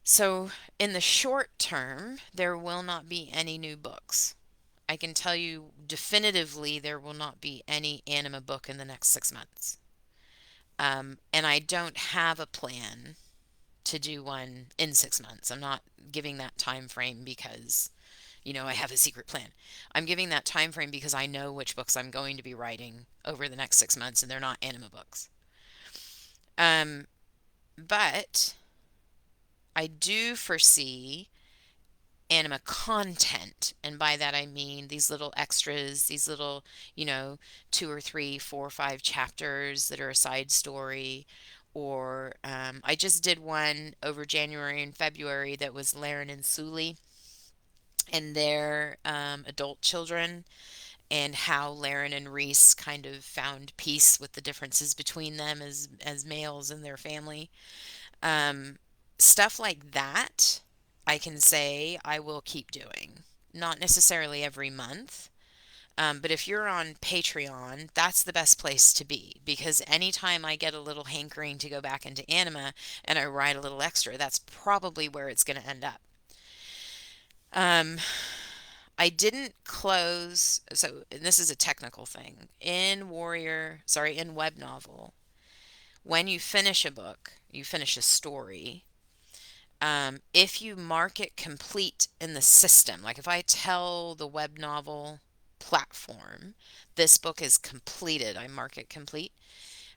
So, in the short term, there will not be any new books. I can tell you definitively there will not be any anime book in the next 6 months. And I don't have a plan to do one in 6 months. I'm not giving that time frame because I have a secret plan. I'm giving that time frame because I know which books I'm going to be writing over the next 6 months, and they're not anime books. Um, but I do foresee anime content, and by that I mean these little extras, these little, you know, two or three, four or five chapters that are a side story. Or I just did one over January and February that was Laren and Sully and their adult children, and how Laren and Reese kind of found peace with the differences between them as males and their family. Um, Stuff like that, I can say I will keep doing. Not necessarily every month, but if you're on Patreon, that's the best place to be because anytime I get a little hankering to go back into anime and I write a little extra, that's probably where it's going to end up. Um, I didn't close, so and this is a technical thing. In web novel, when you finish a book, you finish a story. If you mark it complete in the system, like if I tell the web novel platform, this book is completed, I mark it complete.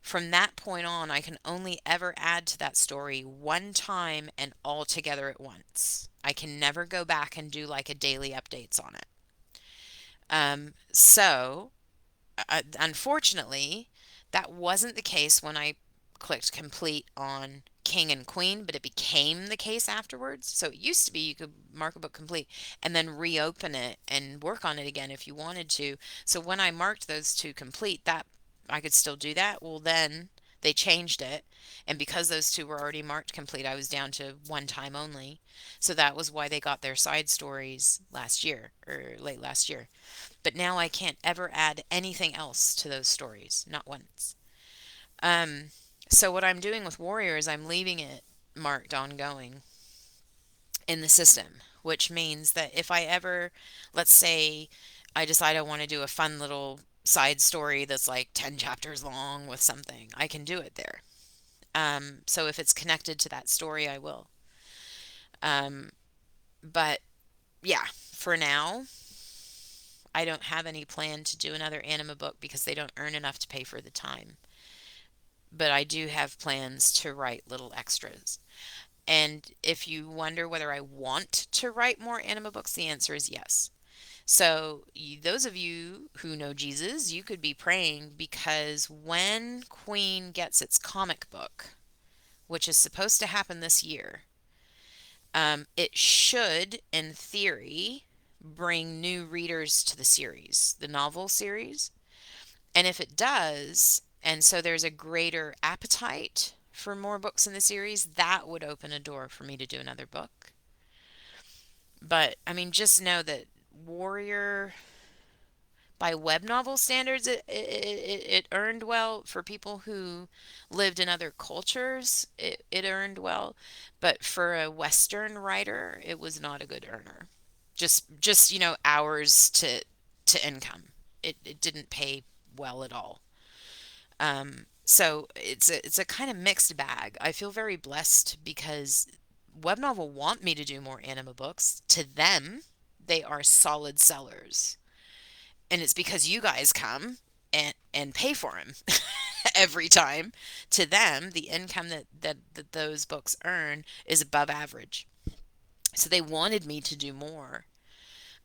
From that point on, I can only ever add to that story one time and all together at once. I can never go back and do like a daily updates on it. Unfortunately, that wasn't the case when I clicked complete on King and Queen, but it became the case afterwards. So it used to be you could mark a book complete and then reopen it and work on it again if you wanted to. So when I marked those two complete, that I could still do that. Well, then they changed it, and because those two were already marked complete, I was down to one time only. So that was why they got their side stories last year or late last year. But now I can't ever add anything else to those stories, not once. Um, so what I'm doing with Warrior is I'm leaving it marked ongoing in the system, which means that if I ever, let's say, I decide I want to do a fun little side story that's like 10 chapters long with something, I can do it there. So if it's connected to that story, I will. Um, but yeah, for now, I don't have any plan to do another anime book because they don't earn enough to pay for the time. But I do have plans to write little extras. And if you wonder whether I want to write more anime books, the answer is yes. So, those of you who know Jesus, you could be praying because when Queen gets its comic book, which is supposed to happen this year, it should, in theory, bring new readers to the series, the novel series. And if it does, and so there's a greater appetite for more books in the series, that would open a door for me to do another book. But I mean, just know that Warrior, by web novel standards, it earned well for people who lived in other cultures. It earned well, but for a Western writer, it was not a good earner. Just hours to income. It didn't pay well at all. So it's a kind of mixed bag. I feel very blessed because web novel want me to do more anima books. To them, they are solid sellers, and it's because you guys come and pay for them every time. To them, the income that those books earn is above average. So they wanted me to do more,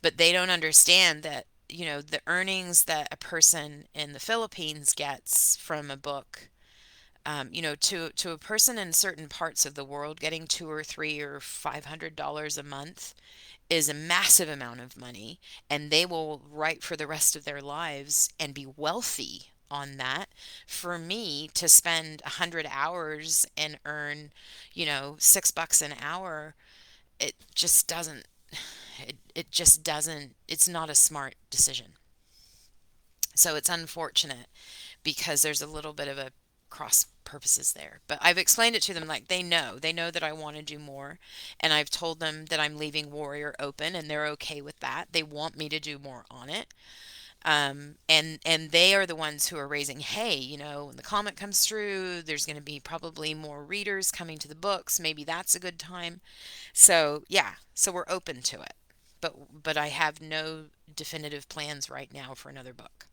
but they don't understand that the earnings that a person in the Philippines gets from a book, to a person in certain parts of the world, getting 2 or 3 or $500 a month is a massive amount of money, and they will write for the rest of their lives and be wealthy on that. For me to spend 100 hours and earn, $6 an hour, it just doesn't. It just doesn't. It's not a smart decision. So it's unfortunate because there's a little bit of a cross purposes there. But I've explained it to them, like they know that I want to do more, and I've told them that I'm leaving Warrior open and they're okay with that. They want me to do more on it. And they are the ones who are raising, hey, when the comic comes through, there's going to be probably more readers coming to the books. Maybe that's a good time. So yeah, so we're open to it. But I have no definitive plans right now for another book.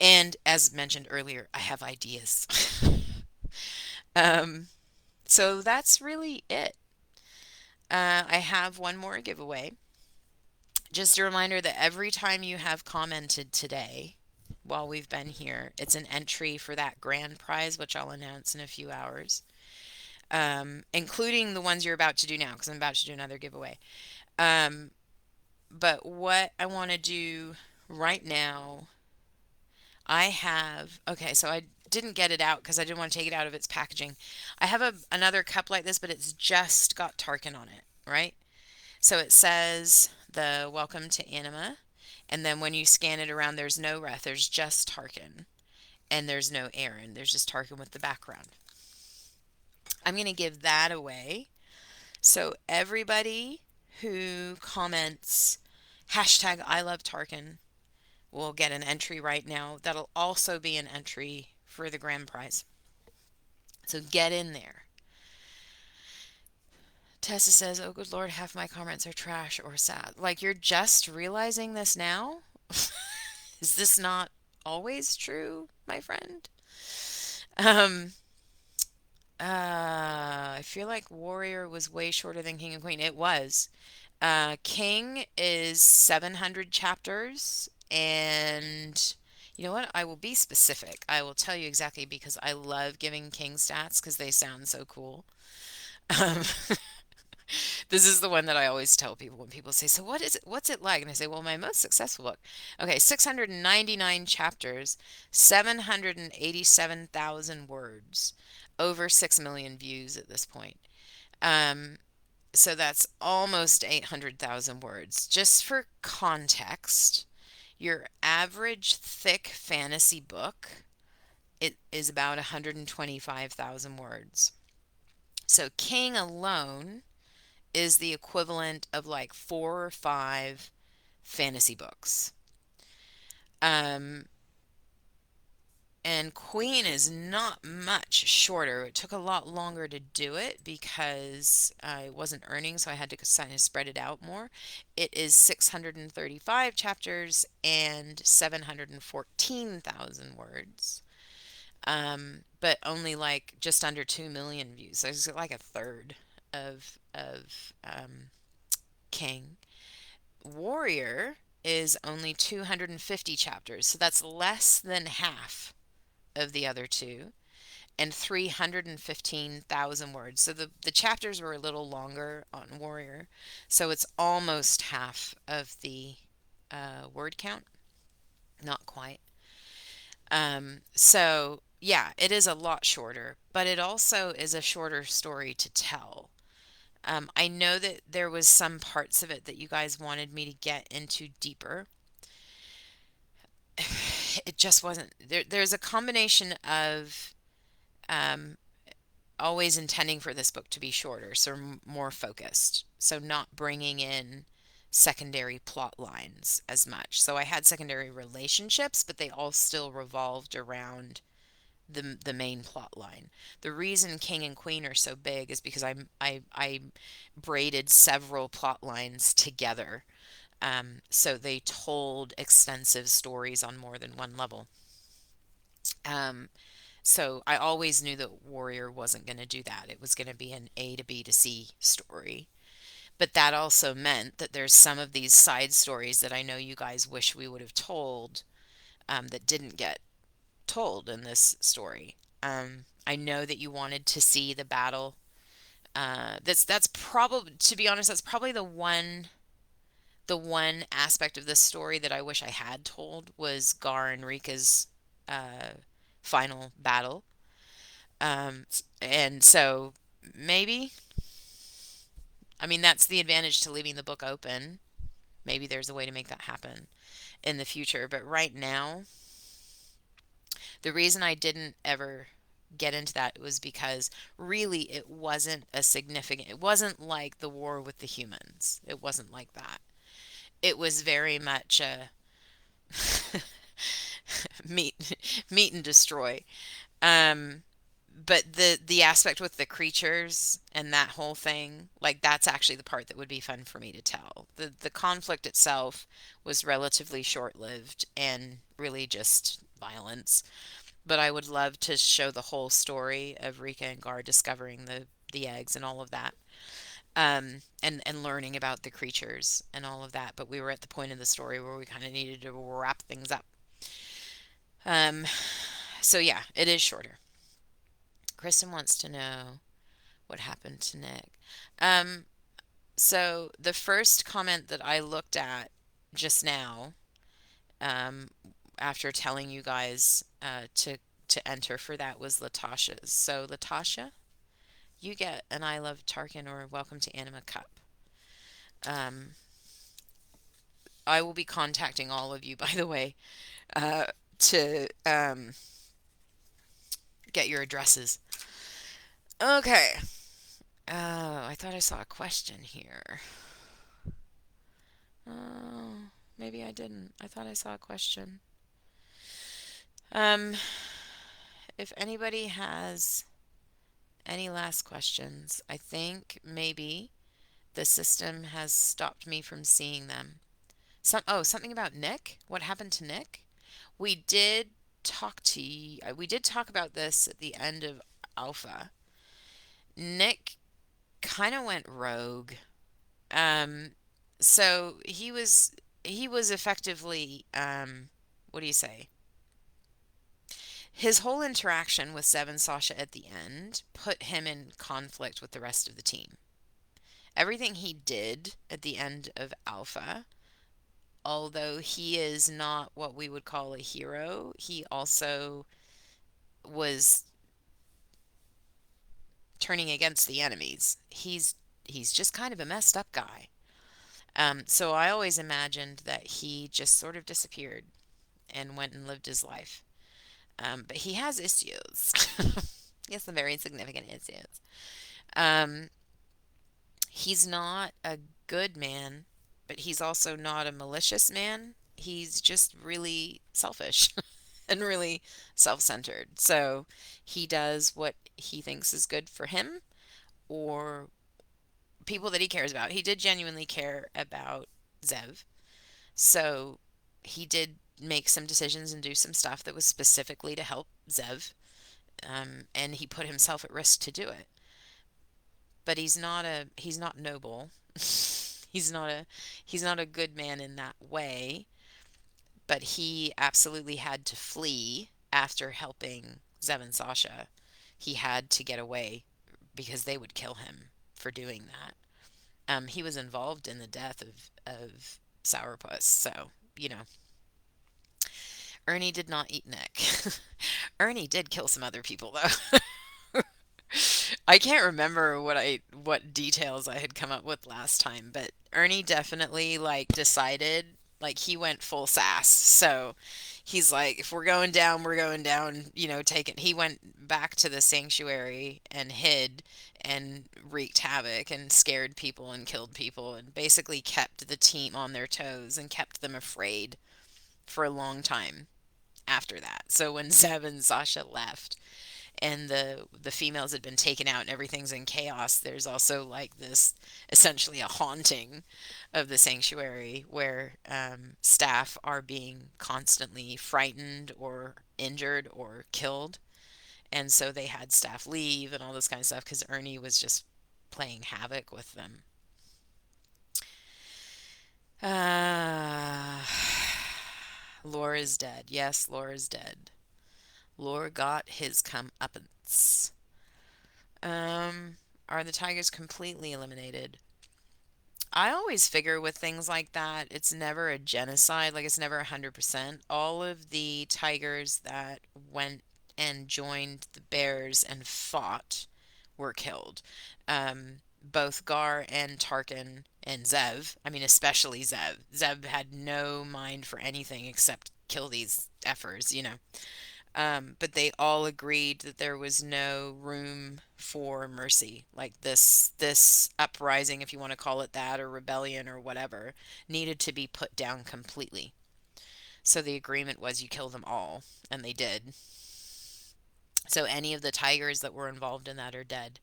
And as mentioned earlier, I have ideas. um, so that's really it. I have one more giveaway. Just a reminder that every time you have commented today while we've been here, it's an entry for that grand prize, which I'll announce in a few hours, including the ones you're about to do now, because I'm about to do another giveaway. Um, but what I want to do right now, okay, so I didn't get it out because I didn't want to take it out of its packaging. I have another cup like this, but it's just got Tarkin on it, right? So it says the welcome to Anima, and then when you scan it around, there's no Reth, there's just Tarkin, and there's no Aaron, there's just Tarkin with the background. I'm going to give that away. So everybody who comments hashtag I love Tarkin will get an entry right now. That'll also be an entry for the grand prize. So get in there. Tessa says, oh, good Lord, half my comments are trash or sad. Like, you're just realizing this now? Is this not always true, my friend? Um, I feel like Warrior was way shorter than King and Queen. It was. King is 700 chapters, and you know what? I will be specific. I will tell you exactly because I love giving King stats because they sound so cool. Um, this is the one that I always tell people when people say, "So what is it? What's it like?" And I say, "Well, my most successful book." Okay, 699 chapters, 787,000 words, over 6 million views at this point. Um, so that's almost 800,000 words. Just for context, your average thick fantasy book it is about 125,000 words. So King alone is the equivalent of like 4 or 5 fantasy books. Um, and Queen is not much shorter. It took a lot longer to do it because I wasn't earning, so I had to kind of spread it out more. It is 635 chapters and 714,000 words. But only like just under 2 million views. So it's like a third of King. Warrior is only 250 chapters, so that's less than half of the other two. and 315,000 words. So the chapters were a little longer on Warrior. So it's almost half of the word count. Not quite. So yeah, it is a lot shorter, but it also is a shorter story to tell. I know that there was some parts of it that you guys wanted me to get into deeper. It just wasn't there. There's a combination of um, always intending for this book to be shorter, so more focused, so not bringing in secondary plot lines as much. So I had secondary relationships, but they all still revolved around the main plot line. The reason King and Queen are so big is because I braided several plot lines together. So they told extensive stories on more than one level. Um, so I always knew that Warrior wasn't going to do that. It was going to be an A to B to C story. But that also meant that there's some of these side stories that I know you guys wish we would have told, that didn't get told in this story. I know that you wanted to see the battle. That's probably, to be honest, that's probably the one aspect of this story that I wish I had told was Gar and Rika's uh, final battle. And so maybe, I mean, that's the advantage to leaving the book open. Maybe there's a way to make that happen in the future. But right now, the reason I didn't ever get into that was because really it wasn't like the war with the humans. It wasn't like that. It was very much a meet meet and destroy. Um, but the aspect with the creatures and that whole thing, like that's actually the part that would be fun for me to tell. The conflict itself was relatively short-lived and really just violence. But I would love to show the whole story of Rika and Gar discovering the eggs and all of that. And learning about the creatures and all of that. But we were at the point in the story where we kind of needed to wrap things up. Um, so yeah, it is shorter. Kristen wants to know what happened to Nick. Um, so the first comment that I looked at just now, um, after telling you guys to enter for that was Latasha's. So Latasha, you get an I Love Tarkin or Welcome to Anima cup. Um, I will be contacting all of you, by the way, to get your addresses. Okay. Oh, I thought I saw a question here. Oh, maybe I didn't. I thought I saw a question. Um, if anybody has any last questions, I think maybe the system has stopped me from seeing them. Something about Nick? What happened to Nick? We did we did talk about this at the end of Alpha. Nick kind of went rogue. Um, so he was effectively, what do you say? His whole interaction with Seven Sasha at the end put him in conflict with the rest of the team. Everything he did at the end of Alpha, although he is not what we would call a hero, he also was turning against the enemies. He's just kind of a messed up guy. So I always imagined that he just sort of disappeared and went and lived his life. But he has issues. He has some very significant issues. Um, he's not a good man, but he's also not a malicious man. He's just really selfish and really self centered. So he does what he thinks is good for him or people that he cares about. He did genuinely care about Zev. So he did make some decisions and do some stuff that was specifically to help Zev. And he put himself at risk to do it. But he's not noble. He's not a good man in that way. But he absolutely had to flee after helping Zev and Sasha he had to get away because they would kill him for doing that. He was involved in the death of Sourpuss, so, you know, Ernie did not eat Nick. Ernie did kill some other people, though. I can't remember what details I had come up with last time, but Ernie definitely like decided like he went full sass. So he's like, if we're going down, we're going down, you know, take it. He went back to the sanctuary and hid and wreaked havoc and scared people and killed people and basically kept the team on their toes and kept them afraid for a long time after that. So when Zev and Sasha left, and the females had been taken out and everything's in chaos, there's also like this essentially a haunting of the sanctuary where staff are being constantly frightened or injured or killed, and so they had staff leave and all this kind of stuff because Ernie was just playing havoc with them. uh Laura's dead. Yes, Laura's dead. Laura got his comeuppance. Um, are the tigers completely eliminated? I always figure with things like that, it's never a genocide, like it's never 100%. All of the tigers that went and joined the bears and fought were killed. Both Gar and Tarkin and Zev, I mean, especially Zev. Zev had no mind for anything except kill these effers, you know. But they all agreed that there was no room for mercy. Like this uprising, if you want to call it that, or rebellion or whatever, needed to be put down completely. So the agreement was you kill them all, and they did. So any of the tigers that were involved in that are dead.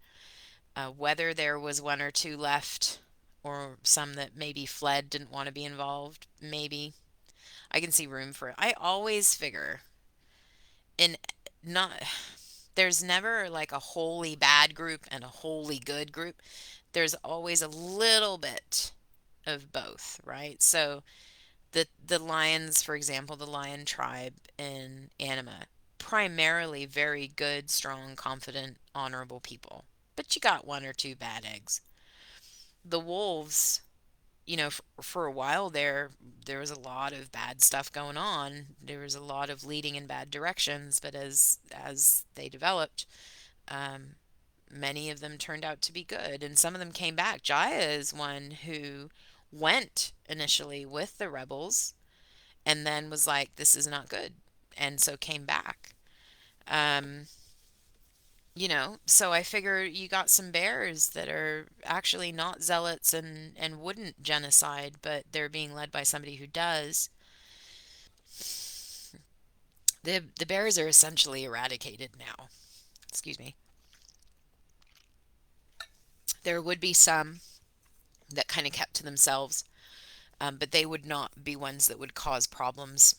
Whether there was one or two left, or some that maybe fled, didn't want to be involved, maybe. I can see room for it. I always figure in not there's never like a wholly bad group and a wholly good group. There's always a little bit of both, right? So the lions, for example, the lion tribe in Anima, primarily very good, strong, confident, honorable people. But you got one or two bad eggs. The wolves, you know, for a while there was a lot of bad stuff going on. There was a lot of leading in bad directions, but as they developed, um, many of them turned out to be good, and some of them came back. Jaya is one who went initially with the rebels and then was like, "This is not good," and so came back. Um, you know, so I figure you got some bears that are actually not zealots and wouldn't genocide, but they're being led by somebody who does. The bears are essentially eradicated now. Excuse me. There would be some that kind of kept to themselves, but they would not be ones that would cause problems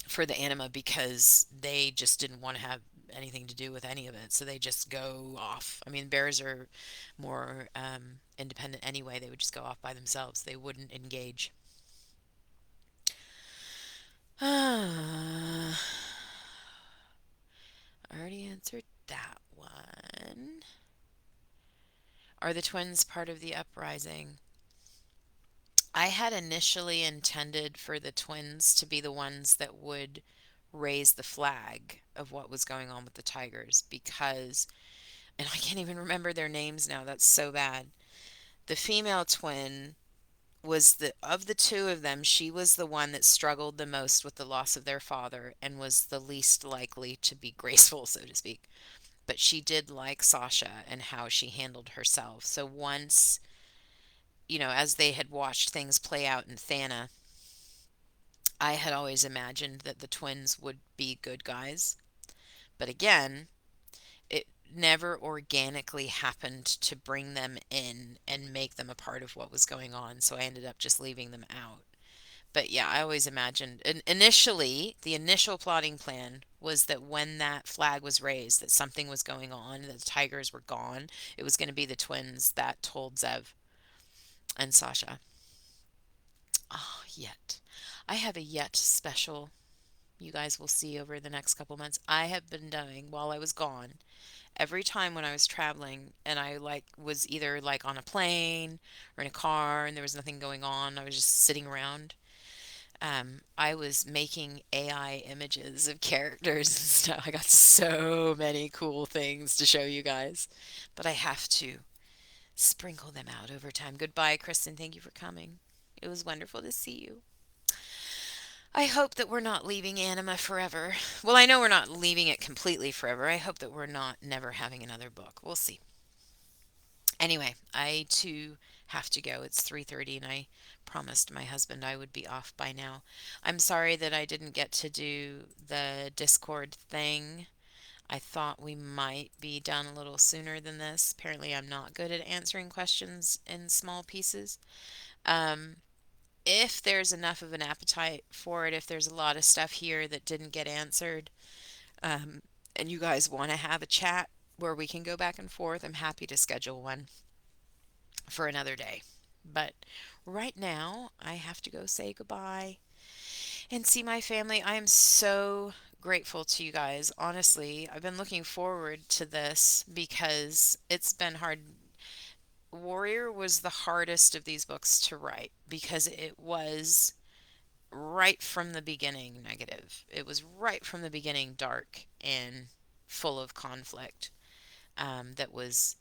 for the anima because they just didn't want to have anything to do with any of it. So they just go off. I mean, bears are more independent anyway. They would just go off by themselves. They wouldn't engage. I already answered that one. Are the twins part of the uprising? I had initially intended for the twins to be the ones that would raise the flag of what was going on with the tigers because, and I can't even remember their names now, that's so bad. The female twin was the of the two of them, she was the one that struggled the most with the loss of their father and was the least likely to be graceful, so to speak. But she did like Sasha and how she handled herself. So once, you know, as they had watched things play out in Thana, I had always imagined that the twins would be good guys. But again, it never organically happened to bring them in and make them a part of what was going on. So I ended up just leaving them out. But yeah, I always imagined, and initially, the initial plotting plan was that when that flag was raised, that something was going on, that the tigers were gone. It was going to be the twins that told Zev and Sasha. Ah, yet. I have a yet special. you guys will see over the next couple months. I have been doing while I was gone. Every time when I was traveling and I like was either like on a plane or in a car and there was nothing going on, I was just sitting around. I was making AI images of characters and stuff. I got so many cool things to show you guys, but I have to sprinkle them out over time. Goodbye, Kristen. Thank you for coming. It was wonderful to see you. I hope that we're not leaving anima forever. Well, I know we're not leaving it completely forever. I hope that we're not never having another book. We'll see. Anyway, I too have to go. It's 3:30 and I promised my husband I would be off by now. I'm sorry that I didn't get to do the Discord thing. I thought we might be done a little sooner than this. Apparently, I'm not good at answering questions in small pieces. Um, if there's enough of an appetite for it, if there's a lot of stuff here that didn't get answered, um, and you guys want to have a chat where we can go back and forth, I'm happy to schedule one for another day. But right now, I have to go say goodbye and see my family. I am so grateful to you guys. Honestly, I've been looking forward to this because it's been hard. Warrior was the hardest of these books to write because it was right from the beginning negative. It was right from the beginning dark and full of conflict, that was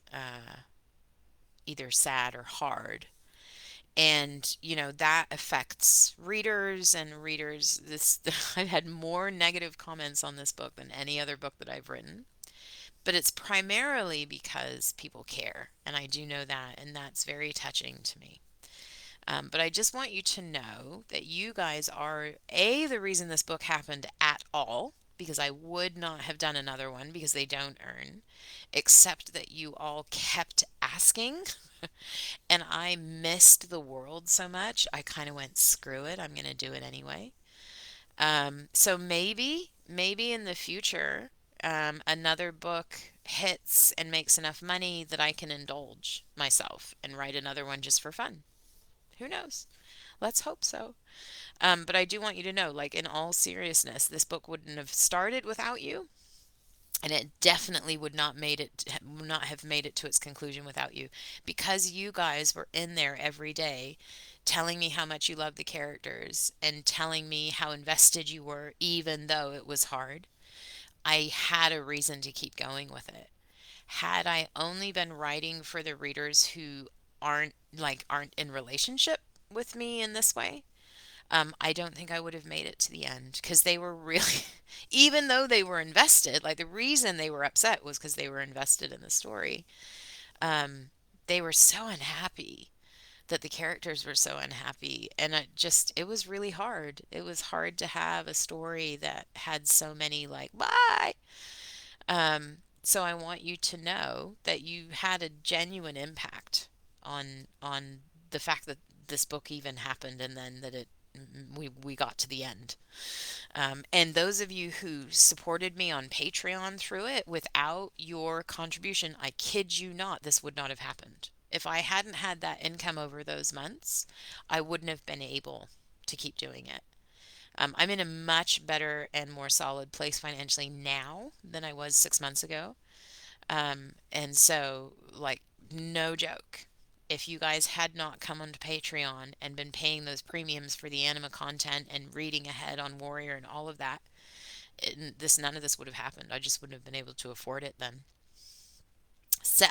either sad or hard. And that affects readers and readers. This I've had more negative comments on this book than any other book that I've written, but it's primarily because people care, and I do know that, and that's very touching to me. But I just want you to know that you guys are the reason this book happened at all, because I would not have done another one because they don't earn, except that you all kept asking. And I missed the world so much, I kind of went, screw it, I'm going to do it anyway. So maybe in the future, another book hits and makes enough money that I can indulge myself and write another one just for fun. Who knows? Let's hope so. But I do want you to know, like, in all seriousness, this book wouldn't have started without you, and it definitely would not have made it to its conclusion without you, because you guys were in there every day telling me how much you loved the characters and telling me how invested you were, even though it was hard. I had a reason to keep going with it. Had I only been writing for the readers who aren't in relationship with me in this way, I don't think I would have made it to the end, because they were really, even though they were invested, like the reason they were upset was because they were invested in the story. Um, they were so unhappy that the characters were so unhappy. And it was really hard. It was hard to have a story that had so many, like, bye. So I want you to know that you had a genuine impact on the fact that this book even happened, and then that we got to the end. And those of you who supported me on Patreon through it, without your contribution, I kid you not, this would not have happened. If I hadn't had that income over those months, I wouldn't have been able to keep doing it. I'm in a much better and more solid place financially now than I was 6 months ago. And so, like, no joke. If you guys had not come onto Patreon and been paying those premiums for the anima content and reading ahead on Warrior and all of that, none of this would have happened. I just wouldn't have been able to afford it then. So,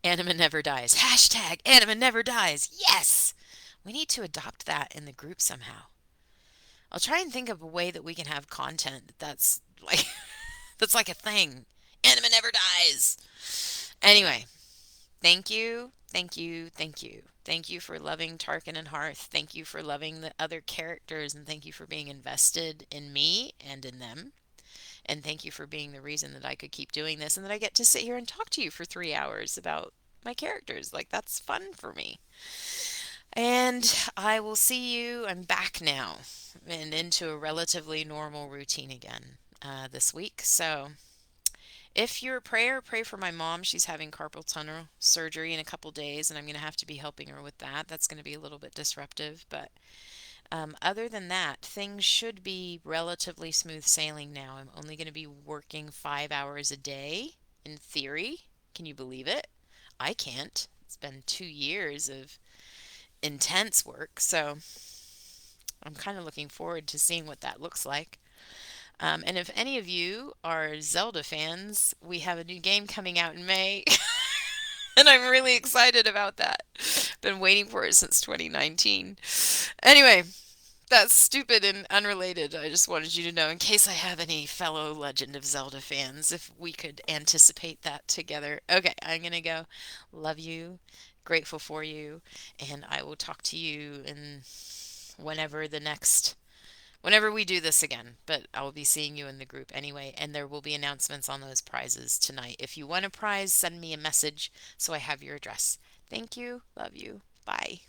anima never dies. Hashtag anima never dies. Yes! We need to adopt that in the group somehow. I'll try and think of a way that we can have content that's like that's like a thing. Anima never dies. Anyway, thank you, thank you, thank you. Thank you for loving Tarkin and Hearth. Thank you for loving the other characters, and thank you for being invested in me and in them. And thank you for being the reason that I could keep doing this and that I get to sit here and talk to you for 3 hours about my characters. Like, that's fun for me. And I will see you. I'm back now and into a relatively normal routine again this week. So if you're a prayer, pray for my mom. She's having carpal tunnel surgery in a couple days, and I'm going to have to be helping her with that. That's going to be a little bit disruptive, but Other than that, things should be relatively smooth sailing now. I'm only going to be working 5 hours a day in theory. Can you believe it? I can't. It's been 2 years of intense work, so I'm kind of looking forward to seeing what that looks like. And if any of you are Zelda fans, we have a new game coming out in May, and I'm really excited about that. Been waiting for it since 2019. Anyway, that's stupid and unrelated. I just wanted you to know, in case I have any fellow Legend of Zelda fans, if we could anticipate that together. Okay, I'm gonna go. Love you, grateful for you, and I will talk to you in whenever the next whenever we do this again. But I will be seeing you in the group anyway, and there will be announcements on those prizes tonight. If you want a prize, send me a message so I have your address. Thank you. Love you. Bye.